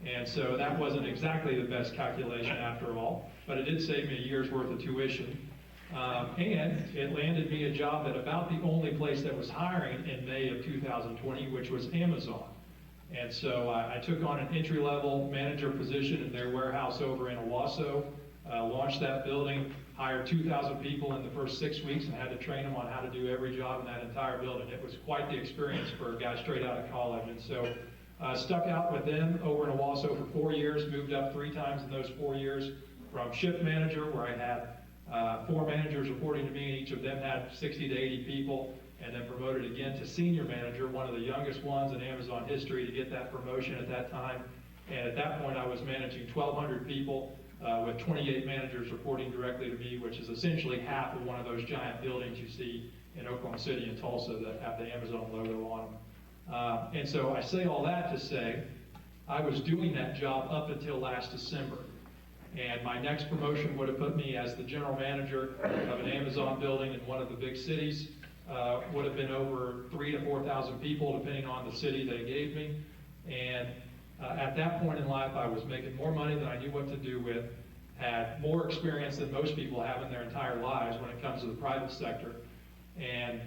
[SPEAKER 5] And so that wasn't exactly the best calculation after all, but it did save me a year's worth of tuition. And it landed me a job at about the only place that was hiring in May of 2020, which was Amazon. And so I took on an entry-level manager position in their warehouse over in Owasso, launched that building, hired 2,000 people in the first 6 weeks and had to train them on how to do every job in that entire building. It was quite the experience for a guy straight out of college. And so stuck out with them over in Owasso for 4 years, moved up 3 times in those 4 years from shift manager, where I had 4 managers reporting to me, and each of them had 60 to 80 people, and then promoted again to senior manager, one of the youngest ones in Amazon history to get that promotion at that time. And at that point, I was managing 1,200 people with 28 managers reporting directly to me, which is essentially half of one of those giant buildings you see in Oklahoma City and Tulsa that have the Amazon logo on them. And so I say all that to say, I was doing that job up until last December. And my next promotion would have put me as the general manager of an Amazon building in one of the big cities. Would have been over 3,000 to 4,000 people, depending on the city they gave me. And at that point in life, I was making more money than I knew what to do with, had more experience than most people have in their entire lives when it comes to the private sector, and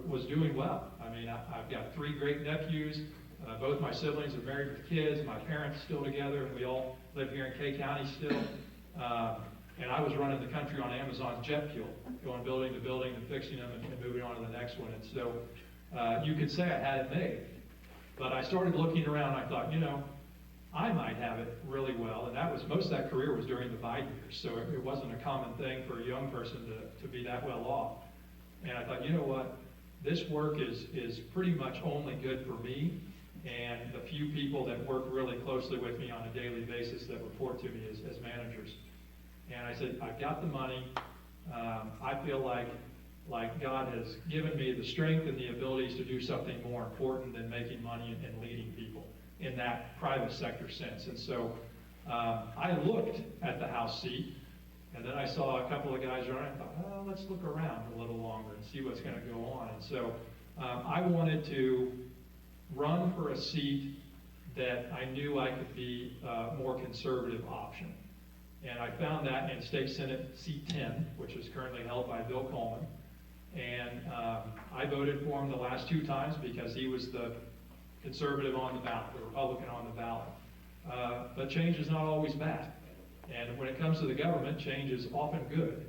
[SPEAKER 5] was doing well. I mean, I've got 3 great nephews. Both my siblings are married with kids. My parents still together, and we all live here in Kay County still. And I was running the country on Amazon's jet fuel, going building to building and fixing them and moving on to the next one. And so you could say I had it made. But I started looking around, and I thought, you know, I might have it really well. And that was, most of that career was during the Biden years. So it wasn't a common thing for a young person to be that well off. And I thought, you know what, this work is pretty much only good for me and the few people that work really closely with me on a daily basis that report to me as managers. And I said, I've got the money. I feel like like God has given me the strength and the abilities to do something more important than making money and leading people in that private sector sense. And so I looked at the House seat, and then I saw a couple of guys running. I thought, oh, let's look around a little longer and see what's going to go on. And so I wanted to run for a seat that I knew I could be a more conservative option. And I found that in State Senate Seat 10, which is currently held by Bill Coleman. And I voted for him the last 2 times because he was the conservative on the ballot, the Republican on the ballot. But change is not always bad. And when it comes to the government, change is often good.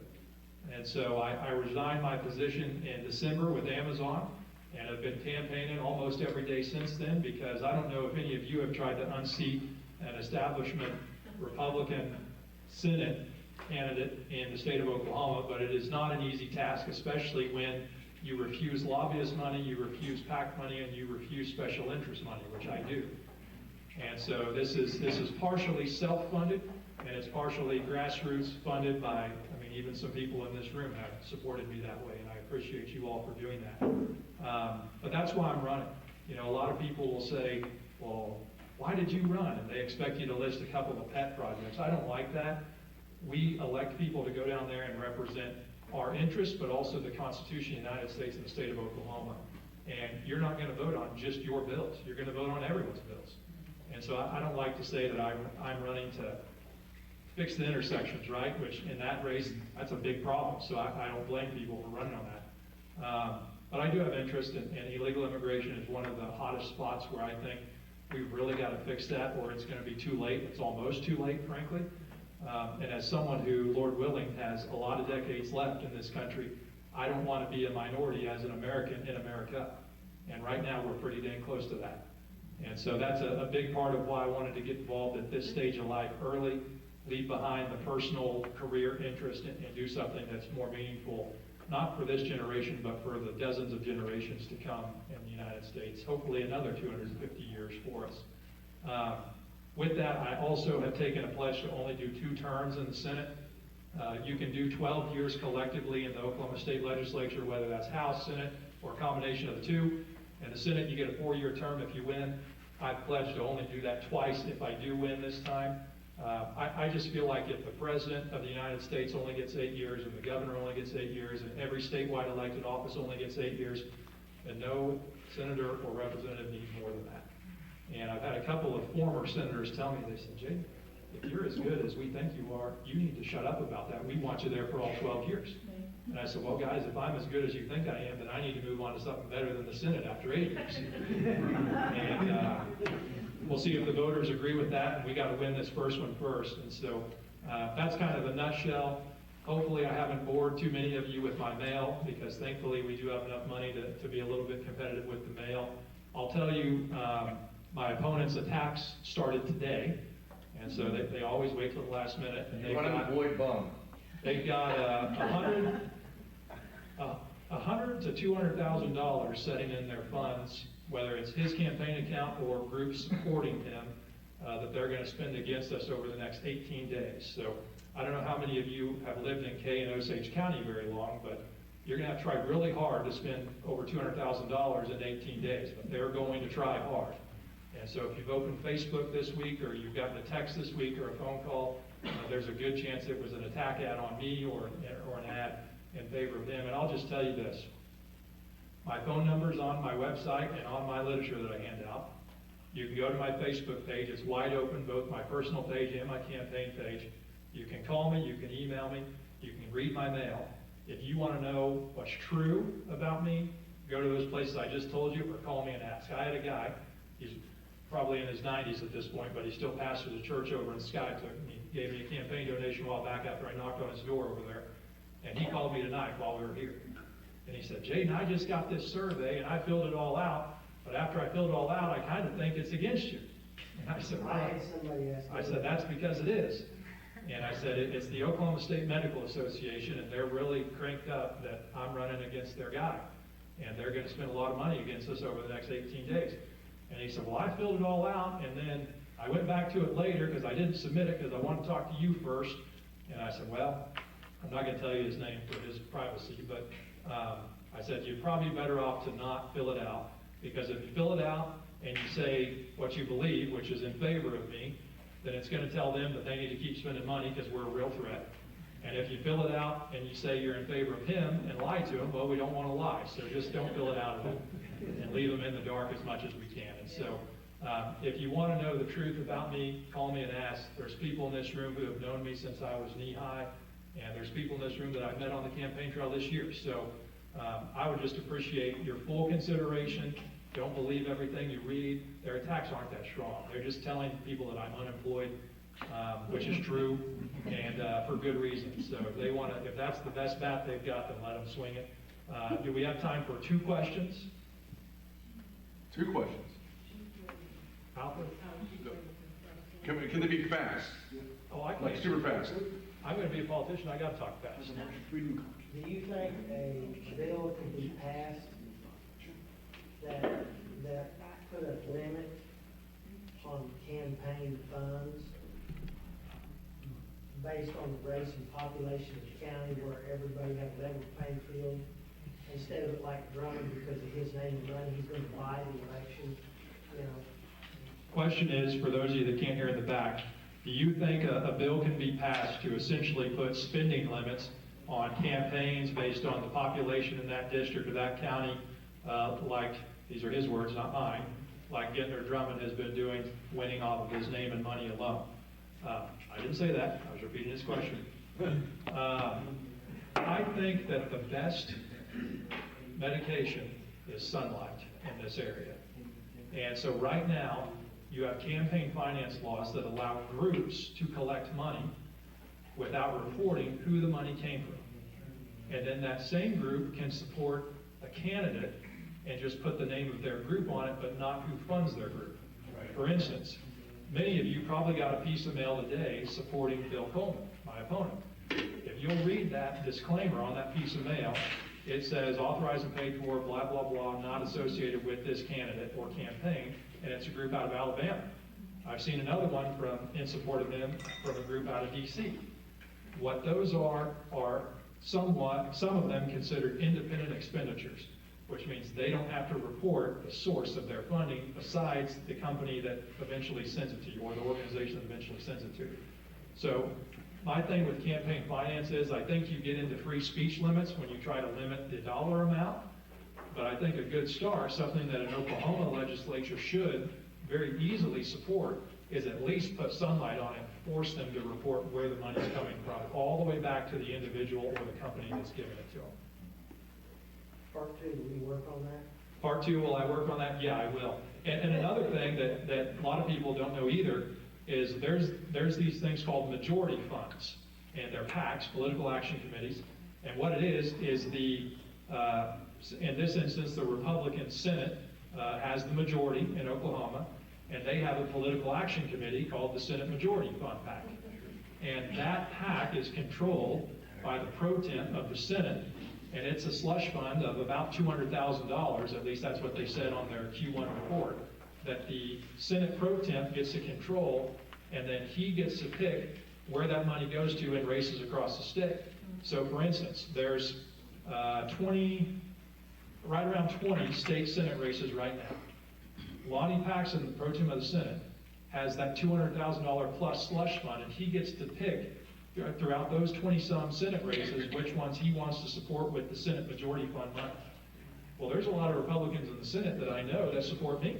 [SPEAKER 5] And so I resigned my position in December with Amazon, and have been campaigning almost every day since then, because I don't know if any of you have tried to unseat an establishment Republican Senate candidate in the state of Oklahoma, but it is not an easy task, especially when you refuse lobbyist money, you refuse PAC money, and you refuse special interest money, which I do. And so this is partially self-funded, and it's partially grassroots funded by, even some people in this room have supported me that way, and I appreciate you all for doing that. But that's why I'm running. You know, a lot of people will say, well, why did you run? And they expect you to list a couple of pet projects. I don't like that. We elect people to go down there and represent our interests, but also the Constitution of the United States and the state of Oklahoma. And you're not going to vote on just your bills. You're going to vote on everyone's bills. And so I don't like to say that I'm running to fix the intersections, right? Which in that race, that's a big problem. So I don't blame people for running on that. But I do have interest in illegal immigration is one of the hottest spots where I think we've really got to fix that, or it's going to be too late. It's almost too late, frankly. And as someone who, Lord willing, has a lot of decades left in this country, I don't want to be a minority as an American in America. And right now, we're pretty dang close to that. And so that's a big part of why I wanted to get involved at this stage of life early, leave behind the personal career interest, and do something that's more meaningful, not for this generation, but for the dozens of generations to come in the United States, hopefully another 250 years for us. With that, I also have taken a pledge to only do 2 terms in the Senate. You can do 12 years collectively in the Oklahoma State Legislature, whether that's House, Senate, or a combination of the 2. In the Senate, you get a 4-year term if you win. I've pledged to only do that twice if I do win this time. I just feel like if the President of the United States only gets 8 years, and the Governor only gets 8 years, and every statewide elected office only gets 8 years, then no senator or representative needs more than that. And I've had a couple of former senators tell me, they said, Jay, if you're as good as we think you are, you need to shut up about that. We want you there for all 12 years. And I said, well, guys, if I'm as good as you think I am, then I need to move on to something better than the Senate after 8 years. And we'll see if the voters agree with that, and we got to win this first one first. And so that's kind of a nutshell. Hopefully I haven't bored too many of you with my mail, because thankfully we do have enough money to be a little bit competitive with the mail. I'll tell you, my opponent's attacks started today, and so they always wait till the last minute. And they've got $100,000 to $200,000 setting in their funds, whether it's his campaign account or groups supporting him, that they're going to spend against us over the next 18 days. So I don't know how many of you have lived in Kay and Osage County very long, but you're going to have to try really hard to spend over $200,000 in 18 days, but they're going to try hard. And so if you've opened Facebook this week, or you've gotten a text this week or a phone call, there's a good chance it was an attack ad on me or an ad in favor of them. And I'll just tell you this. My phone number's on my website and on my literature that I hand out. You can go to my Facebook page. It's wide open, both my personal page and my campaign page. You can call me, you can email me, you can read my mail. If you want to know what's true about me, go to those places I just told you, or call me and ask. I had a guy, he's probably in his 90s at this point, but he still pastors a church over in Skytook. He gave me a campaign donation a while back after I knocked on his door over there. And he called me tonight while we were here. And he said, Jaden, I just got this survey and I filled it all out, but after I filled it all out, I kind of think it's against you. And I said, well, that's because it is. And I said, it's the Oklahoma State Medical Association, and they're really cranked up that I'm running against their guy. And they're going to spend a lot of money against us over the next 18 days. And he said, well, I filled it all out, and then I went back to it later because I didn't submit it because I wanted to talk to you first. And I said, well, I'm not going to tell you his name for his privacy, but I said, you're probably better off to not fill it out, because if you fill it out and you say what you believe, which is in favor of me, then it's gonna tell them that they need to keep spending money because we're a real threat. And if you fill it out and you say you're in favor of him and lie to him, well, we don't wanna lie, so just don't fill it out at all, and leave them in the dark as much as we can. And so, if you wanna know the truth about me, call me and ask. There's people in this room who have known me since I was knee-high, and there's people in this room that I've met on the campaign trail this year. So, I would just appreciate your full consideration. Don't believe everything you read. Their attacks aren't that strong. They're just telling people that I'm unemployed, which is true, and for good reason. So if that's the best bat they've got, then let them swing it. Do we have time for 2 questions?
[SPEAKER 1] 2 questions.
[SPEAKER 5] Alfred?
[SPEAKER 1] Can they be fast?
[SPEAKER 5] Oh, I can.
[SPEAKER 1] Like super fast?
[SPEAKER 5] I'm gonna be a politician, I gotta talk fast.
[SPEAKER 6] Do you think a bill could be passed that put a limit on campaign funds based on the race and population of the county, where everybody have a level playing field? Instead of it like Drummond, because of his name and money, he's gonna buy the election, you know?
[SPEAKER 5] Question is, for those of you that can't hear in the back, do you think a bill can be passed to essentially put spending limits on campaigns based on the population in that district or that county, like, these are his words, not mine, like Gittner Drummond has been doing, winning off of his name and money alone? I didn't say that, I was repeating his question. I think that the best medication is sunlight in this area. And so right now, you have campaign finance laws that allow groups to collect money without reporting who the money came from. And then that same group can support a candidate and just put the name of their group on it, but not who funds their group. For instance, many of you probably got a piece of mail today supporting Bill Coleman, my opponent. If you'll read that disclaimer on that piece of mail, it says authorized and paid for, blah, blah, blah, not associated with this candidate or campaign, and it's a group out of Alabama. I've seen another one in support of them from a group out of DC. What those are somewhat, some of them considered independent expenditures, which means they don't have to report the source of their funding besides the company that eventually sends it to you, or the organization that eventually sends it to you. So my thing with campaign finance is I think you get into free speech limits when you try to limit the dollar amount, but I think a good start, something that an Oklahoma legislature should very easily support, is at least put sunlight on it, force them to report where the money's coming from, all the way back to the individual or the company that's giving it to them.
[SPEAKER 6] Part 2, will you work on that?
[SPEAKER 5] Part 2, will I work on that? Yeah, I will. And another thing that a lot of people don't know either is there's these things called majority funds, and they're PACs, political action committees, and what it is in this instance, the Republican Senate has the majority in Oklahoma, and they have a political action committee called the Senate Majority Fund PAC. And that PAC is controlled by the pro temp of the Senate, and it's a slush fund of about $200,000, at least that's what they said on their Q1 report, that the Senate pro temp gets to control, and then he gets to pick where that money goes to in races across the state. So for instance, there's right around 20 state Senate races right now. Lonnie Paxson, the pro tem of the Senate, has that $200,000 plus slush fund, and he gets to pick throughout those 20-some Senate races which ones he wants to support with the Senate Majority Fund money. Well, there's a lot of Republicans in the Senate that I know that support me.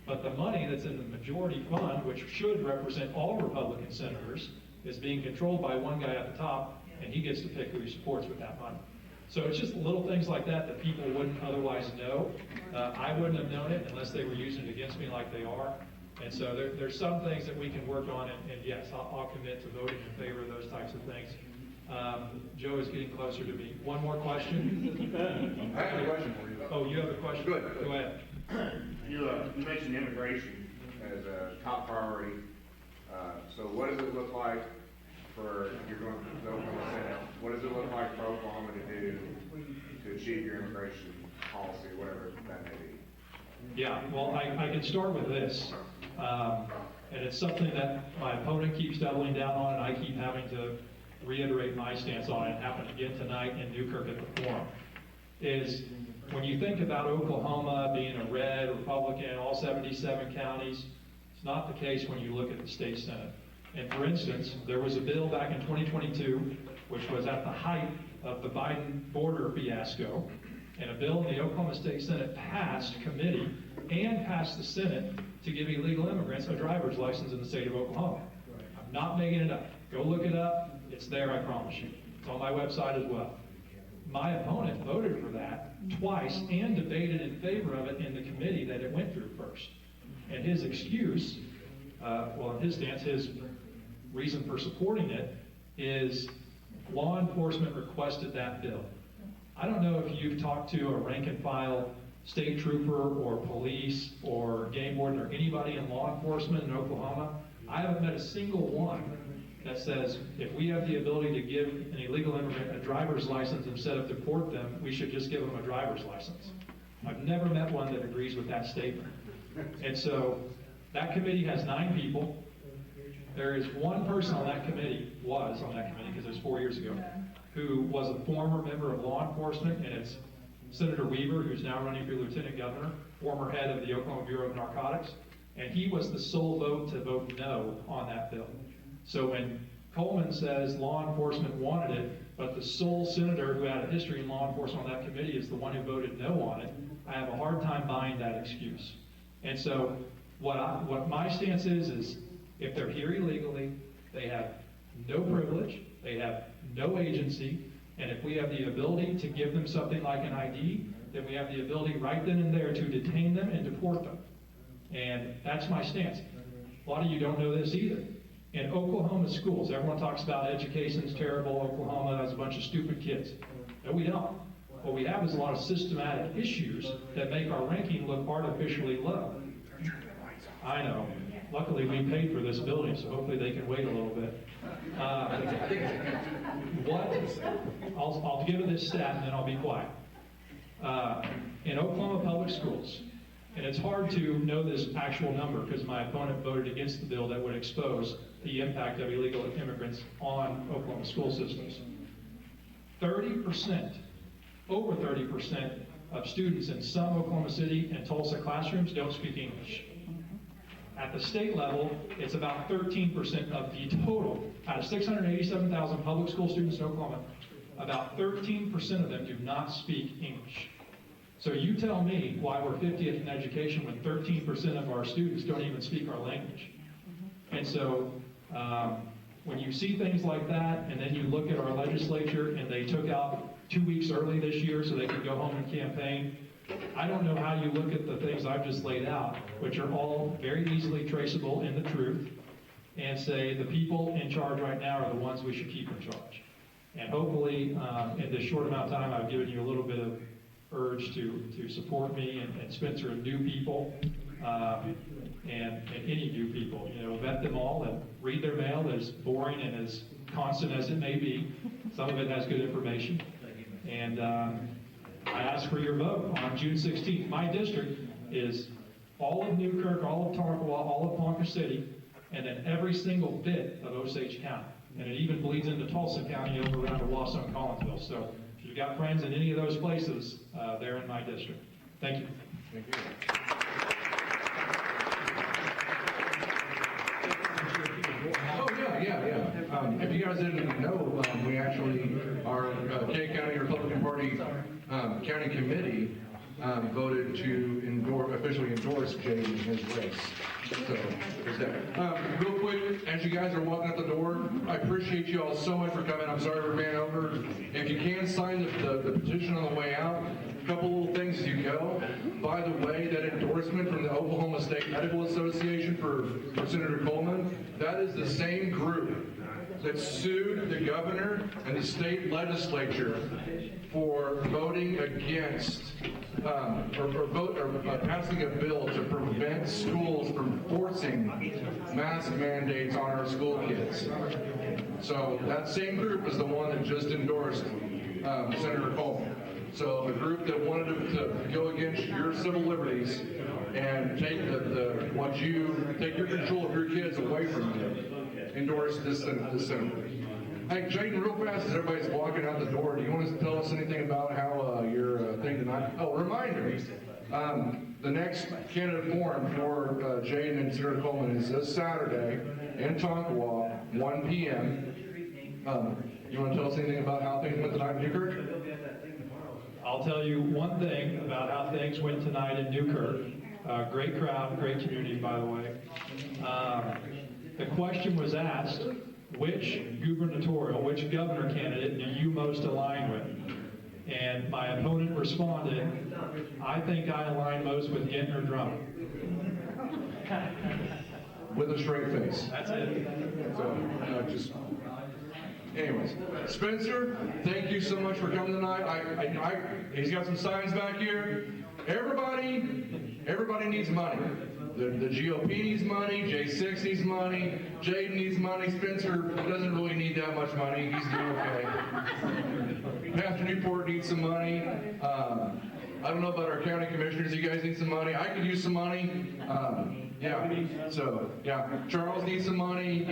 [SPEAKER 5] But the money that's in the Majority Fund, which should represent all Republican senators, is being controlled by one guy at the top, and he gets to pick who he supports with that money. So it's just little things like that that people wouldn't otherwise know. I wouldn't have known it unless they were using it against me like they are. And so there's some things that we can work on, and yes, I'll commit to voting in favor of those types of things. Joe is getting closer to me. One more question?
[SPEAKER 1] I have a question for you.
[SPEAKER 5] Oh, you have a question?
[SPEAKER 1] Go
[SPEAKER 5] ahead.
[SPEAKER 9] You mentioned immigration as a top priority. So what does it look like for, you're going to the Oklahoma Senate, what does it look like for Oklahoma to do to achieve your immigration policy, whatever that may be?
[SPEAKER 5] Yeah, well, I can start with this. And it's something that my opponent keeps doubling down on, and I keep having to reiterate my stance on it. It happened again tonight in Newkirk at the forum. is when you think about Oklahoma being a red Republican in all 77 counties, it's not the case when you look at the state Senate. And for instance, there was a bill back in 2022, which was at the height of the Biden border fiasco, and a bill in the Oklahoma State Senate passed committee and passed the Senate to give illegal immigrants a driver's license in the state of Oklahoma. I'm not making it up. Go look it up. It's there, I promise you. It's on my website as well. My opponent voted for that twice and debated in favor of it in the committee that it went through first. And his excuse, well, in his stance, his reason for supporting it is law enforcement requested that bill. I don't know if you've talked to a rank and file state trooper or police or game warden or anybody in law enforcement in Oklahoma. I haven't met a single one that says if we have the ability to give an illegal immigrant a driver's license instead of deport them, we should just give them a driver's license. I've never met one that agrees with that statement. And so that committee has 9 people. There is one person on that committee, was on that committee because it was 4 years ago, who was a former member of law enforcement, and it's Senator Weaver, who's now running for lieutenant governor, former head of the Oklahoma Bureau of Narcotics, and he was the sole vote to vote no on that bill. So when Coleman says law enforcement wanted it, but the sole senator who had a history in law enforcement on that committee is the one who voted no on it, I have a hard time buying that excuse. And so what my stance is if they're here illegally, they have no privilege, they have no agency, and if we have the ability to give them something like an ID, then we have the ability right then and there to detain them and deport them. And that's my stance. A lot of you don't know this either. In Oklahoma schools, everyone talks about education's terrible, Oklahoma has a bunch of stupid kids. No, we don't. What we have is a lot of systematic issues that make our ranking look artificially low. I know. Luckily, we paid for this building, so hopefully they can wait a little bit. I'll give it this stat and then I'll be quiet. In Oklahoma public schools, and it's hard to know this actual number because my opponent voted against the bill that would expose the impact of illegal immigrants on Oklahoma school systems. 30%, over 30% of students in some Oklahoma City and Tulsa classrooms don't speak English. At the state level, it's about 13% of the total. Out of 687,000 public school students in Oklahoma, about 13% of them do not speak English. So you tell me why we're 50th in education when 13% of our students don't even speak our language. And so when you see things like that, and then you look at our legislature and they took out 2 weeks early this year so they could go home and campaign, I don't know how you look at the things I've just laid out, which are all very easily traceable in the truth, and say the people in charge right now are the ones we should keep in charge. And hopefully, in this short amount of time, I've given you a little bit of urge to support me and Spencer and new people, and any new people. You know, vet them all and read their mail, as boring and as constant as it may be. Some of it has good information. And I ask for your vote on June 16th. My district is all of Newkirk, all of Tarkwa, all of Ponca City, and then every single bit of Osage County. And it even bleeds into Tulsa County over around to Wausau and Collinsville. So if you've got friends in any of those places, they're in my district. Thank you.
[SPEAKER 1] Thank you. Oh, yeah. If you guys didn't know, we actually, our Kay County Republican Party County Committee voted to officially endorse Jay in his race. So, there's that. Real quick, as you guys are walking out the door, I appreciate you all so much for coming. I'm sorry we ran over. If you can sign the petition on the way out, a couple little things as you go. By the way, that endorsement from the Oklahoma State Medical Association for Senator Coleman, that is the same group that sued the governor and the state legislature for voting against passing a bill to prevent schools from forcing mask mandates on our school kids. So that same group is the one that just endorsed Senator Coleman. So the group that wanted to go against your civil liberties and take take your control of your kids away from you, endorsed this senator. Hey, Jaden, real fast, as everybody's walking out the door, do you want to tell us anything about how your thing tonight? Oh, reminder, the next candidate forum for Jaden and Senator Coleman is this Saturday in Tonkawa, 1 p.m. You want to tell us anything about how things went tonight in Newkirk?
[SPEAKER 5] I'll tell you one thing about how things went tonight in Newkirk. Great crowd, great community, by the way. The question was asked, which governor candidate do you most align with? And my opponent responded, I think I align most with Gentner Drum.
[SPEAKER 1] With a straight face.
[SPEAKER 5] That's it.
[SPEAKER 1] So, anyways, Spencer, thank you so much for coming tonight. He's got some signs back here. Everybody needs money. The GOP needs money, J6 needs money, Jaden needs money, Spencer doesn't really need that much money, he's doing okay. Pastor Newport needs some money. I don't know about our county commissioners, you guys need some money, I could use some money. Charles needs some money,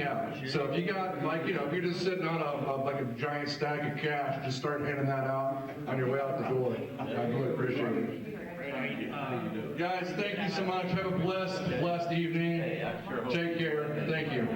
[SPEAKER 1] So if you got, if you're just sitting on a giant stack of cash, just start handing that out on your way out the door. I really appreciate it. Guys, thank you so much. Have a blessed evening. Take care. Thank you.